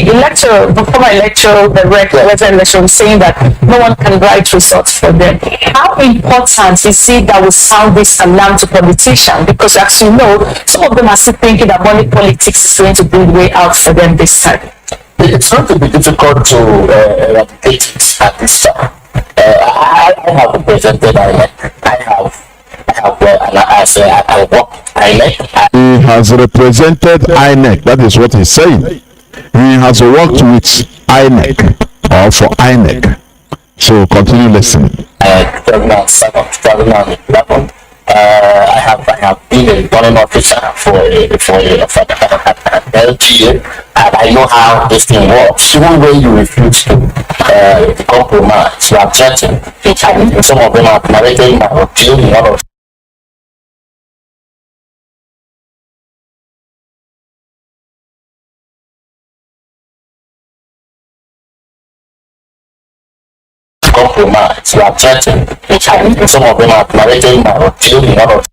electoral, the former electoral, the Resident election was saying that no one can write results for them. How important is it that we sound this alarm to politicians? Because as you know, some of them are still thinking that money politics is going to be the way out for them this time. It's going to be difficult to eradicate it at this time. I have represented He has represented INEC. That is what he's saying. He has worked with INEC or for INEC. So continue listening. 2011. I have been a running officer for LGA, and I know how this thing works. Even when you refuse to compromise, you are threatened. Some of them are narrating my ordeal in one of compromise, you are threatened. Some of them are narrating my ordeal in one of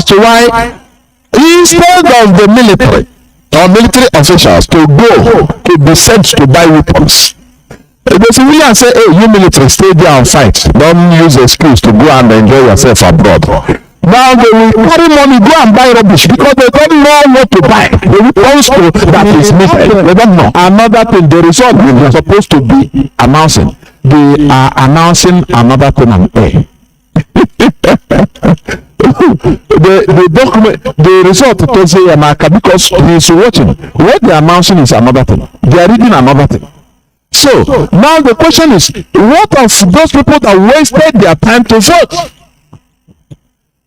to why, instead of the military or military officials to go to be sent to buy weapons, they civilian say, hey, you military, stay there and fight. Don't use excuse to go and enjoy yourself abroad. Now they will carry money, go and buy rubbish because they don't know what to buy. The weapons that is needed, they don't know. Another thing, the result we are supposed to be announcing, they are announcing another thing on air. the document, the result to say America, because he is watching. What they are announcing is another thing. They are reading another thing. So now the question is, what of those people that wasted their time to vote?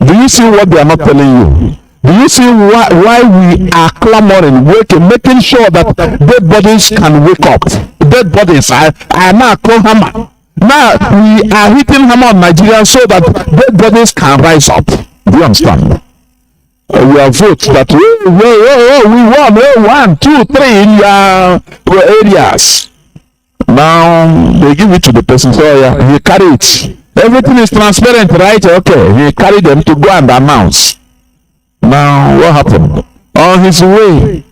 Do you see what they are not telling you? Do you see why we are clamoring, working, making sure that dead bodies can wake up? Dead bodies are now called hammer. Now we are hitting hammer on Nigeria so that dead bodies can rise up. Do you understand? We have votes that we won 1, 2, 3 in your areas. Now they give it to the person, so yeah, he carry it. Everything is transparent, right? Okay, he carried them to go and announce. Now what happened? On his way,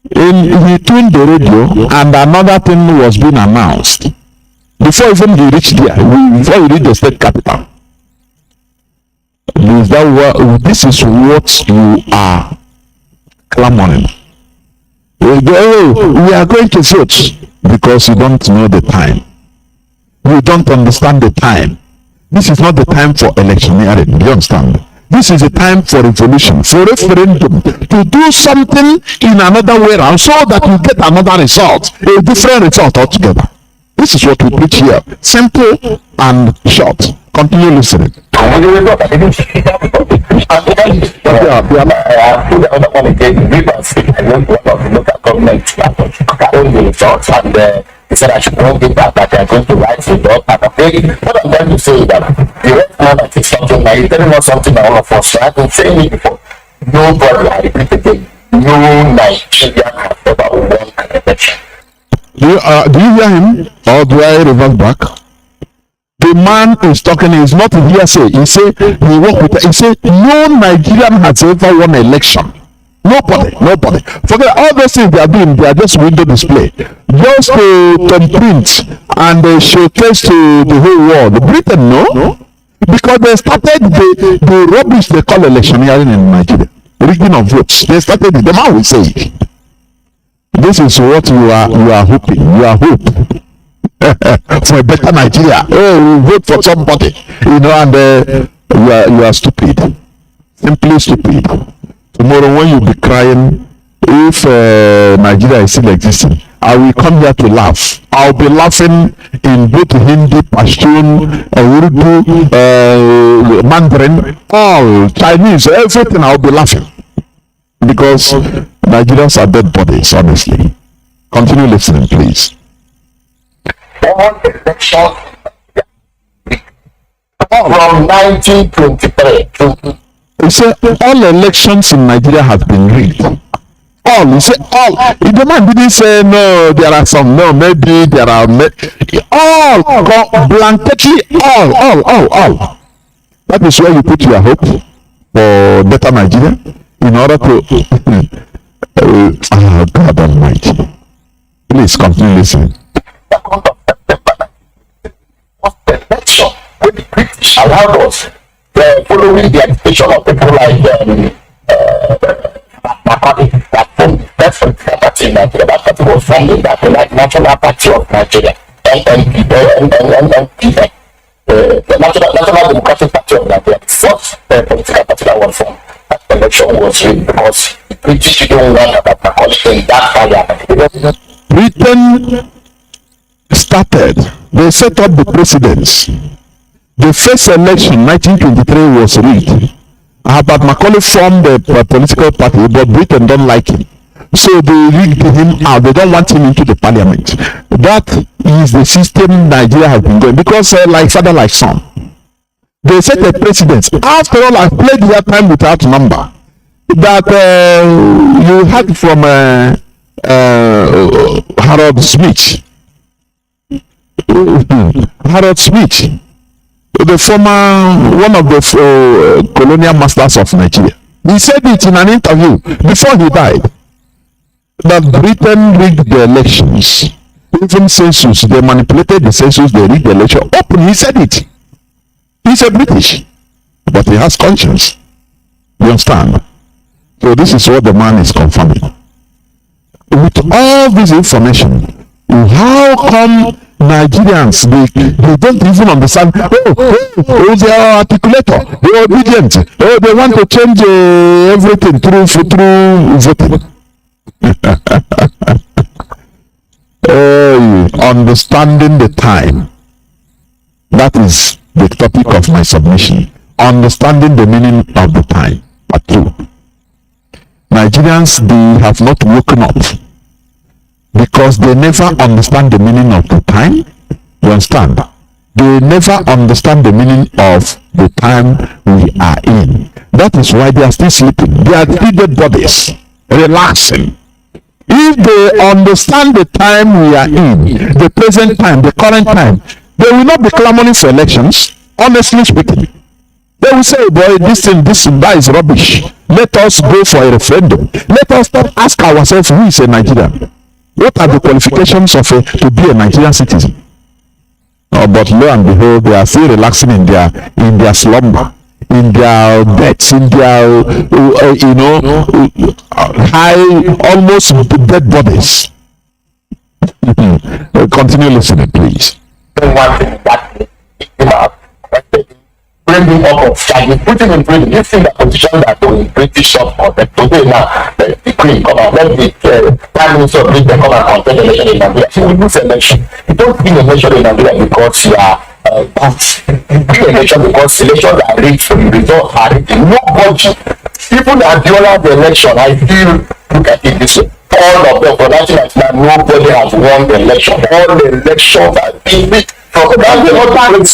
he tuned the radio and another thing was being announced. Before even he reached there, before he reached the state capital. This is what you are clamoring. We are going to vote because you don't know the time. You don't understand the time. This is not the time for electioneering. You understand? This is a time for revolution, for referendum, to do something in another way around so that you get another result, a different result altogether. This is what we preach here. Simple and short. Continue listening. I put the other one again, Rivers. I went to one of the local government own the results, and he said I should bring it back, that they are going to write it up. And what I'm going to say is that the right man that is something, now he's telling us something that all of us, so I've been saying it before. Nobody, I repeat again, no Nigerian has ever won an election. Do you hear him, or do I revert back? The man is talking, is not hearsay. He said he worked with. He said no Nigerian has ever won an election. Nobody. Forget all those things they are doing. They are just window display, just to print and showcase to the whole world. Britain, no, because they started the rubbish they call electioneering in Nigeria, rigging of votes. They started it. The man will say it. This is what you are hoping. You are hope for a better Nigeria. Oh, you vote for somebody, and you are stupid, simply stupid. Tomorrow when you be crying, if Nigeria is still existing, I will come here to laugh. I'll be laughing in both Hindi, Pashtun, Urdu, Mandarin, all Chinese, everything. I'll be laughing because Nigerians are dead bodies, honestly. Continue listening, please. All elections from 1923 to he said all elections in Nigeria have been rigged. All. He said all. The man didn't say no, there are some, no, maybe there are all, blanketly all. That is where you put your hope for better Nigeria in order to God Almighty. Please continue listening. the election when the British allowed us following the agitation of people like Macaulay, that formed the first political party in Nigeria. That party was formed in that National Party of Nigeria, NNP, the National Democratic Party of Nigeria, the first political party that was formed. That election was rigged because the British didn't want that Macaulay in that parliament. Britain started, they set up the precedents. The first election, 1923, was rigged. But Macaulay formed a political party, but Britain don't like him. So they rigged him out. They don't want him into the parliament. That is the system Nigeria has been going. Because like father, like son. They set a precedent. After all, I've played that time without number. That you had from Harold Smith. Harold Smith, the former one of the colonial masters of Nigeria. He said it in an interview before he died, that Britain rigged the elections. Even census, they manipulated the census, they rigged the election. Open, he said it. He's a British, but he has conscience. You understand? So this is what the man is confirming. With all this information, how come Nigerians, they don't even understand? Oh, they are articulator, they are obedient. Oh, they want to change everything through voting. Understanding the time. That is the topic of my submission. Understanding the meaning of the time. Part 2. Nigerians, they have not woken up because they never understand the meaning of the time. You understand? They never understand the meaning of the time we are in. That is why they are still sleeping. They are dead bodies, relaxing. If they understand the time we are in, the present time, the current time, they will not be clamoring for elections, honestly speaking. They will say, boy, that is rubbish. Let us go for a referendum. Let us not ask ourselves who is a Nigerian. What are the qualifications of to be a Nigerian citizen? But lo and behold, they are still relaxing in their slumber, in their beds, in their high, almost dead bodies. Continue listening, please. Bringing up of charges, putting in prison. You see the position that the British up for the today now, the Queen come out, let the Prime Minister of Britain come and contest election in Nigeria. She will lose election. You don't win election in Nigeria because you are you win election because elections are rigged, results are rigged. Nobody, even Abiola the election, I feel, look at it this way. All of them for 1999, nobody has won the election. All the elections are being rigged. Back to what man is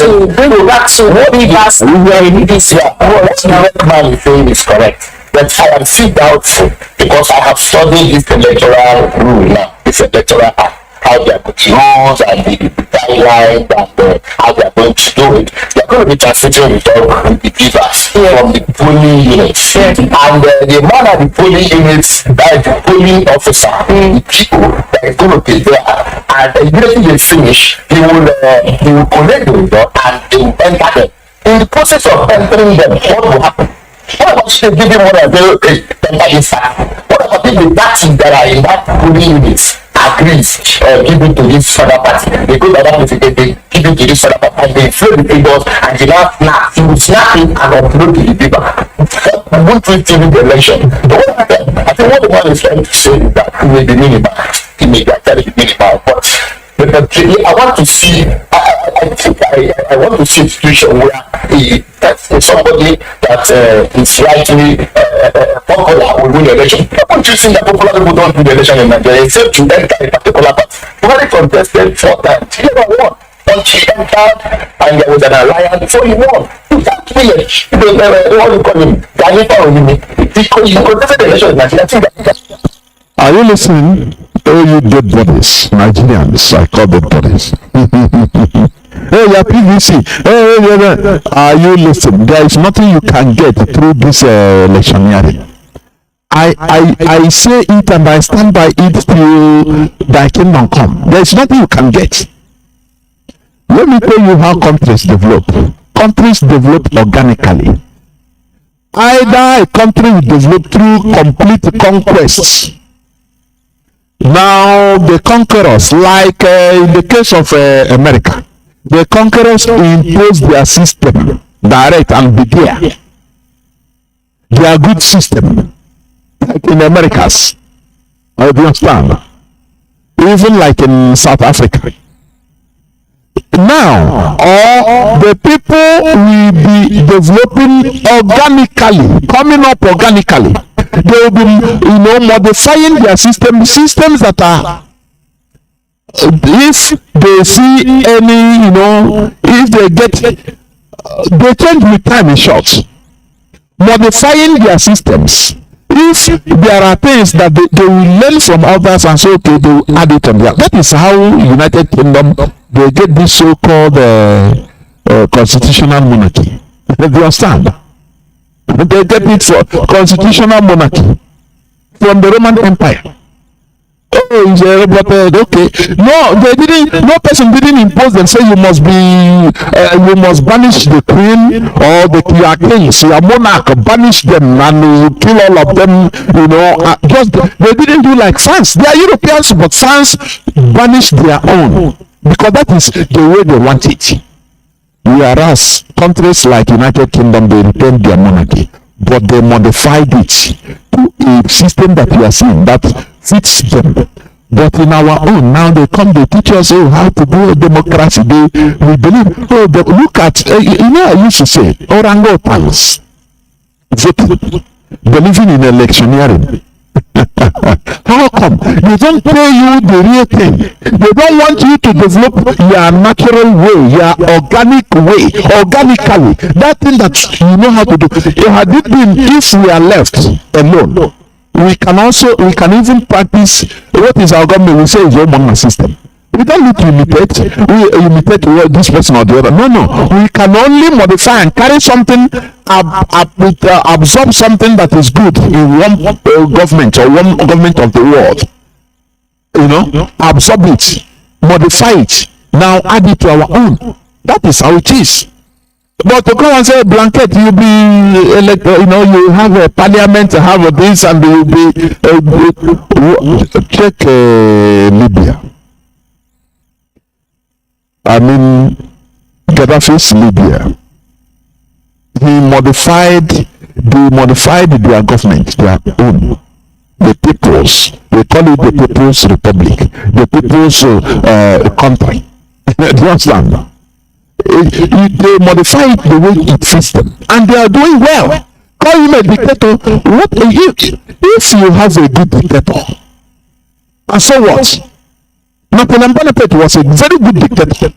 saying is correct. But I am still doubtful because I have studied this electoral rule now, this electoral act, how they are going to use and the guidelines and how they are going to do it. They are going to be translating with all the givers from the polling units. And the man at the polling units, that is the polling officer, the people that is going to be there. And immediately they finish, he will collect the result and they will enter them. In the process of entering them, what will happen? What about if they give him more than 0 enter inside? What about if the parties that are in that polling units agrees give it to this other party? They go to that place, they give it to this other party, and they fill the figures, and they now snap. He will snap it and upload to the paper. Won't we give the election? I think what the man is trying to say is that it may be minimal. It may be actually minimal, but I want to see. I want to see a situation where somebody that is rightly popular will win the election. Don't you think that popular people don't win the election in Nigeria except to enter a particular party? When he contested 4 times, he never won. Once he entered and there was an alliance before he won. He can't win it. What do you call him? He contested the election in Nigeria. Are you listening? Oh, you dead bodies, Nigerians, I call dead bodies. Hey, your PVC. Hey, are you listening? There is nothing you can get through this electioneering. I say it and I stand by it till thy kingdom come. There is nothing you can get. Let me tell you how countries develop. Countries develop organically. Either a country will develop through complete conquests. Now the conquerors, like in the case of America, the conquerors impose their system direct and be there. Their good system, like in Americas. Do you understand? Even like in South Africa. Now, all the people will be developing organically, coming up organically. They will be, modifying their systems that are, if they see any, if they get, they change with time in short. Modifying their systems. If there are things that they will learn from others and say, okay, they will add it on there. That is how United Kingdom, they get this so-called constitutional monarchy. Do you understand? They get it for constitutional monarchy from the Roman Empire. Oh, okay. No, they didn't. No person didn't impose them. Say you must banish the queen or the kings, your monarch, banish them and kill all of them. Just they didn't do like France. They are Europeans, but France banished their own because that is the way they want it. Whereas countries like United Kingdom, they retained their monarchy, but they modified it to a system that we are seeing that fits them. But in our own, now they teach us how to do a democracy. We believe, look at, I used to say, orangutans voting, believing in electioneering. How come? They don't tell you the real thing. They don't want you to develop your natural way, your organic way, organically. That thing that you know how to do. Had it been if we are left alone, we can even practice what is our government will say is your system. We don't need to imitate this person or the other. No. We can only modify and carry something, absorb something that is good in one government or one government of the world. Absorb it, modify it, now add it to our own. That is how it is. But to come and say blanket, you be elected, you have a parliament, have this, and you be check Libya. I mean, Gaddafi's Libya. They modified their government, their own. The people's, they call it the People's Republic, the People's country. Do you understand? They modify it the way it fits them, and they are doing well. Call him a dictator. What if you have a good dictator? And so what? Napoleon Bonaparte was a very good dictator.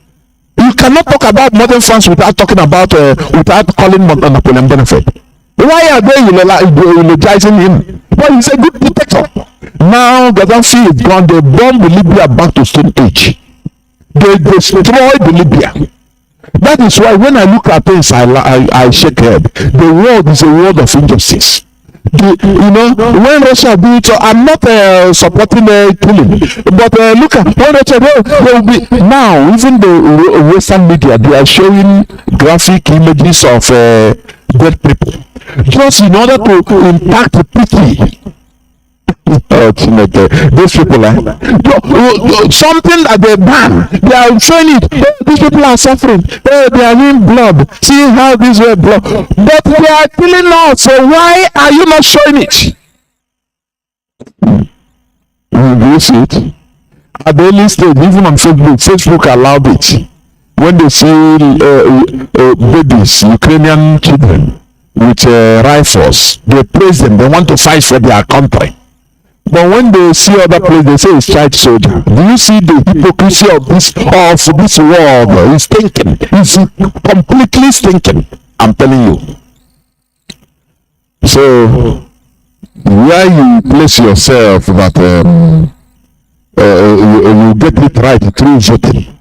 You cannot talk about modern France without talking about without calling Napoleon Bonaparte. Why are they eulogizing him? Well, he's a good dictator. Now Gaddafi is gone. They bombed Libya back to Stone Age. They destroyed Libya. That is why when I look at things, I shake head. The world is a world of injustice. When Russia do it, so I'm not supporting killing, but look at when Russia will be now. Even the Western media, they are showing graphic images of dead people, just in order to impact the pity. These people something that they ban, they are showing it. These people are suffering. They are in blood. See how these were blood, but they are killing us. So why are you not showing it? Do you see it at the early stage? Even on Facebook allowed it. When they see babies, Ukrainian children with rifles, they praise them. They want to fight for their country. But when they see other places, they say it's child soldier. Do you see the hypocrisy of this world? It's stinking. It's completely stinking. I'm telling you. So, where you place yourself that you get it right through voting,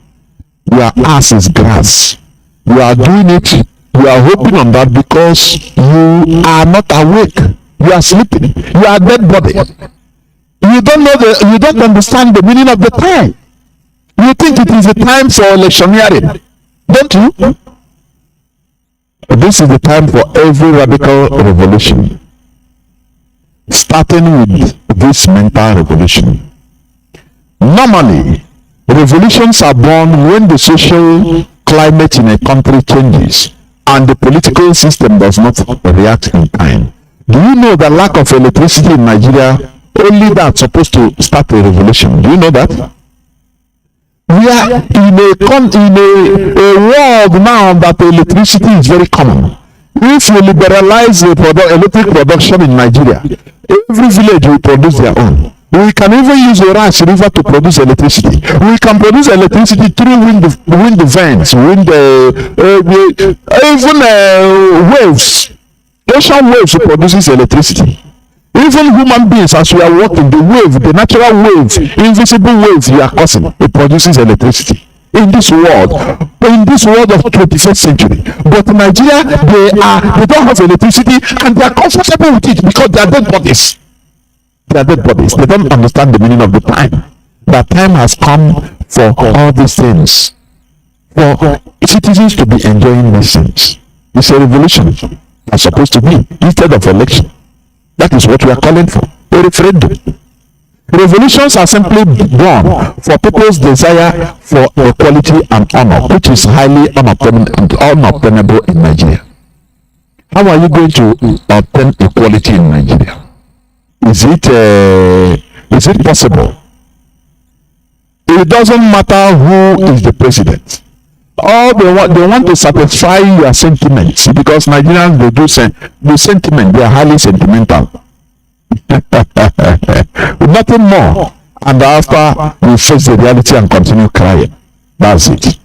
your ass is grass. You are doing it. You are hoping on that because you are not awake. You are sleeping. You are dead body. You don't understand the meaning of the time. You think it is a time for electioneering, don't you? This is the time for every radical revolution, starting with this mental revolution. Normally, revolutions are born when the social climate in a country changes and the political system does not react in time. Do you know the lack of electricity in Nigeria? Only that's supposed to start a revolution. Do you know that? We are in a world now that electricity is very common. If we liberalize the electric production in Nigeria, every village will produce their own. We can even use the Rapture river to produce electricity. We can produce electricity through wind vents, waves. Ocean waves produces electricity. Even human beings, as we are walking, the natural wave, invisible wave you are causing, it produces electricity. in this world of 21st century. But in Nigeria, they don't have electricity and they are comfortable with it because they are dead bodies. They are dead bodies. They don't understand the meaning of the time. That time has come for all these things, for citizens to be enjoying these things. It's a revolution that's supposed to be instead of election. That is what we are calling for, a referendum. Revolutions are simply born for people's desire for equality and honor, which is highly unobtainable in Nigeria. How are you going to obtain equality in Nigeria? Is it possible? It doesn't matter who is the president. All they want to satisfy your sentiments, because Nigerians, they do the sentiment, they are highly sentimental. Nothing more. And after we face the reality and continue crying. That's it.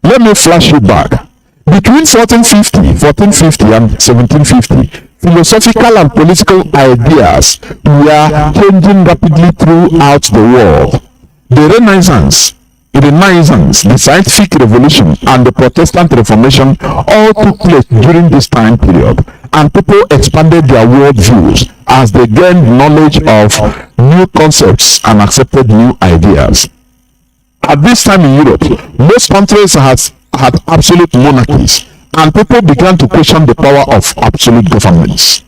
Let me flash you back. Between 1450 and 1750, philosophical and political ideas were changing rapidly throughout the world. The Renaissance, the scientific revolution, and the Protestant Reformation all took place during this time period, and people expanded their worldviews as they gained knowledge of new concepts and accepted new ideas. At this time in Europe, most countries had absolute monarchies, and people began to question the power of absolute governments.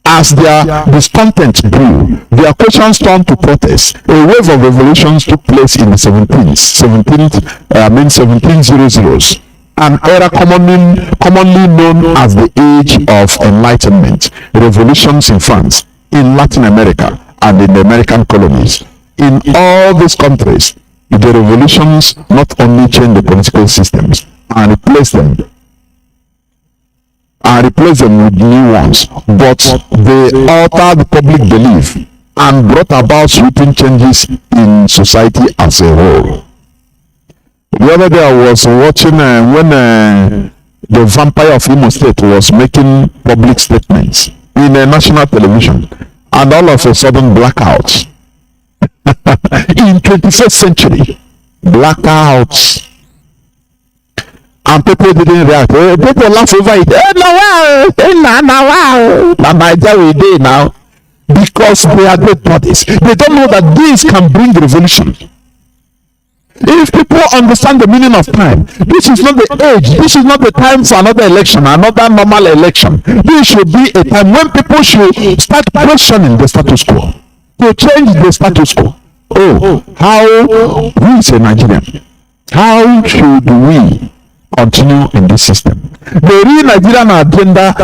As their discontent grew, their questions turned to protest. A wave of revolutions took place in the 1700s, an era commonly known as the Age of Enlightenment. Revolutions in France, in Latin America, and in the American colonies. In all these countries, the revolutions not only changed the political systems and replaced them with new ones, but they altered public belief and brought about sweeping changes in society as a whole. The other day I was watching when the vampire of Imo State was making public statements in a national television, and all of a sudden blackouts. In 21st century, blackouts. And people didn't react. People laugh over it. Now, because they are dead bodies. They don't know that this can bring revolution. If people understand the meaning of time, this is not the age, this is not the time for another election, another normal election. This should be a time when people should start questioning the status quo, to change the status quo. Who is a Nigerian? How should we continue in this system? The real Nigerian agenda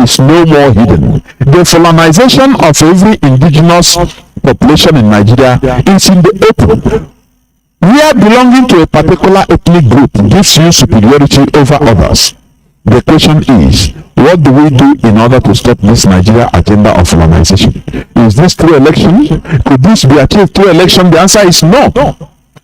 is no more hidden. The colonization of every indigenous population in Nigeria is in the open. Where belonging to a particular ethnic group gives you superiority over others. The question is, what do we do in order to stop this Nigeria agenda of colonization? Is this through election? Could this be achieved through election? The answer is no.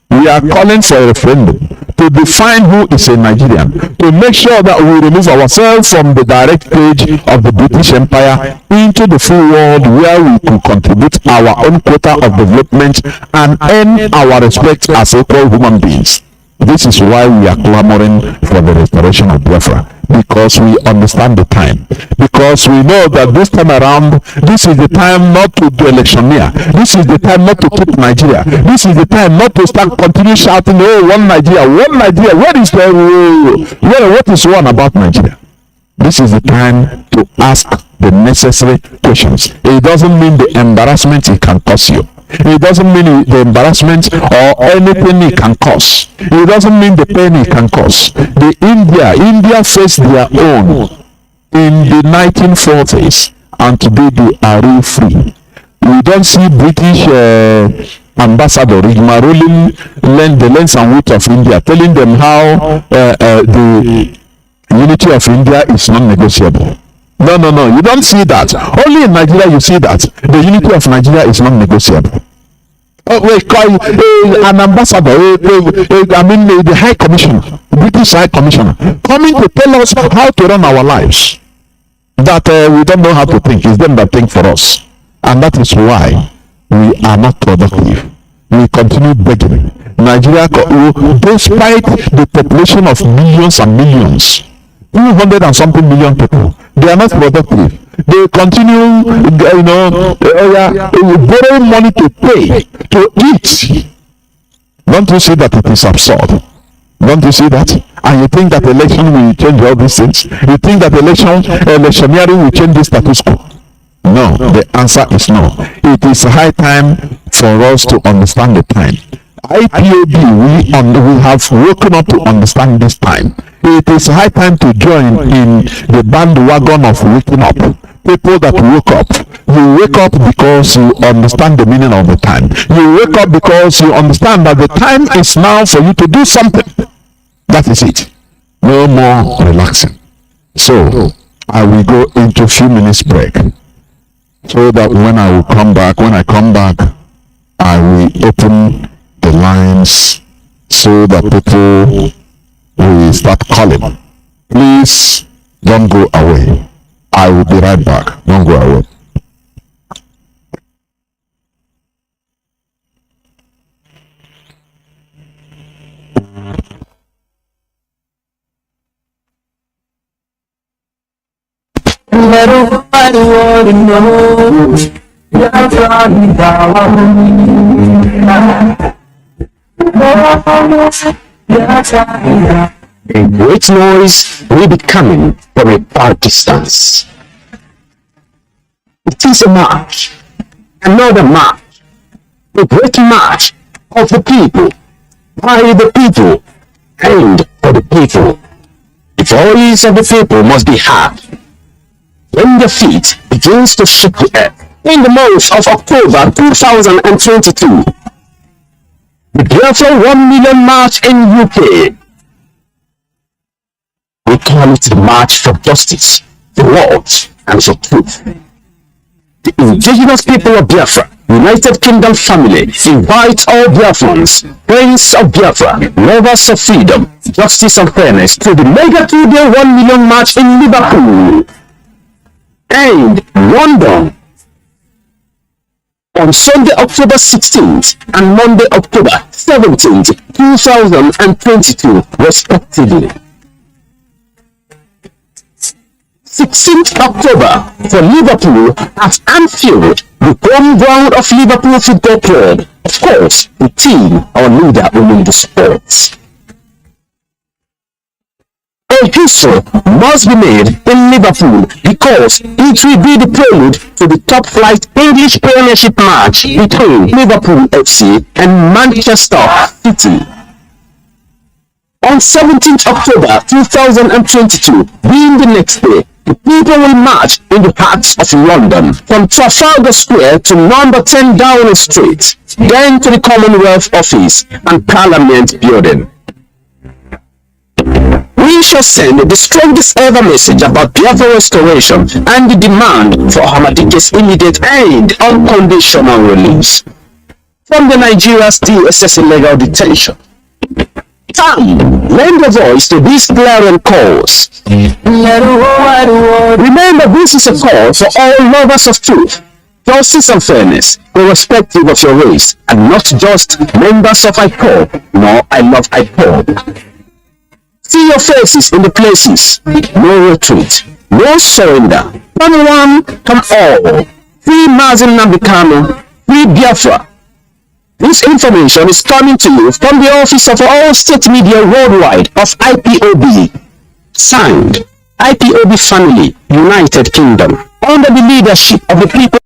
We are calling for a referendum to define who is a Nigerian, to make sure that we remove ourselves from the direct page of the British Empire into the full world, where we could contribute our own quota of development and earn our respect as equal human beings. This is why we are clamoring for the restoration of Biafra, because we understand the time, because we know that this time around, this is the time not to do electioneer, this is the time not to keep Nigeria, this is the time not to continue shouting, oh, one Nigeria, what is one about Nigeria? This is the time to ask the necessary questions. It doesn't mean the embarrassment it can cause you. It doesn't mean the embarrassment or anything it can cause. It doesn't mean the pain it can cause. India faced their own in the 1940s, and today they are real free. We don't see British ambassador Rigmarolin the length and width of India, telling them how the unity of India is non-negotiable. No, you don't see that. Only in Nigeria you see that. The unity of Nigeria is non-negotiable. We call an ambassador, the High Commissioner, British High Commissioner, coming to tell us how to run our lives. That we don't know how to think. It's them that think for us. And that is why we are not productive. We continue begging. Nigeria despite the population of millions and millions, 200 and something million people, they are not productive. They continue, borrowing money to pay, to eat. Don't you see that it is absurd? Don't you see that? And you think that election will change all these things? You think that electioneering will change the status quo? No, the answer is no. It is high time for us to understand the time. IPOB, we have woken up to understand this time. It is high time to join in the bandwagon of waking up. People that woke up. You wake up because you understand the meaning of the time. You wake up because you understand that the time is now for you to do something. That is it. No more relaxing. So, I will go into a few minutes break. So that when I come back, I will open the lines so that people will start calling. Please don't go away. I will be right back. Don't go away. Everybody wanna know Biafra is our home. A great noise will be coming from a far distance. It is a march, another march, a great march of the people, by the people, and for the people. The voice of the people must be heard. When the feet begins to shake the earth in the month of October 2022, the Biafra 1 million march in UK. We call it the March for Justice, for Words, and for Truth. The indigenous people of Biafra, United Kingdom family, invite all Biafrans, friends of Biafra, lovers of freedom, justice and fairness to the mega 2-day 1 million march in Liverpool and London on Sunday, October 16th and Monday, October 17th, 2022, respectively. 16th October for Liverpool at Anfield, the home ground of Liverpool Football Club. Of course, the team, our leader, will lead the sports. A history must be made in Liverpool because it will be the prelude to the top-flight English Premiership match between Liverpool FC and Manchester City. On 17th October 2022, being the next day, the people will march in the heart of London from Trafalgar Square to number 10 Downing Street, then to the Commonwealth Office and Parliament Building. We shall send the strongest ever message about Biafra restoration and the demand for Ahmadike's immediate and unconditional release from the Nigeria's DSS illegal detention. Lend a voice to these glaring calls. Remember, this is a call for all lovers of truth, justice and fairness, irrespective of your race, and not just members of IPOB, nor I love IPOB. See your faces in the places. No retreat, no surrender. Come one, come all. Free Mazi Nnamdi Kanu, free Biafra. This information is coming to you from the office of all state media worldwide of IPOB. Signed, IPOB Family, United Kingdom, under the leadership of the people.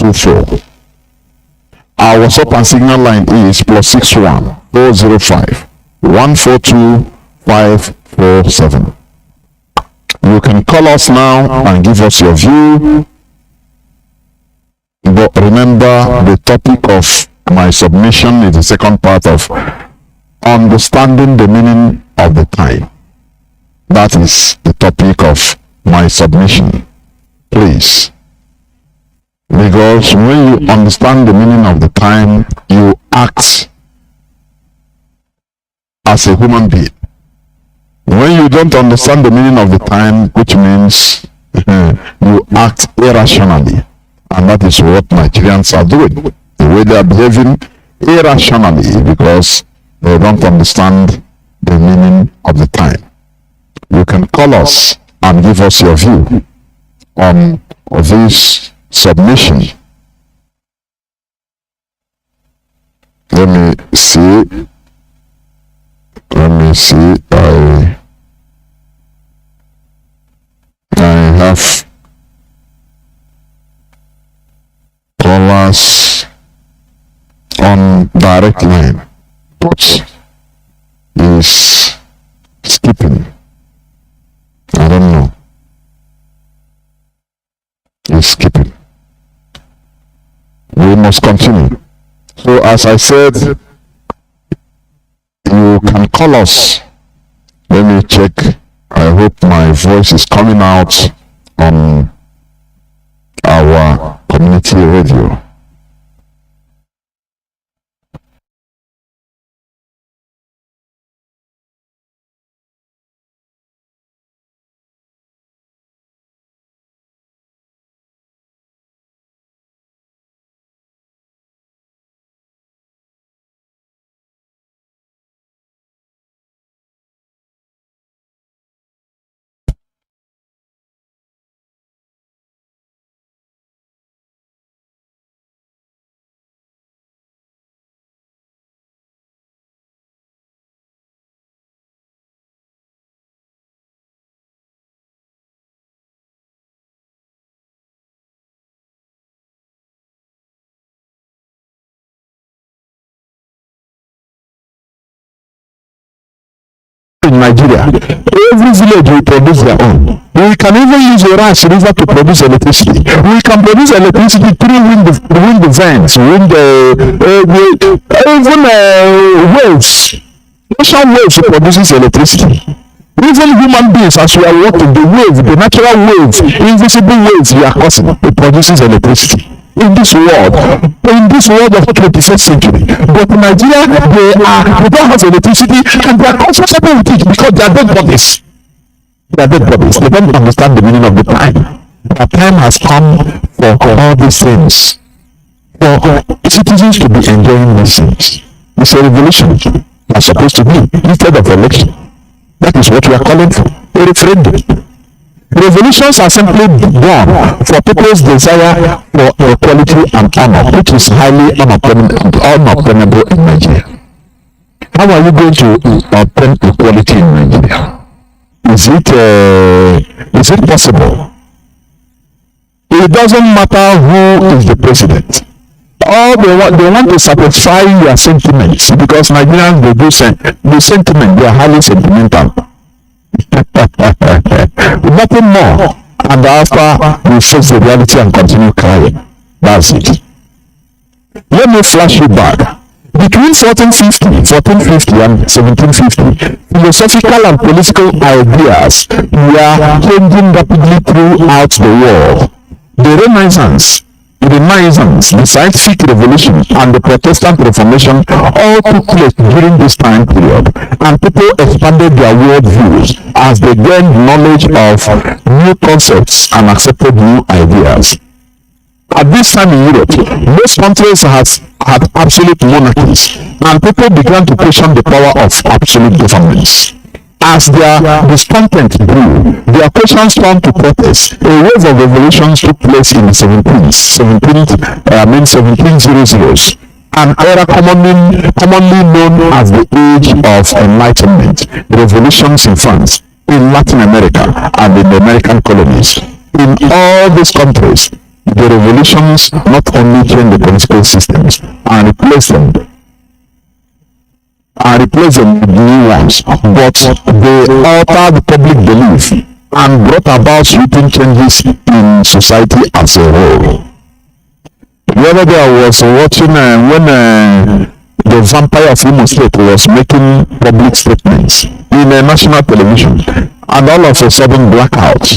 1424. Our WhatsApp and signal line is +61 405 142 547. You can call us now and give us your view. But remember, the topic of my submission is the second part of understanding the meaning of the time. That is the topic of my submission. Please. Because when you understand the meaning of the time, you act as a human being. When you don't understand the meaning of the time, which means you act irrationally. And that is what Nigerians are doing. The way they are behaving irrationally because they don't understand the meaning of the time. You can call us and give us your view on this submission. Let me see. I have callers on direct line, but is skipping. I don't know. Is skipping. We must continue. So as I said, you can call us. Let me check. I hope my voice is coming out on our community radio. In Nigeria, every village will produce their own. We can even use a rice river to produce electricity. We can produce electricity through wind vents, even waves. Ocean waves produces electricity. Even human beings, as we are walking, the natural wave, invisible waves we are causing, it produces electricity. In this world of 21st century. But in Nigeria, they don't have electricity and they are comfortable with it because they are dead bodies. They are dead bodies. They don't understand the meaning of the time. The time has come for all these things. For citizens to be enjoying these things. It's a revolution that's supposed to be instead of election. That is what we are calling for. A referendum. Revolutions are simply done for people's desire for equality and honor, which is highly unobtainable in Nigeria. How are you going to obtain equality in Nigeria? Is it possible? It doesn't matter who is the president. All they want to satisfy your sentiments because Nigerians they do sentiment. They are highly sentimental. Nothing more. And after we face the reality and continue crying. That's it. Let me flash you back. Between 1450 and 1750, philosophical and political ideas were changing rapidly throughout the world. The Renaissance, the scientific revolution, and the Protestant Reformation all took place during this time period, and people expanded their world views as they gained knowledge of new concepts and accepted new ideas. At this time in Europe, most countries had absolute monarchies, and people began to question the power of absolute governments. As their discontent grew, their questions turned to protest. A wave of revolutions took place in the 1700s, an era commonly known as the Age of Enlightenment. Revolutions in France, in Latin America, and in the American colonies. In all these countries, The revolutions not only change the political systems and replace them with new ones, but they alter the public belief and brought about sweeping changes in society as a whole. The other day I was watching when the vampire of Imo State was making public statements in national television, and all of a sudden blackout.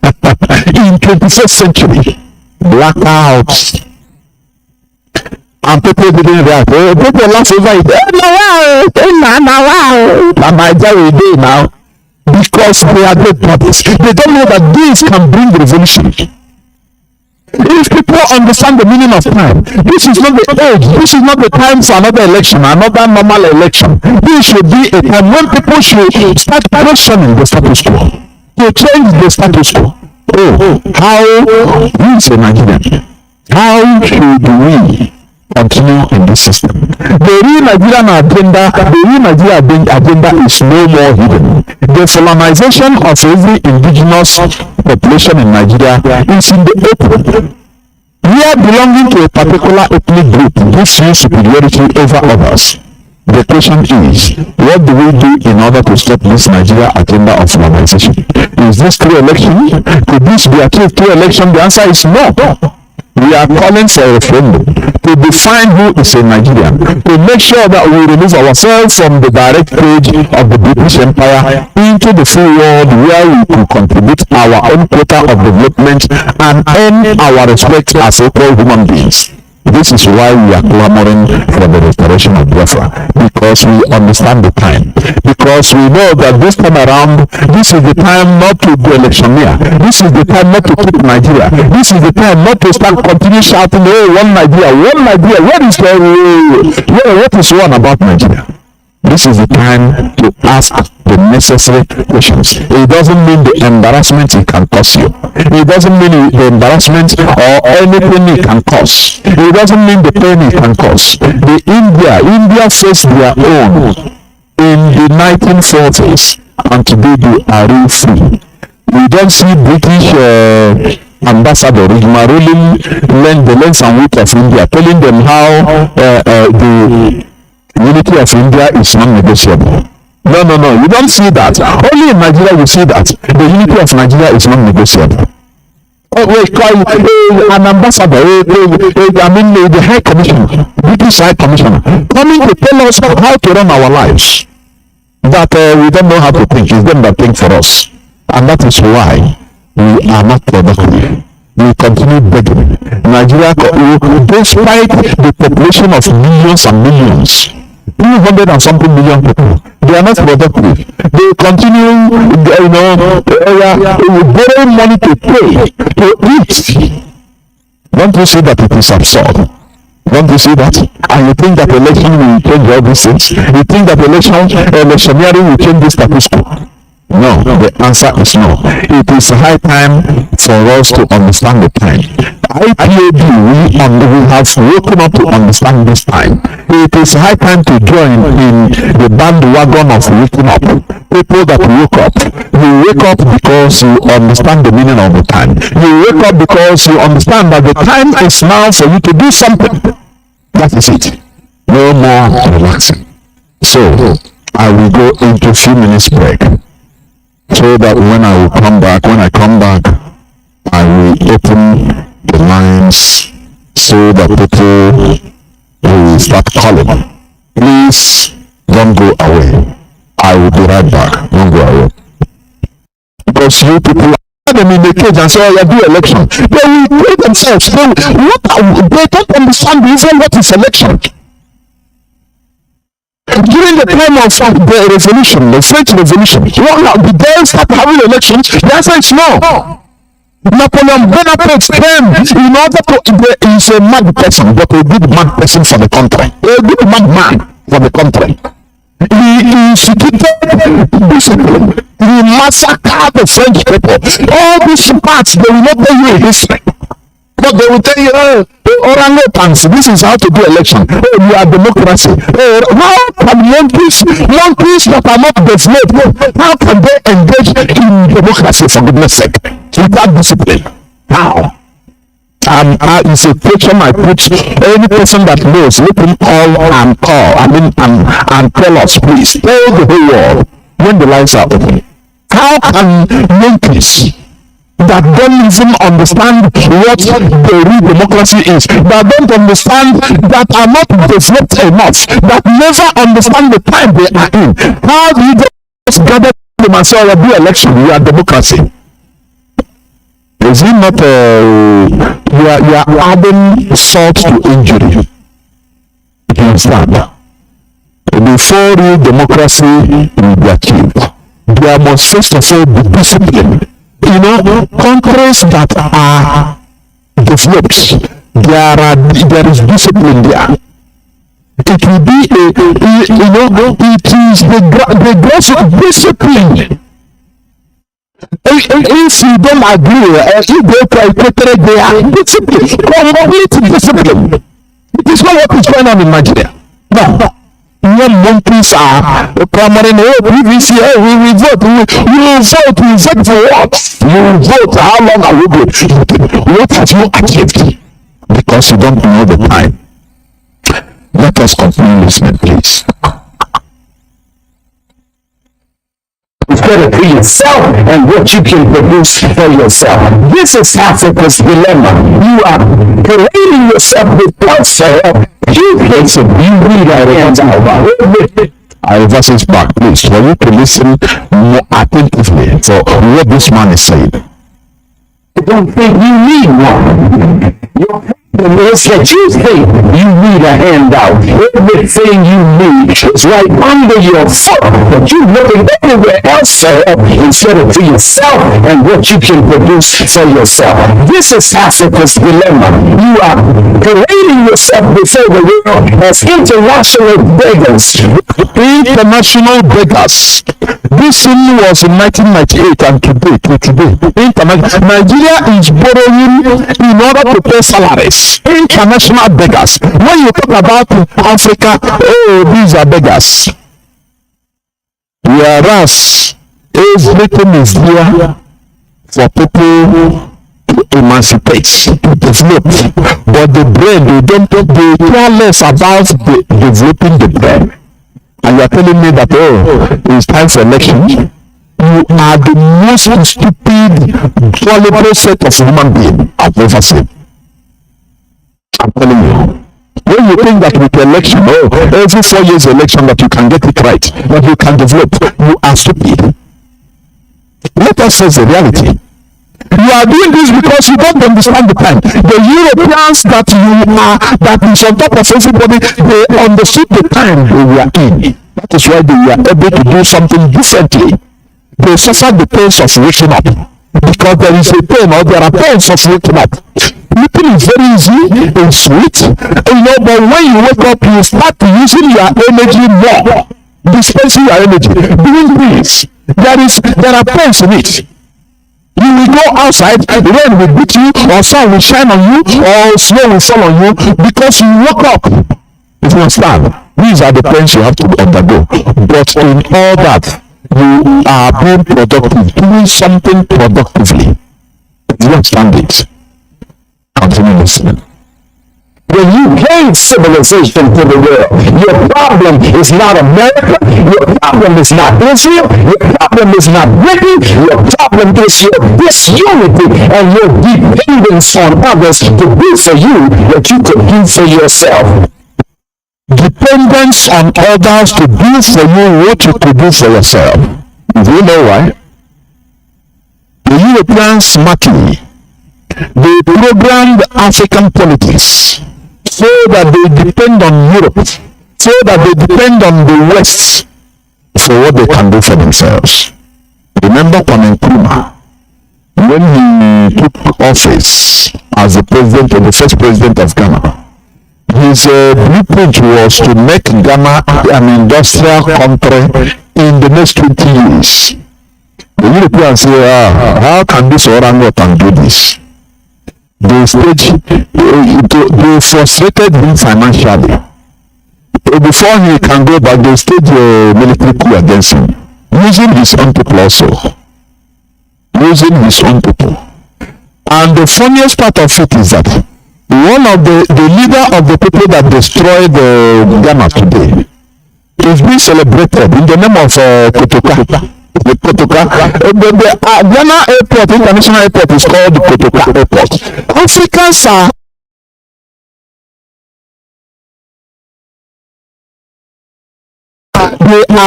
In 21st century, blackouts. And people didn't react. People laugh over it. Now. Because they are dead bodies. They don't know that this can bring revolution. If people understand the meaning of time, this is not the age, this is not the time for another election, another normal election. This should be a time when people should start questioning the status quo, to change the status quo. How is a Nigerian? How should we continue in this system? The real Nigerian agenda, is no more hidden. The colonization of every indigenous population in Nigeria is in the open. We are belonging to a particular ethnic group gives you superiority over others. The question is, what do we do in order to stop this Nigeria agenda of colonization? Is this through election? Could this be achieved through election? The answer is no. We are calling for a referendum to define who is a Nigerian, to make sure that we remove ourselves from the direct page of the British Empire into the free world where we can contribute our own quota of development and earn our respect as equal human beings. This is why we are clamoring for the restoration of Biafra, because we understand the time, because we know that this time around, this is the time not to do electioneer, this is the time not to keep Nigeria, this is the time not to start continue shouting, oh, one Nigeria, what is one about Nigeria? This is the time to ask the necessary questions. It doesn't mean the embarrassment it can cause you. It doesn't mean the embarrassment or anything it can cause. It doesn't mean the pain it can cause. India faced their own in the 1940s, and today they are real free. We don't see British ambassador Rigmarolin learn the length and width of India, telling them how the unity of India is non-negotiable. No, you don't see that. Only in Nigeria you see that. The unity of Nigeria is non-negotiable. An ambassador, the High Commissioner, British High Commissioner, coming to tell us how to run our lives. That we don't know how to think. It's them that think for us. And that is why we are not productive. We continue begging. Nigeria, despite the population of millions and millions, 200 and something million people, they are not productive. They continue, borrow money to pay, to eat. Don't you see that it is absurd? Don't you see that? And you think that election will change all these things? You think that electioneering will change this status quo? No, the answer is no. It is high time for us to understand the time. IPOB, we have woken up to understand this time. It is high time to join in the bandwagon of waking up. People that wake up. You wake up because you understand the meaning of the time. You wake up because you understand that the time is now for you to do something. That is it. No more relaxing. So, I will go into a few minutes break, so that when I come back, I will open the lines so that people will start calling. Please don't go away. I will be right back. Don't go away. Because you people are them in the cage and say, oh, you do election. They will play themselves. They don't understand even what is election. During the time of the revolution, the French Revolution, did they start having elections? The answer is no. Napoleon Bonaparte came in order to, he's a mad person, but a good mad person for the country. A good mad man for the country. He instituted discipline. He massacred the French people. All these parts, they will not tell you history. But they will tell you, orangutans, this is how to do election. Oh, you are democracy. How can monkeys that are not developed, how can they engage in democracy, for goodness sake? Without discipline. How? it's a question I put any person that knows. Let him and tell us, please. Tell the whole world when the lights are open. How can monkeys that don't even understand what the real democracy is, that don't understand, that are not developed enough, that never understand the time they are in, how do you just gather them and say, oh, do election, we are democracy? Is it not you are adding salt to injury? You understand? Before real democracy will be achieved, there must first of all be discipline. You know, countries that are developed, there is discipline there. It will be it is the grace of discipline. If you don't agree, if they try they are discipline, complete discipline. It is not what is going on in Nigeria. No. When monkeys are primary, PVC, we will vote. You vote for what? You vote, how long are you going? What have you achieved? Because you don't know the time. Let us continue listening, please. Instead of for yourself and what you can produce for yourself. This is Africa's dilemma. You are creating yourself with yourself. You read our hands out. I reverse it back, please, for you to listen more attentively for what this man is saying. I don't think you need one. Your problem is that you think you need a handout. Everything you need is right under your foot, but you're looking everywhere else instead of for yourself and what you can produce for yourself. This is Africa's dilemma. You are creating yourself before the world as international beggars. International beggars. This thing was in 1998 and today. Nigeria is borrowing in order to pay salaries. International beggars. When you talk about Africa, oh, these are beggars. Whereas everything is there for people to emancipate, to develop. But the brain, they care less about developing the brain. And you are telling me that, oh, it's time for election. You are the most stupid, gullible set of human beings I've ever seen. I'm telling you. When you think that with election, oh, every 4 years election that you can get it right, that you can develop, you are stupid. Let us face the reality. You are doing this because you don't understand the time. The Europeans that is on top of everybody, they understood the time they were in. That is why they were able to do something differently. They suffered the pains of waking up. Because there is a pain, or there are pains of waking up. Sleeping is very easy, it's sweet, but when you wake up, you start using your energy more, dispensing your energy, doing things. There are pains in it. You will go outside, rain will beat you, or sun will shine on you, or snow will fall on you, because you woke up. If you understand, these are the pains you have to undergo. But in all that, you are being productive, doing something productively. You understand it? Continue listening. When you gave civilization to the world, your problem is not America, your problem is not Israel, your problem is not Britain, your problem is your disunity and your dependence on others to do for you what you could do for yourself. Dependence on others to do for you what you could do for yourself. Do you know why? The Europeans smartly, they programmed African politics so that they depend on Europe, so that they depend on the West for what they can do for themselves. Remember Kwame Nkrumah, when he took office as the president, or the first president of Ghana, his blueprint was to make Ghana an industrial country in the next 20 years. The Europeans say, how can this orangutan do this? They frustrated him financially. Before he can go back, they staged a military coup against him, using his own people also. Using his own people. And the funniest part of it is that one of the leader of the people that destroyed Ghana today is being celebrated in the name of Kotoka. The Kotoka. The Ghana airport, international airport, is called the Kotoka airport. Africans are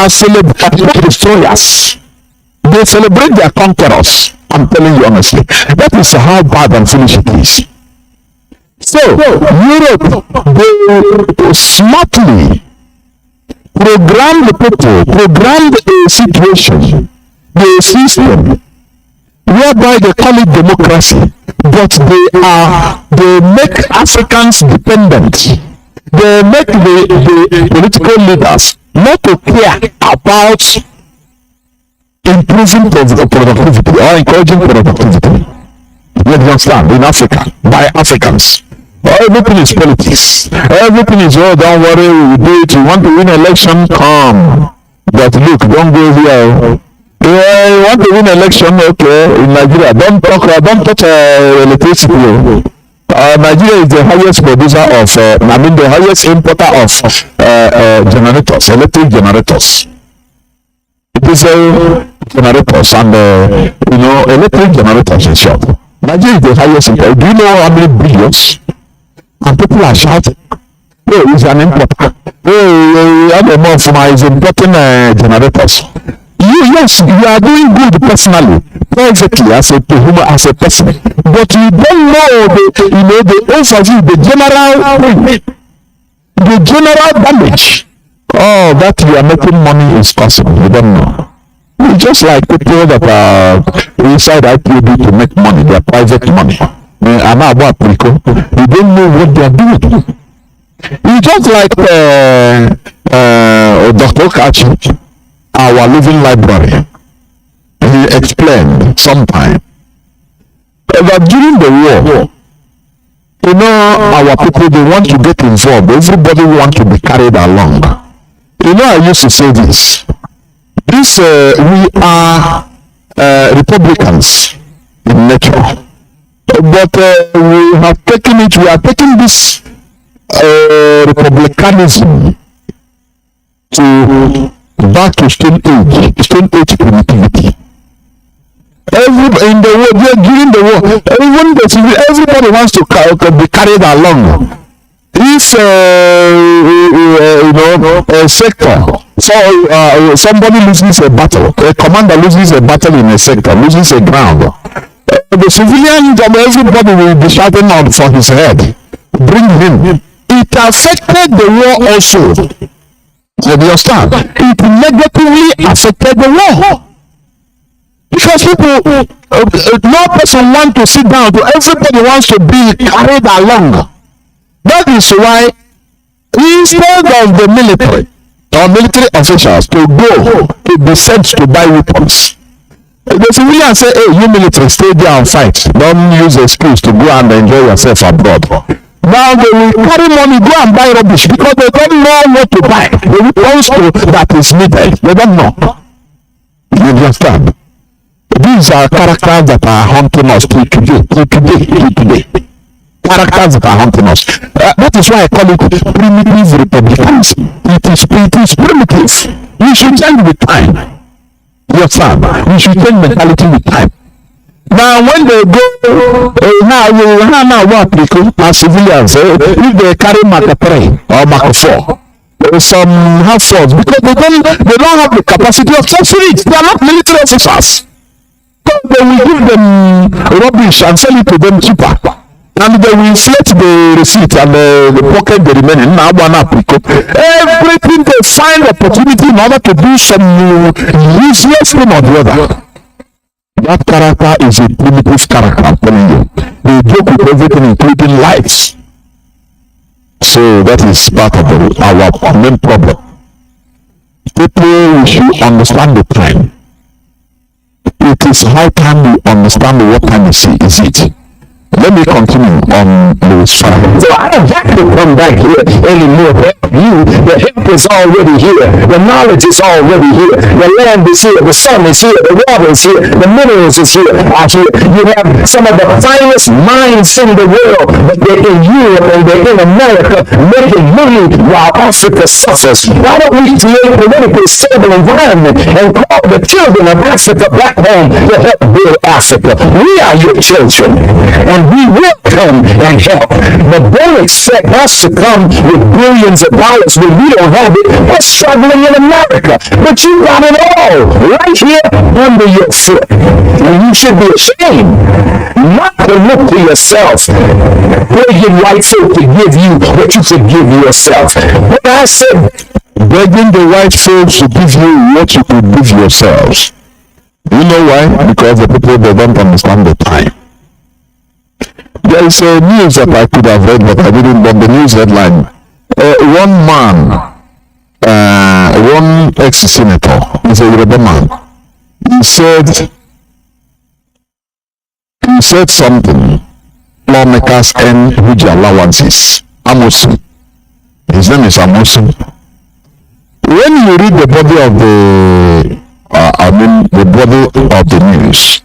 celebrating destroyers. They celebrate their conquerors. I'm telling you honestly. That is how bad and foolish it is. So, Europe, they smartly program the people, program the situation, the system, whereby they call it democracy, but they make Africans dependent. They make the political leaders not to care about improving productivity or encouraging productivity. You understand? In Africa, by Africans. Everything is politics. Everything is, oh, don't worry, we will do it. You want to win election? Come. But look, don't go here. Yeah, you want to win election? Okay, in Nigeria, don't touch electricity. Nigeria is the highest producer of, the highest importer of generators, electric generators. It is generators and, electric generators in short. Nigeria is the highest importer. Do you know how many billions? And people are shouting, oh, he's an importer. Oh, Ademofuma is importing generators. Yes, you are doing good personally, privately as a person, but you don't know the overview, the general damage. Oh, that you are making money is possible. You don't know. It's just like people that are inside IPOB to make money, their private money. You don't know what they are doing. It's just like Dr. Okachi, our living library. He explained sometime that during the war, our people, they want to get involved. Everybody wants to be carried along. I used to say this. We are Republicans in nature. But we are taking this republicanism back to stone age primitivity. During the war, everybody wants to be carried along. If a sector, so somebody loses a battle, a commander loses a battle in a sector, loses a ground. The civilian job, everybody will be shouting out for his head. Bring him. It affected the war also. You understand? It negatively affected the war. Because people, no person wants to sit down, everybody wants to be carried along. That is why, instead of the military or military officials to go to be sent to buy weapons, the civilians say, hey, you military, stay there and fight. Don't use the excuse to go and enjoy yourself abroad. Now they will carry money, go and buy rubbish because they don't know what to buy. The weapons that is needed. They don't know. You understand? These are characters that are haunting us till today. Characters that are haunting us. That is why I call it primitive republicanism. It is primitive. We should change with time. Yes, sir. We should change mentality with time. Now, when they go, now what people as civilians, if they carry Mark 3 or Mark 4, some have force because they don't have the capacity of censoring it. They are not military officers. So they will give them rubbish and sell it to them cheaper. And they will inflate the receipt and the pocket the remaining. Everything they find opportunity in order to do some useless thing or the other. That character is a primitive character, I'm telling you. They joke with everything, including lives. So that is part of our main problem. People, we should understand the time. It is high time we understand what time is it. Let me continue on Louis Farrakhan. So I don't have to come back here anymore to help you. The help is already here. The knowledge is already here. The land is here. The sun is here. The water is here. The minerals is here. You have some of the finest minds in the world, but they're in Europe and they're in America making money while Africa suffers. Why don't we create a politically stable environment and call the children of Africa back home to help build Africa? We are your children, and we will come and help. But don't expect us to come with billions of dollars when we don't have it. We're struggling in America, but you got it all right here under your foot. And you should be ashamed not to look to yourself, begging white folk to give you what you could give yourself. But I said, Begging the white folks to give you what you could give yourselves. You know why? Because the people, they don't understand the time. There is a news that I could have read, but I didn't. But the news headline: one man, one ex-senator, is a Yoruba man. He said something. Lawmakers and huge allowances. Amosu. His name is Amosu. When you read the body of the, the body of the news,